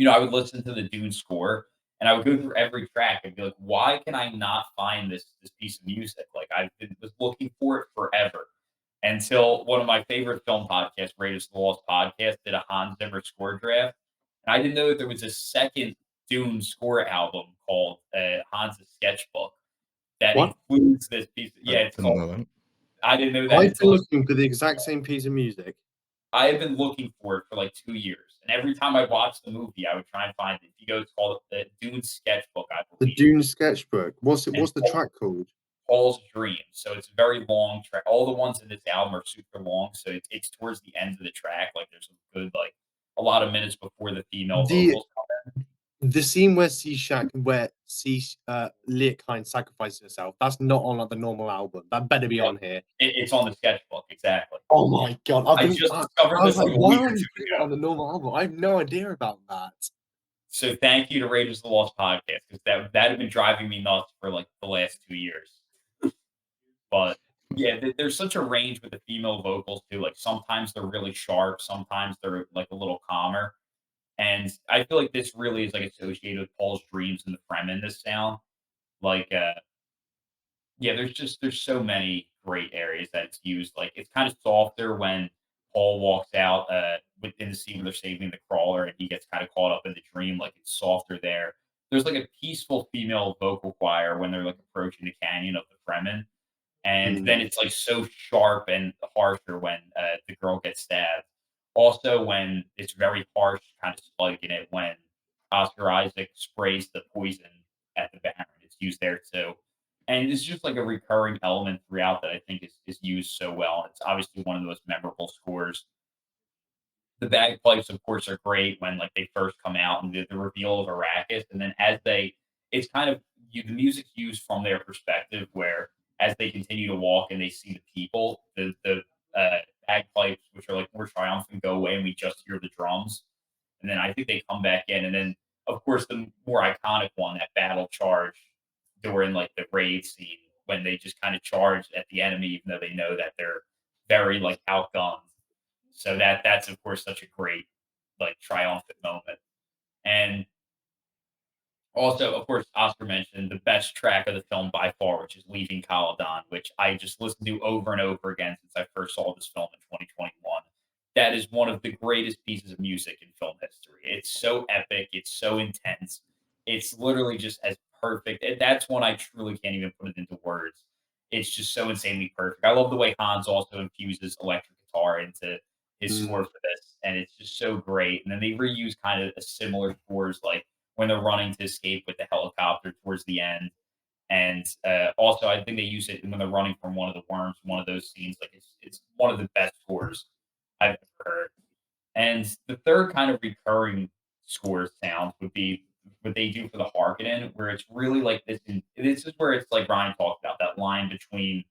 I would listen to the Dune score and I would go through every track and be like, why can I not find this piece of music? Like was looking for it forever until one of my favorite film podcasts, Raiders of the Lost podcast, did a Hans Zimmer score draft. And I didn't know that there was a second Dune score album called Hans's Sketchbook that What? includes this piece. I Yeah, it's didn't called. know that. I didn't know that I've been until looking for the exact same piece of music. I have been looking for it for like 2 years, and every time I watch the movie, I would try and find it. If you go, it's called the Dune Sketchbook, I The believe, Dune sketchbook. What's it? and What's the track called? Paul's Dream. So it's a very long track. All the ones in this album are super long, so it's towards the end of the track. Like there's a good like a lot of minutes before the female The vocals come in. the scene where Liet Kynes sacrifices herself. That's not on like the normal album. That better be Yeah, on here. it's on the sketchbook exactly. Oh my god! I just discovered I was this like, like a why week are or you two putting it ago. on the normal album? I have no idea about that. So thank you to Raiders of the Lost podcast because that had been driving me nuts for like the last 2 years. But yeah, there's such a range with the female vocals too. Like sometimes they're really sharp, sometimes they're like a little calmer. And I feel like this really is like associated with Paul's dreams and the Fremen, this sound. Like yeah, there's so many great areas that it's used. Like it's kind of softer when Paul walks out within the scene where they're saving the crawler and he gets kind of caught up in the dream, like it's softer there. There's like a peaceful female vocal choir when they're like approaching the canyon of the Fremen, and then Hmm. it's like so sharp and harsher when the girl gets stabbed. Also, when it's very harsh, kind of spike in it when Oscar Isaac sprays the poison at the Baron. It's used there too, and it's just like a recurring element throughout that I think is used so well. It's obviously one of the most memorable scores. The bagpipes, of course, are great when like they first come out and the reveal of Arrakis, and then as it's kind of the music's used from their perspective, where as they continue to walk and they see the people, the bagpipes, which are like more triumphant, go away, and we just hear the drums, and then I think they come back in, and then of course the more iconic one, that battle charge during like the raid scene when they just kind of charge at the enemy, even though they know that they're very like outgunned. So that's of course such a great like triumphant moment. And also, of course, Oscar mentioned the best track of the film by far, which is Leaving Caledon, which I just listened to over and over again since I first saw this film in 2021. That is one of the greatest pieces of music in film history. It's so epic, it's so intense. It's literally just as perfect. And that's one I truly can't even put it into words. It's just so insanely perfect. I love the way Hans also infuses electric guitar into his score Mm. for this, and it's just so great. And then they reuse kind of a similar scores like when they're running to escape with the helicopter towards the end. And also, I think they use it when they're running from one of the worms. One of those scenes, like it's one of the best scores I've ever heard. And the third kind of recurring score sound would be what they do for the Harkonnen, where it's really like this. This is where it's like Ryan talked about that line between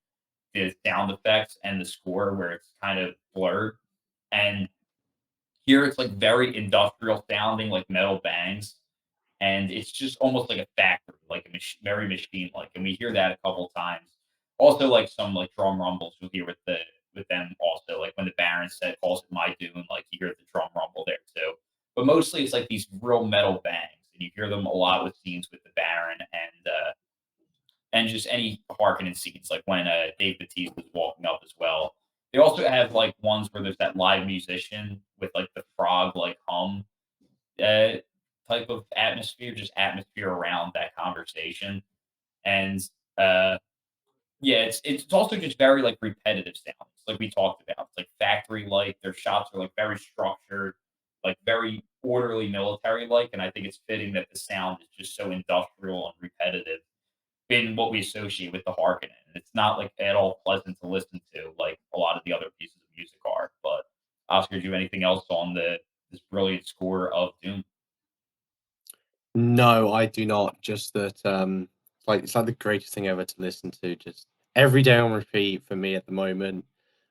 the sound effects and the score, where it's kind of blurred. And here it's like very industrial sounding, like metal bangs, and it's just almost like a factory, like a very machine like. And we hear that a couple times. Also, like some like drum rumbles you'll hear with them also, like when the Baron said calls it my Dune, like you hear the drum rumble there too. But mostly it's like these real metal bangs, and you hear them a lot with scenes with the Baron and just any Harkonnen scenes, like when Dave Bautista was walking up as well. They also have like ones where there's that live musician with like the frog like hum uh, type of atmosphere, just atmosphere around that conversation. And uh, yeah, it's also just very like repetitive sounds, like we talked about. It's like factory like. Their shots are like very structured, like very orderly military like. And I think it's fitting that the sound is just so industrial and repetitive in what we associate with the Harkonnen. It's not like at all pleasant to listen to, like a lot of the other pieces of music are. But Oscar, do you have anything else on the this brilliant score of Doom? No, I do not. Just that, it's like the greatest thing ever to listen to. Just every day on repeat for me at the moment,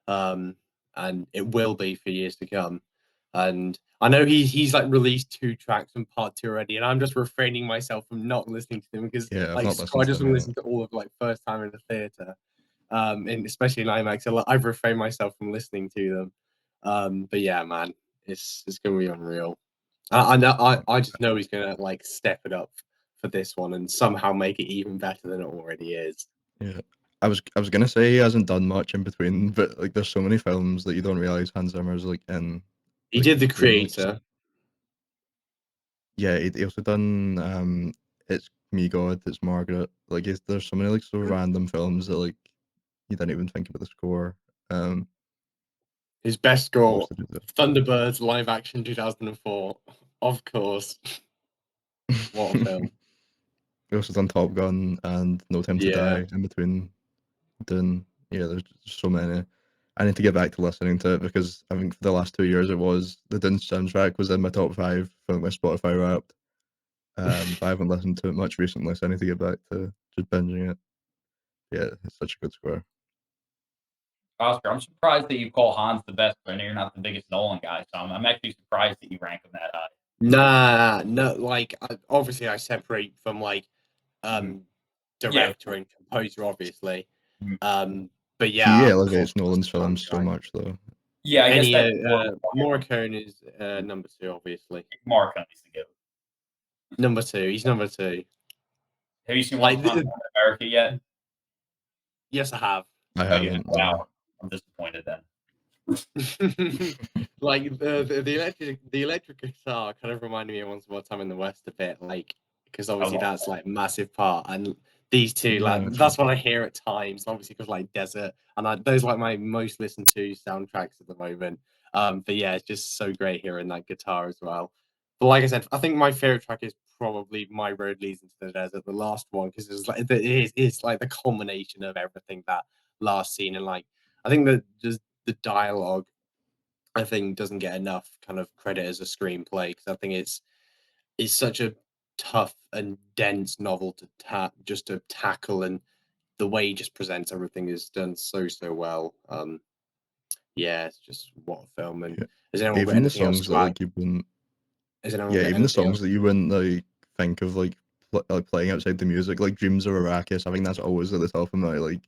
um, and it will be for years to come. And I know he's like released 2 tracks from part 2 already, and I'm just refraining myself from not listening to them because Yeah, I've like not I listened to just them want to yet. listen to all of like first time in the theater, and especially in IMAX. I've refrained myself from listening to them. But yeah, man, it's gonna be unreal. I know I just know he's gonna like step it up for this one and somehow make it even better than it already is. Yeah. I was gonna say he hasn't done much in between, but like there's so many films that you don't realize Hans Zimmer's like in, He like did The doing like Creator. yeah. He also done It's Me God, It's Margaret. Like there's so many like so random films that like you didn't even think about the score. Um, His best what else score, did he Thunderbirds live action 2004. Of course. What a do? film. He also done Top Gun and No Time to Yeah. Die in between. Done yeah. There's just so many. I need to get back to listening to it because I think for the last 2 years it was the Dune soundtrack was in my top 5 for my Spotify Wrapped. But I haven't listened to it much recently, so I need to get back to just binging it. Yeah, it's such a good score. Oscar, I'm surprised that you call Hans the best, but I know you're not the biggest Nolan guy, so I'm actually surprised that you rank him that high. Nah, no, like obviously I separate from like Mhm. um Yeah, of director course. and composer, obviously. Mhm. But He yeah, of course elevates Hans Nolan's the film films so guy. much, though. Yeah, I guess Any that's more Morricone is number 2, obviously. Mark needs to go. Number 2, he's number 2. Have you seen Once Like, Upon a Time in America yet? yes, I have. I Oh, yeah. haven't, no. Wow. I'm disappointed then. Like the electric guitar kind of reminded me of Once Upon a Time in the West a bit, like because I obviously love that's like a massive part, and these two Yeah, like that's that's right. what I hear at times, obviously because like Desert, and those are like my most listened to soundtracks at the moment. But yeah, it's just so great hearing that guitar as well. But like I said, I think my favorite track is probably My Road Leads into the Desert, the last one, because it's like the culmination of everything that last scene, and like I think that just the dialogue I think doesn't get enough kind of credit as a screenplay because I think it's such a tough and dense novel to just to tackle, and the way he just presents everything is done so well. Yeah, it's just what a film. And Yeah. has anyone got Even the anything else songs that to add? like you wouldn't Has anyone yeah, got even the anything else? songs that you wouldn't like think of like playing outside the music, like Dreams of Arrakis, I think that's always at the top of my like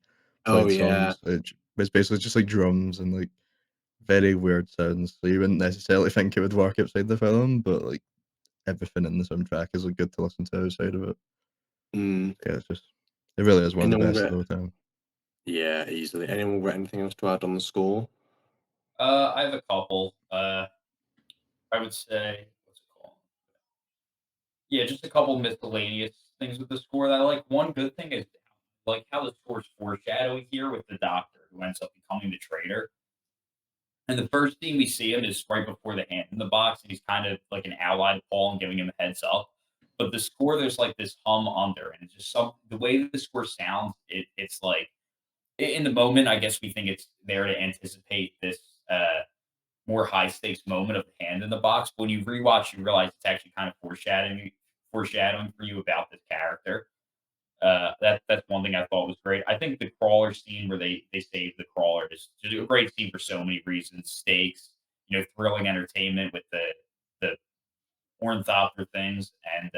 Oh played yeah. songs. It's basically just like drums and like very weird sounds. So you wouldn't necessarily think it would work outside the film, but like everything in the soundtrack is like good to listen to outside of it. Mm. Yeah, it's just it really is one of the Anyone best got of all time. yeah, easily. Anyone got anything else to add on the score? I have a couple. I would say, what's it called? Yeah, just a couple miscellaneous things with the score that I like. One good thing is like how the score's foreshadowing here with the doctor who ends up becoming the traitor. And the first thing we see him is right before the hand in the box, and he's kind of like an ally to Paul and giving him a heads up. But the score, there's like this hum under, and it's just the way that the score sounds. It's like in the moment, I guess we think it's there to anticipate this. more high stakes moment of the hand in the box. When you rewatch, you realize it's actually kind of foreshadowing for you about this character. That's one thing I thought was great. I think the crawler scene where they save the crawler is just a great scene for so many reasons. Stakes, thrilling entertainment with the ornithopter things, and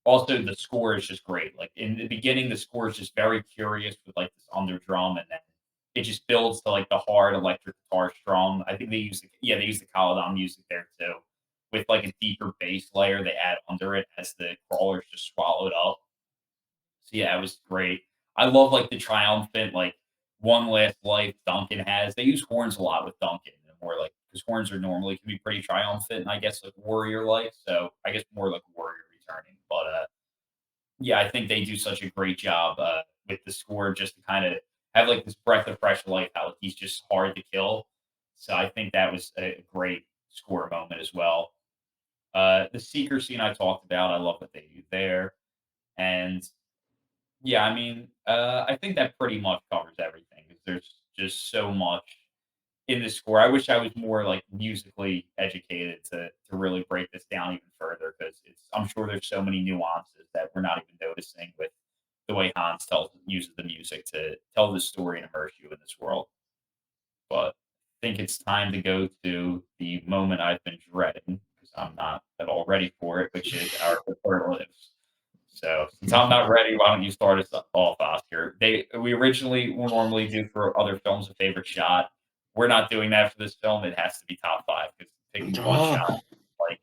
also the score is just great. Like in the beginning, the score is just very curious with like this underdrum, and then it just builds to like the hard electric guitar strum. I think they use the Caladon music there too, with like a deeper bass layer they add under it as the crawler's just swallowed up. So yeah, it was great. I love like the triumphant like one last life Duncan has. They use horns a lot with Duncan, and more like because horns are normally can be pretty triumphant, and I guess like warrior like. So I guess more like warrior returning. But yeah, I think they do such a great job with the score just to kind of have like this breath of fresh life. How like, he's just hard to kill. So I think that was a great score moment as well. The seeker scene I talked about, I love what they do there, and yeah, I mean, I think that pretty much covers everything. 'Cause there's just so much in the score. I wish I was more like musically educated to really break this down even further because it's I'm sure there's so many nuances that we're not even noticing with the way Hans uses the music to tell the story and immerse you in this world. But I think it's time to go to the moment I've been dreading because I'm not at all ready for it, which is our superlatives. So since I'm not ready, why don't you start us off, Oscar? We originally will normally do for other films a favorite shot. We're not doing that for this film. It has to be top five because picking one shot, Ah, like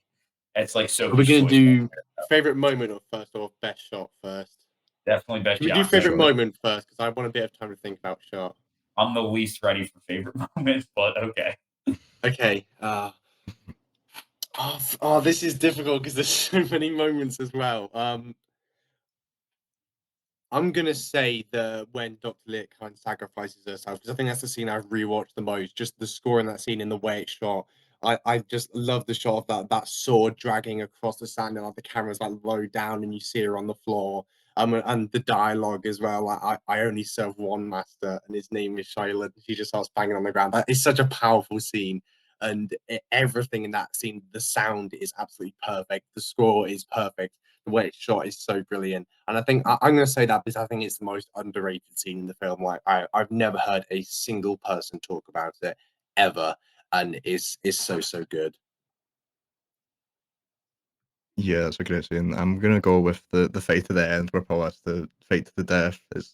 it's like are we Sophie's gonna choice. do favorite moment or first or best shot first? Definitely best Can we do shot for favorite sure. moment first? Because I want a bit of time to think about shot. I'm the least ready for favorite moments, but okay. Okay. This is difficult because there's so many moments as well. I'm gonna say the when Dr. Lick kind of sacrifices herself because I think that's the scene I've rewatched the most. Just the score in that scene and the way it's shot. I just love the shot of that sword dragging across the sand and like the camera's like low down and you see her on the floor. And the dialogue as well. Like, I only serve one master and his name is Shiloh. She just starts banging on the ground. That is such a powerful scene. And everything in that scene, the sound is absolutely perfect. The score is perfect. The way it's shot is so brilliant. And I think I'm going to say that because I think it's the most underrated scene in the film. Like I've never heard a single person talk about it ever, and it's so good. Yeah, that's a great scene. I'm gonna go with the fight to the end where Paul has to fight to the death. And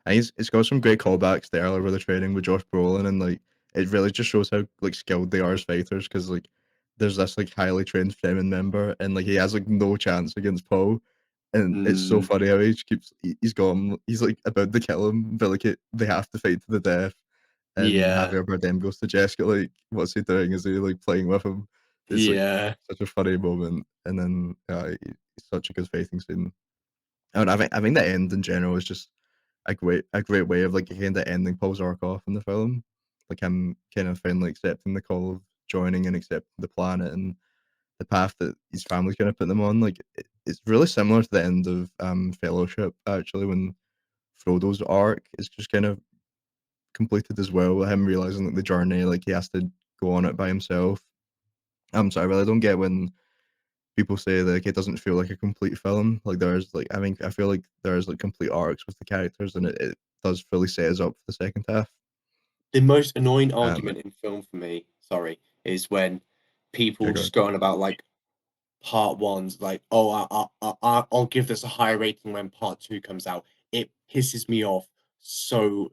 it's got some great callbacks there, like with the training with Josh Brolin, and like it really just shows how like skilled they are as fighters. Because like there's this like highly trained Fremen member, and like he has like no chance against Poe, and it's so Mm, funny how he's gone, he's like about to kill him, but like they have to fight to the death. And yeah, Javier Bardem goes to Jessica, like, what's he doing? Is he like playing with him? It's like yeah. such a funny moment, and then it's such a good fighting scene. And I think the end in general is just a great way of like kind of ending Paul's arc off in the film, like him kind of finally accepting the call of joining and accepting the planet and the path that his family's gonna put them on. Like it's really similar to the end of Fellowship actually when Frodo's arc is just kind of completed as well with him realizing that the journey like he has to go on it by himself. So I really don't get when people say like it doesn't feel like a complete film. Like there's like I feel like there's like complete arcs with the characters and it does fully set us up for the second half. The most annoying Um, argument in film for me, sorry, is when people yeah, just good. go on about like part one's like, oh, I'll give this a higher rating when part two comes out. It pisses me off so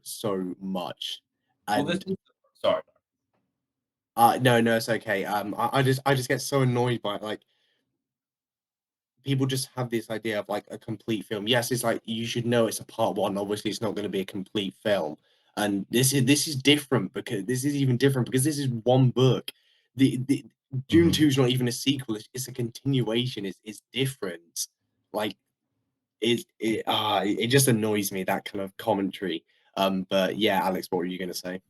much. Well, this And is sorry. no, it's okay. I just get so annoyed by it. Like people just have this idea of like a complete film. Yes, it's like you should know it's a part one. Obviously, it's not going to be a complete film. And this is different because this is even different because this is one book. The Dune Mhm. 2 is not even a sequel, it's a continuation, it's different. Like it just annoys me that kind of commentary. But yeah, Alex, what were you gonna say?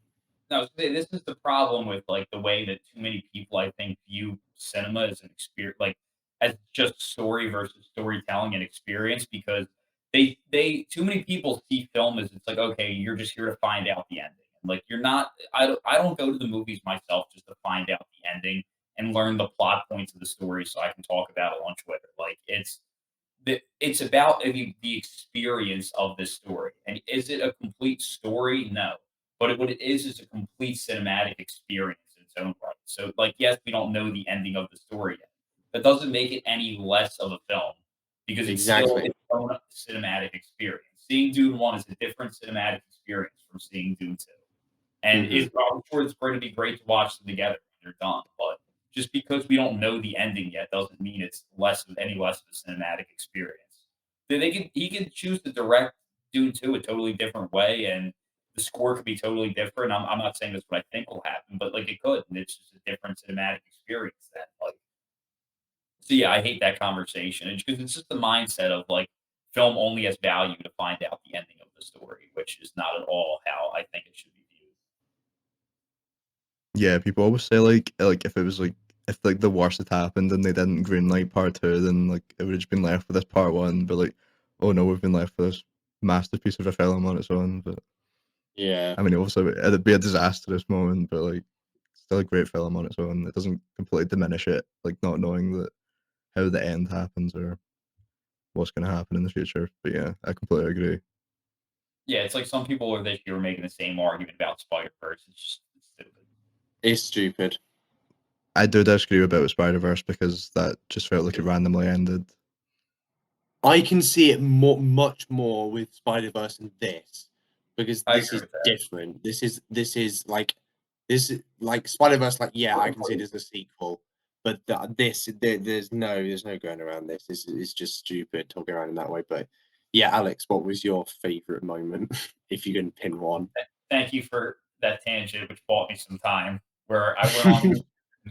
No, I was gonna say this is the problem with like the way that too many people I think view cinema as an experience, like as just story versus storytelling and experience, because they too many people see film as it's like okay, you're just here to find out the ending, Like you're not. I don't go to the movies myself just to find out the ending and learn the plot points of the story so I can talk about it on Twitter. Like it's about the experience of this story. And is it a complete story? No. But what it is a complete cinematic experience in its own right. So, like, yes, we don't know the ending of the story yet. That doesn't make it any less of a film because it's still Exactly. its own cinematic experience. Seeing Dune 1 is a different cinematic experience from seeing Dune 2. And Mhm. I'm sure it's going to be great to watch them together when they're done. But just because we don't know the ending yet doesn't mean it's any less of a cinematic experience. He can choose to direct Dune 2 a totally different way, and the score could be totally different. I'm not saying that's what I think will happen, but like it could, and it's just a different cinematic experience. That like, so yeah, I hate that conversation because it's just the mindset of like film only has value to find out the ending of the story, which is not at all how I think it should be viewed. Yeah, people always say like if it was like if like the worst had happened and they didn't greenlight part two, then like it would have just been left with this part one. But like, oh no, we've been left with this masterpiece of a film on its own. But Yeah. I mean, also it'd be a disastrous moment, but like still a great film on its own. It doesn't completely diminish it, like not knowing that how the end happens or what's going to happen in the future. But yeah, I completely agree. Yeah, it's like some people are this year making the same argument about Spider-Verse. It's stupid. It's stupid. I do disagree about Spider Verse because that just felt like it randomly ended. I can see it much more with Spider-Verse than this because I this agree is with that. different. This is like Spider-Verse. Like, yeah, I can see it as a sequel, but there's no going around this. This is just stupid talking around in that way. But yeah, Alex, what was your favorite moment, if you can pin one? Thank you for that tangent, which bought me some time. Where I went on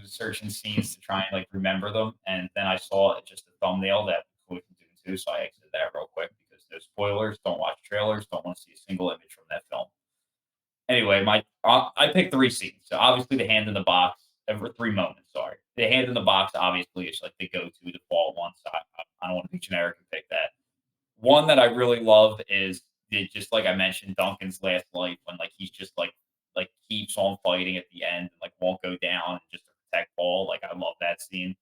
searching scenes to try and like remember them, and then I saw just a thumbnail that was Dune 2, so I exited that real quick because there's spoilers. Don't watch trailers. Don't want to see a single image from that film. Anyway, I picked three scenes. So obviously, the hand in the box. Three moments. Sorry, the hand in the box. Obviously, is like the go-to default one. So I don't want to be generic and pick that. One that I really love is just like I mentioned, Duncan's last life when like he's just like keeps on fighting at the end and like won't go down just to protect Paul. Like I love that scene.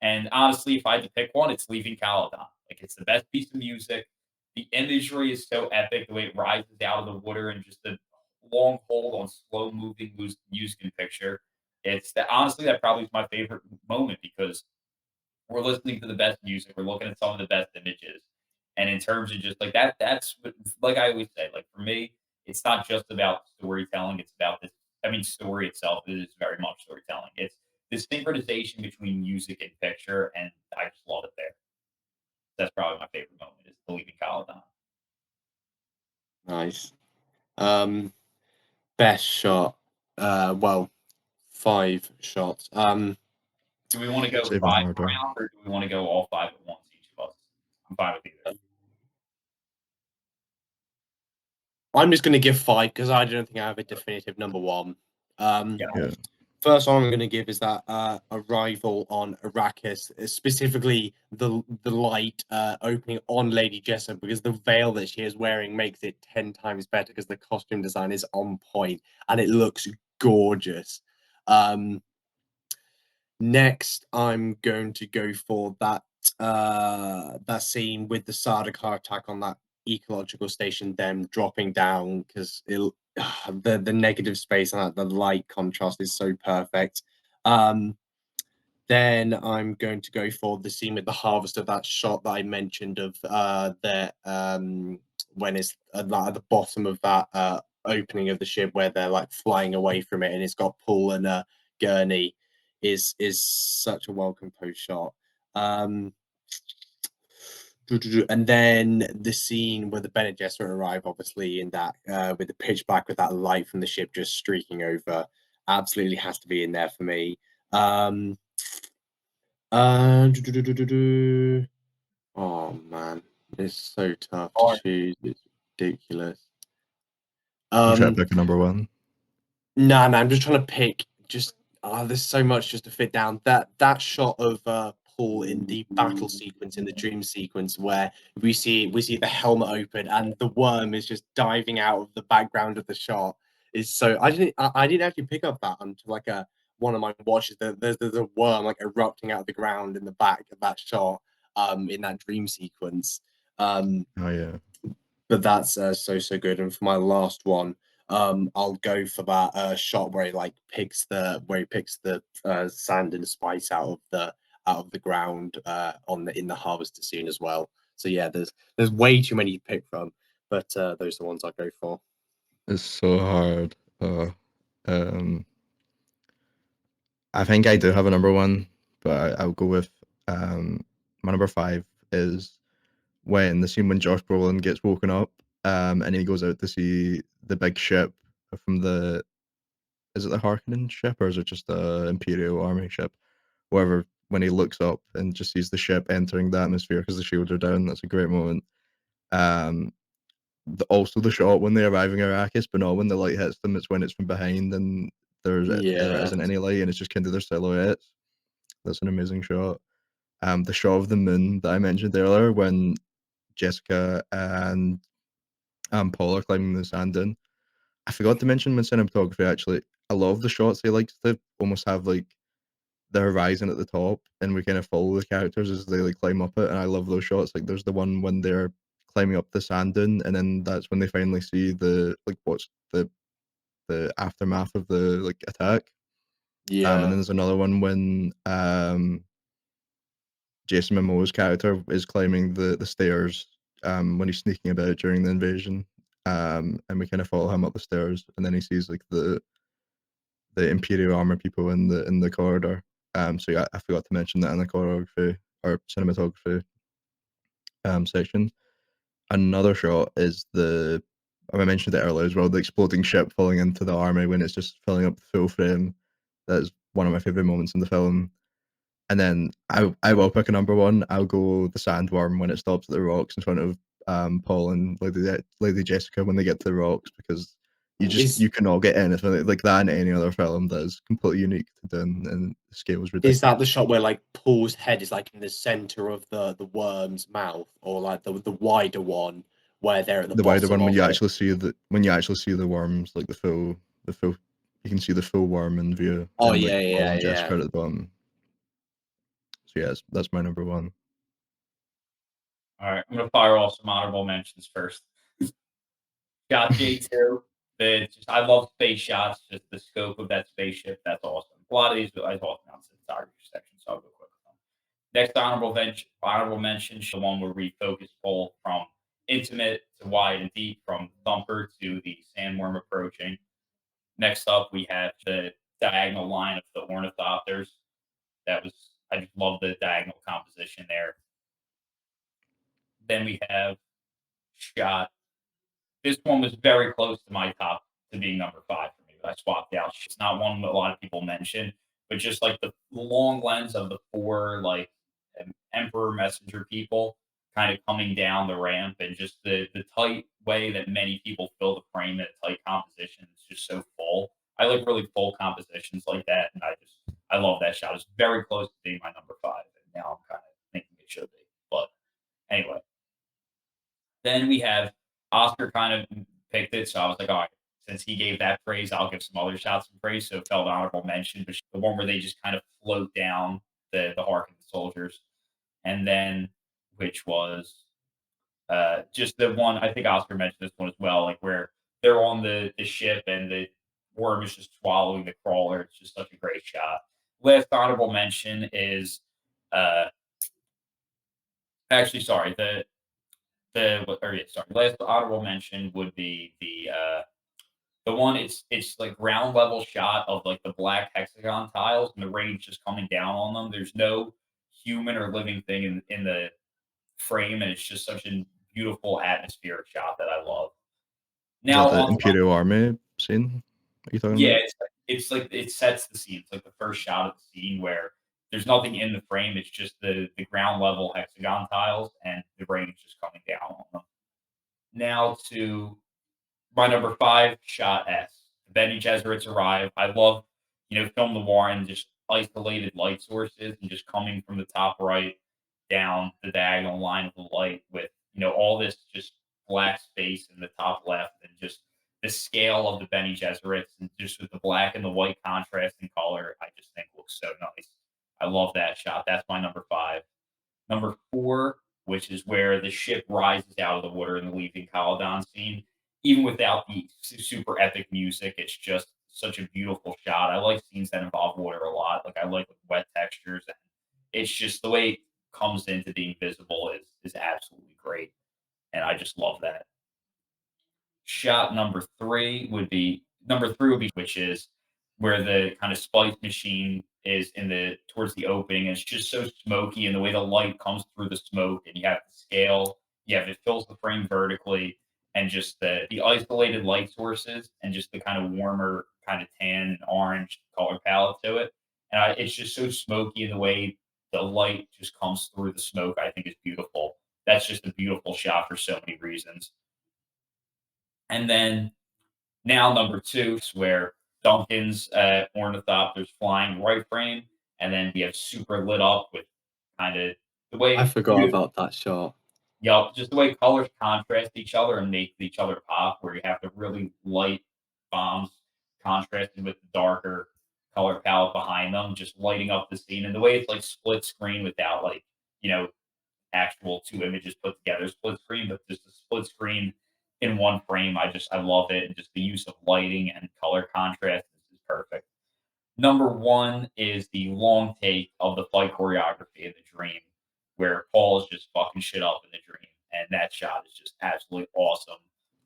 And honestly, if I had to pick one, it's Leaving Caledon. Like it's the best piece of music. The imagery is so epic, the way it rises out of the water and just the long hold on slow moving music and picture. It's that honestly that probably is my favorite moment because we're listening to the best music. We're looking at some of the best images. And in terms of just like that's what, like I always say, like for me, it's not just about storytelling. It's about this. I mean, story itself is very much storytelling. It's the synchronization between music and picture, and I just love it there. That's probably my favorite moment is the Leaving Caledon. Nice. Um, Best shot. Well, 5 shots. Do we want to go It's even five harder. round, or do we want to go all five at once, each of us? I'm fine with either. I'm just gonna give 5 because I don't think I have a definitive number one. Yeah. Yeah. First one I'm going to give is that arrival on Arrakis, specifically the light opening on Lady Jessup, because the veil that she is wearing makes it 10 times better because the costume design is on point and it looks gorgeous. Next, I'm going to go for that scene with the Sardaukar attack on that ecological station, them dropping down because the negative space and the light contrast is so perfect. Then I'm going to go for the scene with the harvester, that shot that I mentioned of when it's at the bottom of that opening of the ship where they're like flying away from it and it's got Paul and Gurney is such a well composed shot. And then the scene where the Bene Gesserit arrive, obviously in that with the pitch black with that light from the ship just streaking over, absolutely has to be in there for me. Oh man, it's so tough to Or choose. It's ridiculous. You try to Um, pick a number one. nah, man, I'm just trying to pick. Just there's so much just to fit down. That shot of Paul in the battle sequence, in the dream sequence, where we see the helmet open and the worm is just diving out of the background of the shot. is so I didn't actually pick up that until like one of my watches. There's a worm like erupting out of the ground in the back of that shot in that dream sequence. Oh yeah. But that's so good. And for my last one, I'll go for that shot where he like picks the sand and spice out of the ground on the in the harvester scene as well. So yeah, there's way too many to pick from, but those are the ones I go for. It's so hard. Um, I think I do have a number one, but I'll go with my number five is when the scene when Josh Brolin gets woken up, and he goes out to see the big ship from the is it the Harkonnen ship or is it just the Imperial Army ship? Whatever. When he looks up and just sees the ship entering the atmosphere because the shields are down, that's a great moment. Um, also the shot when they arrive in Arrakis, but not when the light hits them. It's when it's from behind and there Yeah, isn't any light and it's just kind of their silhouettes. That's an amazing shot. The shot of the moon that I mentioned earlier when Jessica and Paul are climbing the sand dune. I forgot to mention with cinematography actually. A lot of the shots he likes to almost have like the horizon at the top and we kind of follow the characters as they like climb up it. And I love those shots. Like there's the one when they're climbing up the sand dune and then that's when they finally see the like what's the aftermath of the like attack. And then yeah. there's another one when Jason Momoa's character is climbing the stairs when he's sneaking about during the invasion. And we kind of follow him up the stairs, and then he sees like the Imperial armor people in the corridor. So yeah, I forgot to mention that in the choreography or cinematography section. Another shot is I mentioned it earlier as well, the exploding ship falling into the army when it's just filling up the full frame. That is one of my favorite moments in the film. And then I will pick a number one. I'll go the sandworm when it stops at the rocks in front of Paul and Lady Jessica when they get to the rocks because Is you cannot get anything like that in any other film that is completely unique to Dune and the scale is is that ridiculous. the shot where like Paul's head is like in the center of the worm's mouth, or like the wider one where they're at the The wider bottom one of it? when you actually see the worms, like the full you can see the full worm in view Oh and like yeah, Paul yeah, and Jessica yeah. are at the bottom. So yeah, that's my number one. All right, I'm gonna fire off some honorable mentions first. Got J2. I love space shots, just the scope of that spaceship. That's awesome. A lot of these I talked about in the cinematography section, so I'll go quick with them. Next honorable mention, the one where we focus Paul from intimate to wide and deep, from thumper to the sandworm approaching. Next up, we have the diagonal line of the ornithopters. I just love the diagonal composition there. Then we have shot. This one was very close to my top to being number five for me, but I swapped out. It's not one that a lot of people mention, but just like the long lens of the four like emperor messenger people kind of coming down the ramp and just the tight way that many people fill the frame, that tight composition is just so full. I like really full compositions like that, and I love that shot. It's very close to being my number five, and now I'm kind of thinking it should be. But anyway, then we have Oscar kind of picked it, so I was like, all right, since he gave that praise, I'll give some other shots some praise. So it felt honorable mention, but the one where they just kind of float down the Harkonnen soldiers, and then which was just the one I think Oscar mentioned this one as well, like where they're on the ship and the worm is just swallowing the crawler. It's just such a great shot. Last honorable mention is uh actually sorry last honorable mention would be the one it's like ground level shot of like the black hexagon tiles and the rain's just coming down on them. There's no human or living thing in the frame, and it's just such a beautiful atmospheric shot that I love. Is that Now the on to my Imperial Army scene? Are you talking yeah, about? it's like it sets the scene. It's like the first shot of the scene where there's nothing in the frame. It's just the ground level hexagon tiles and the rain's just coming down on them. Now to my number five, shot S. Benny Gesserit's arrive. I love, film noir and just isolated light sources and just coming from the top right down the diagonal line of the light with, all this just black space in the top left and just the scale of the Bene Gesserits and just with the black and the white contrast and color, I just think looks so nice. I love that shot. That's my number 5. Number 4, which is where the ship rises out of the water in the Leaving Caledon scene. Even without the super epic music, it's just such a beautiful shot. I like scenes that involve water a lot. Like I like with wet textures, and it's just the way it comes into being visible is absolutely great, and I just love that. Shot number 3 would be which is where the kind of spice machine is in the towards the opening, and it's just so smoky, and the way the light comes through the smoke, and you have the scale, it fills the frame vertically, and just the isolated light sources, and just the kind of warmer, kind of tan and orange color palette to it, and it's just so smoky, and the way the light just comes through the smoke, I think is beautiful. That's just a beautiful shot for so many reasons. And then now number 2 is where Duncan's ornithopter's flying right frame, and then we have super lit up with kind of the I way forgot about that shot. just the way colors contrast each other and make each other pop, where you have the really light bombs contrasted with the darker color palette behind them, just lighting up the scene. And the way it's like split screen without like, you know, actual 2 images put together, split screen, but just a split screen in one frame. I love it, and just the use of lighting and color contrast is perfect. Number 1 is the long take of the fight choreography in the dream, where Paul is just fucking shit up in the dream, and that shot is just absolutely awesome.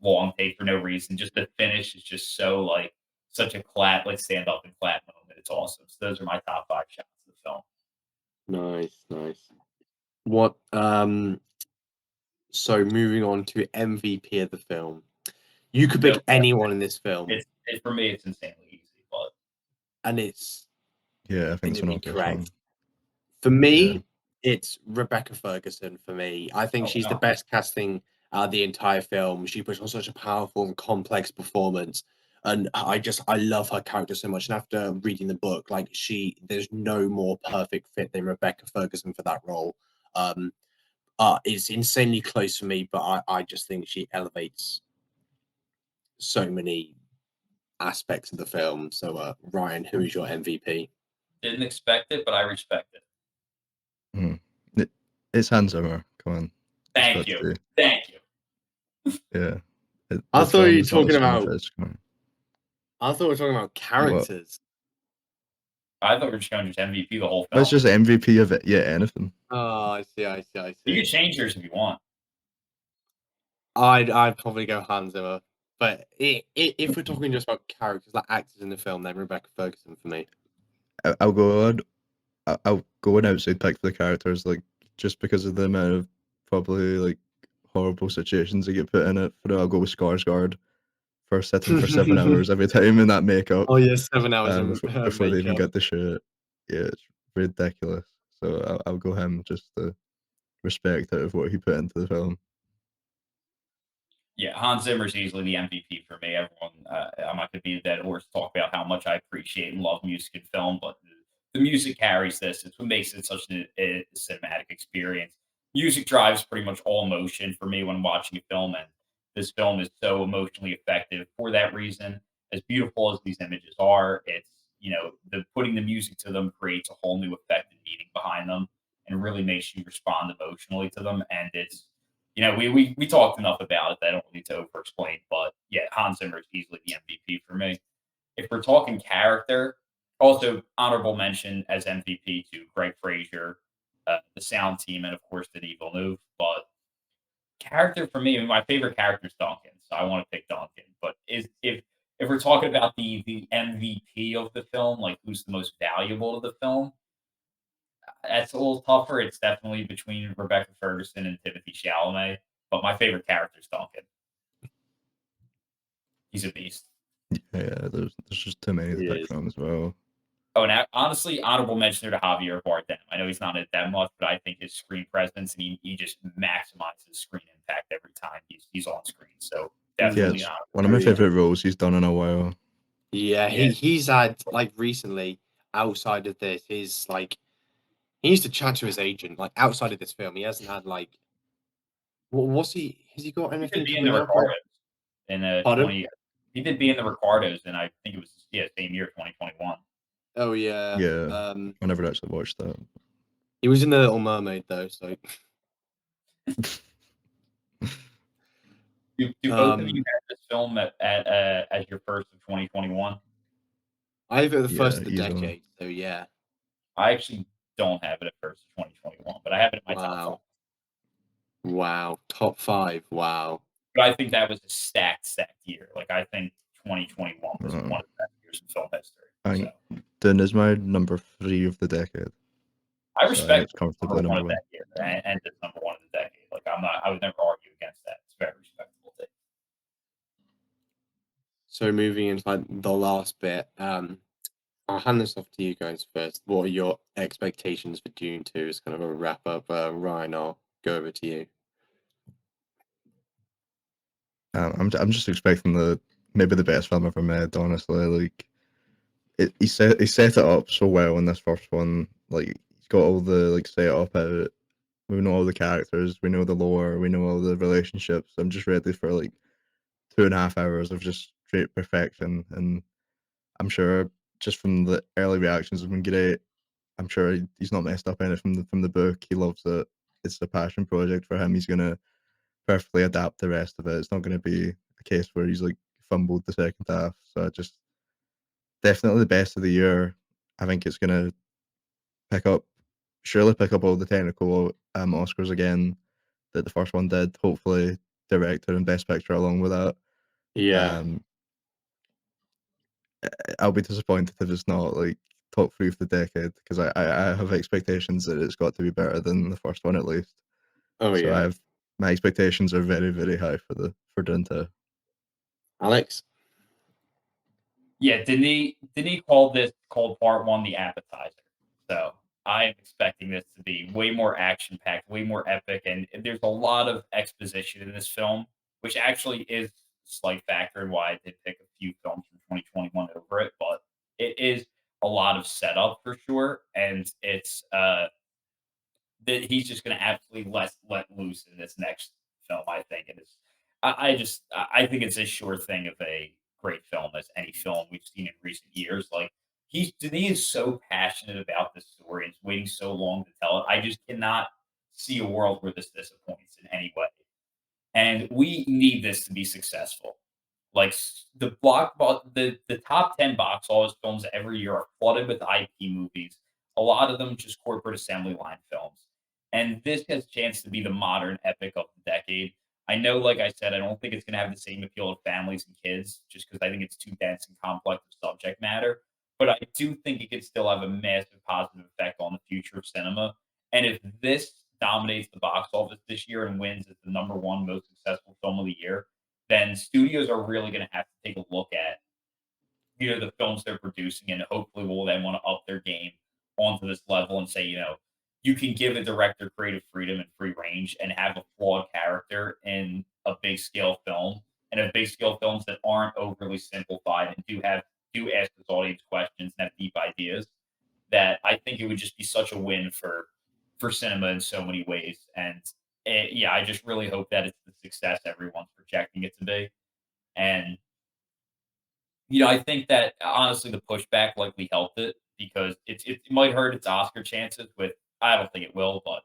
Long take for no reason. Just the finish is just so like such a stand up and clap moment. It's awesome. So those are my top 5 shots of the film. Nice, nice. What so moving on to MVP of the film. You could pick anyone in this film. For me, it's insanely easy, but and it's Yeah, I think it's an obvious correct. one. For me, Yeah. it's Rebecca Ferguson for me. I think she's the wow. best casting out of the entire film. She puts on such a powerful and complex performance. And I love her character so much. And after reading the book, like there's no more perfect fit than Rebecca Ferguson for that role. It's insanely close for me, but I just think she elevates so many aspects of the film. So, Ryan, who is your MVP? Didn't expect it, but I respect it. It's Hans Zimmer. Come on. Thank you. Thank you. Yeah. I The thought you film were is not talking as about. finished, come on. I thought we were talking about characters. I thought we were just going to just MVP the whole film. That's just MVP of it. Yeah, anything. Oh, I see. You can change yours if you want. I'd probably go Hans Zimmer, but if we're talking just about characters, like actors in the film, then Rebecca Ferguson for me. I'll go an outside pick for the characters, like just because of the amount of probably like horrible situations they get put in it. But I'll go with Skarsgård for sitting for 7 hours every time in that makeup. Oh yeah, 7 hours before they even makeup. get the shoot. Yeah, it's ridiculous. So I'll go him just to respect out of what he put into the film. Yeah, Hans Zimmer's easily the MVP for me. Everyone, I'm not going to be a dead horse talk about how much I appreciate and love music in film, but the music carries this. It's what makes it such a cinematic experience. Music drives pretty much all emotion for me when watching a film, and this film is so emotionally effective for that reason. As beautiful as these images are, it's the putting the music to them creates a whole new effect and meaning behind them, and really makes you respond emotionally to them. And it's we talked enough about it that I don't need to over explain, but yeah, Hans Zimmer is easily the MVP for me. If we're talking character, also honorable mention as MVP to Greg Fraser, the sound team, and of course Denis Villeneuve. But character for me, my favorite character is Duncan, so I want to pick Duncan. But if we're talking about the MVP of the film, like who's the most valuable to the film, that's a little tougher. It's definitely between Rebecca Ferguson and Timothee Chalamet, but my favorite character is Duncan. He's a beast. Yeah, there's just too many to pick from as well. Oh, and honestly, honorable mention there to Javier Bardem. I know he's not in it that much, but I think his screen presence and he just maximizes screen impact every time he's on screen. So definitely one of my favorite roles he's done in a while. Yeah, he's had like recently outside of this, he's like he used to chat to his agent like outside of this film. He hasn't had like what's he? Has he got anything in coming the up? in 20? He did Be in the Ricardos, and I think it was same year, 2021. Oh yeah. Yeah, I never actually watched that. He was in The Little Mermaid though, so Do both of you have this film as your first of 2021? I have it the first Yeah, of the easily. decade, so yeah. I actually don't have it at first of 2021, but I have it in my top 5. Wow. Top 5. Wow. But I think that was a stacked year. Like, I think 2021 was one of the best years in film history. I So think Dune is my number 3 of the decade. I So I think respect it's comfortably number 1 number of 1. that year and it's number 1 of the decade. Like, I would never argue against that. It's very respectable take. So moving into like the last bit, I'll hand this off to you guys first. What are your expectations for Dune 2 as kind of a wrap up? Ryan, I'll go over to you. I'm just expecting maybe the best film ever made. Honestly, like he set it up so well in this first one. Like he's got all the like set up out. We know all the characters. We know the lore. We know all the relationships. I'm just ready for like 2.5 hours of just straight perfection. And I'm sure just from the early reactions have been great. I'm sure he's not messed up anything from the book. He loves it. It's a passion project for him. He's gonna perfectly adapt the rest of it. It's not gonna be a case where he's like fumbled the second half. So I just definitely the best of the year. I think it's gonna pick up, surely pick up all the technical Oscars again that the first one did. Hopefully, director and best picture along with that. Yeah. Um, I'll be disappointed if it's not like top 3 of the decade because I have expectations that it's got to be better than the first one at least. Oh So yeah. my expectations are very very high for Dune 2. Alex? Yeah, Denis called part 1 the appetizer. So I'm expecting this to be way more action packed, way more epic, and there's a lot of exposition in this film, which actually is a slight factor in why I did pick a few films from 2021 over it. But it is a lot of setup for sure, and it's that he's just going to absolutely let loose in this next film. I think it is. I think it's as sure thing of a great film as any film we've seen in recent years. Like Denis is so passionate about this story and is waiting so long to tell it. I just cannot see a world where this disappoints in any way. And we need this to be successful. Like the top 10 box office films every year are flooded with IP movies. A lot of them just corporate assembly line films. And this has a chance to be the modern epic of the decade. I know, like I said, I don't think it's going to have the same appeal to families and kids, just because I think it's too dense and complex of subject matter. But I do think it could still have a massive positive effect on the future of cinema. And if this dominates the box office this year and wins as the number 1 most successful film of the year, then studios are really going to have to take a look at the films they're producing, and hopefully will then want to up their game onto this level and say, you can give a director creative freedom and free range and have a flawed character in a big scale film, and have big scale films that aren't overly simplified and do ask this audience questions and have deep ideas. That I think it would just be such a win for cinema in so many ways. And yeah, I just really hope that it's the success everyone's projecting it to be. And I think that honestly the pushback likely helped it because it might hurt its Oscar chances. With I don't think it will, but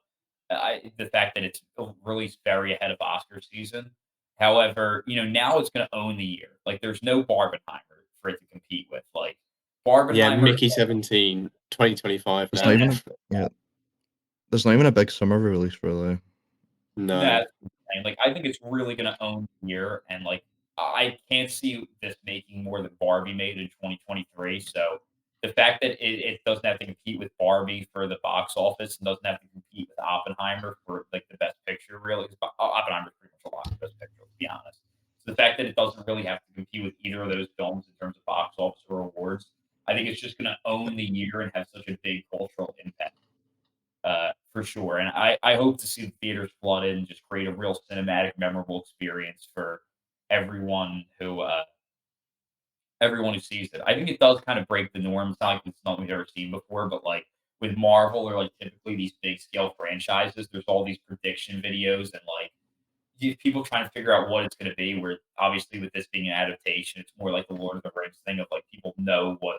the fact that it's released very ahead of Oscar season. However, now it's going to own the year. Like there's no Barbenheimer for it to compete with. Like Yeah, Barbenheimer, Mickey 17, 2025 There's not now. even yeah. There's not even a big summer release really. No. that's insane. Like, I think it's really gonna own the year, and, like, I can't see this making more than Barbie made in 2023, so the fact that it doesn't have to compete with Barbie for the box office and doesn't have to compete with Oppenheimer for, like, the best picture really, 'cause Oppenheimer's pretty much a lot for best picture, to be honest. So the fact that it doesn't really have to compete with either of those films in terms of box office or awards, I think it's just gonna own the year and have such a big cultural impact. For sure. And I hope to see the theaters flooded and just create a real cinematic, memorable experience for everyone who uh, everyone who sees it. I think it does kind of break the norm. It's not like it's something we've ever seen before, but like with Marvel or like typically these big scale franchises, there's all these prediction videos and like people trying to figure out what it's going to be. Where obviously with this being an adaptation, it's more like the Lord of the Rings thing of like people know what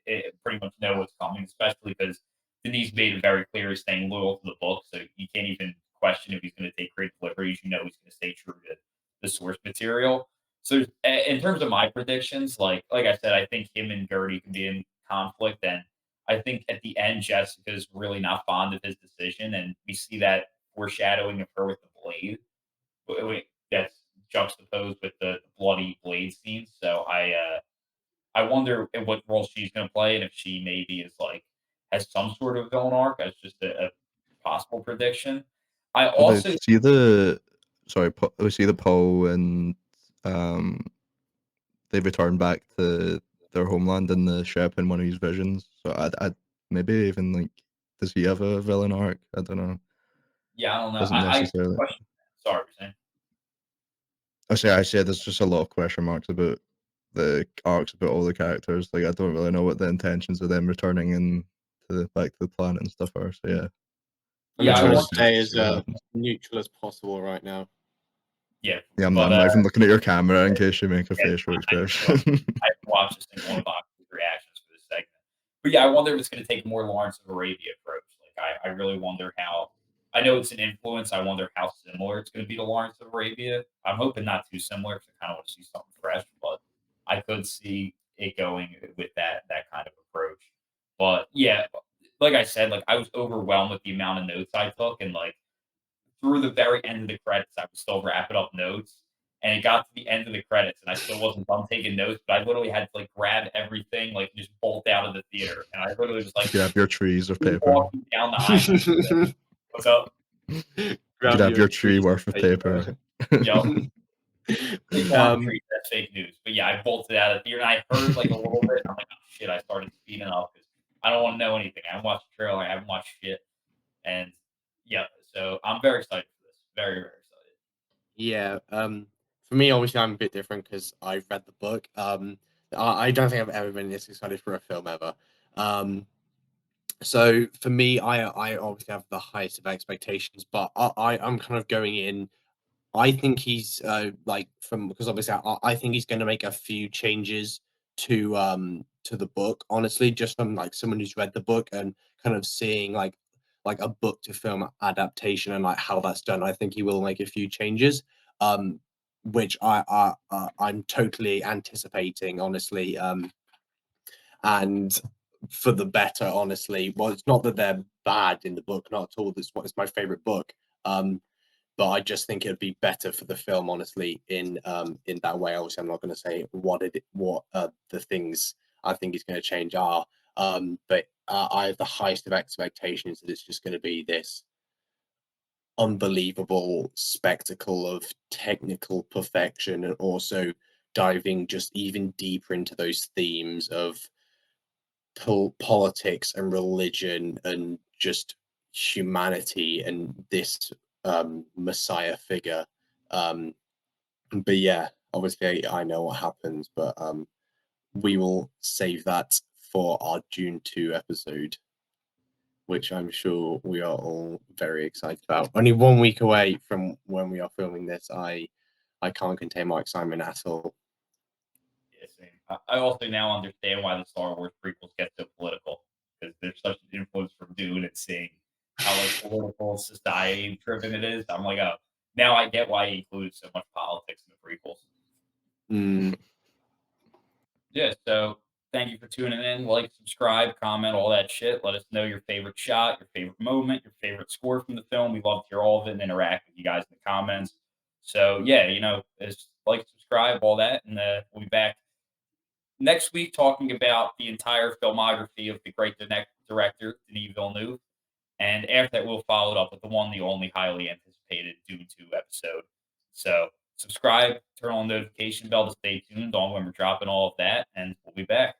is pretty much know what's coming, especially because Denis made it very clear he's staying loyal to the book, so you can't even question if he's going to take creative liberties. You know he's going to stay true to the source material. So in terms of my predictions, like I said, I think him and Gertie can be in conflict, and I think at the end Jessica's really not fond of his decision, and we see that foreshadowing of her with the blade. That's juxtaposed with the bloody blade scenes. So I wonder what role she's going to play, and if she maybe is like has some sort of villain arc as just a possible prediction. I Well, they also see the sorry, we see the Poe and um they return back to their homeland in the ship in one of his visions. So I'd maybe even like, does he have a villain arc? I don't know. yeah, I don't know. Doesn't I necessarily. question. Sorry, you're saying. I say there's just a lot of question marks about the arcs about all the characters. Like I don't really know what the intentions of them returning in back to the planet and stuff are. So yeah, I'm Yeah, just I trying to want. stay see as what happens. neutral as possible right now. Yeah, Yeah, but I'm not even looking at your camera in case you make a yeah, facial I expression. haven't watched a single one of Oxford's reactions for this segment. But yeah, I wonder if it's going to take more Lawrence of Arabia approach. Like, I really wonder how. I know it's an influence. I wonder how similar it's going to be to Lawrence of Arabia. I'm hoping not too similar because I kind of want to see something fresh. But I could see it going with that kind of approach. But yeah, like I said, like I was overwhelmed with the amount of notes I took, and like through the very end of the credits, I was still wrapping up notes. And it got to the end of the credits, and I still wasn't done taking notes, but I literally had to like grab everything, like just bolt out of the theater. And I literally was You like could have your trees of paper. walking down the aisle. What's up? You could Grab have your your tree trees worth of of paper. paper. Yep. They want um, trees. That's fake news. But yeah, I bolted out of the theater, and I heard like a little bit. And I'm like, oh shit! I started speeding up because I don't want to know anything. I haven't watched the trailer. I haven't watched shit. And yeah, so I'm very excited for this. Very, very excited. yeah. For me, obviously, I'm a bit different because I've read the book. I don't think I've ever been this excited for a film ever. Um, so for me, I obviously have the highest of expectations, but I'm kind of going in. I think he's like from because obviously I think he's going to make a few changes to the book. Honestly, just from like someone who's read the book and kind of seeing like a book to film adaptation and like how that's done. I think he will make a few changes, um, which I'm totally anticipating. Honestly, and for the better. Honestly, well, it's not that they're bad in the book, not at all. This is my favorite book. But I just think it'd be better for the film, honestly, in that way. Obviously, I'm not going to say what the things I think is going to change are, but I have the highest of expectations that it's just going to be this unbelievable spectacle of technical perfection, and also diving just even deeper into those themes of politics and religion and just humanity and this messiah figure. um but yeah, obviously I know what happens, but we will save that for our June 2 episode, which I'm sure we are all very excited about. Only 1 week away from when we are filming this. I can't contain my excitement at all. Yeah, same. I also now understand why the Star Wars prequels get so political because there's such an influence from Dune and seeing how like political society driven it is. I'm like, oh, now I get why he included so much politics in the prequels. Mm, Yeah, so thank you for tuning in. Like, subscribe, comment, all that shit. Let us know your favorite shot, your favorite moment, your favorite score from the film. We love to hear all of it and interact with you guys in the comments. So yeah, just like, subscribe, all that, and we'll be back next week talking about the entire filmography of the great director Denis Villeneuve. And after that, we'll follow it up with the one, the only highly anticipated Dune 2 episode. So subscribe, turn on the notification bell to stay tuned on when we're dropping all of that, and we'll be back.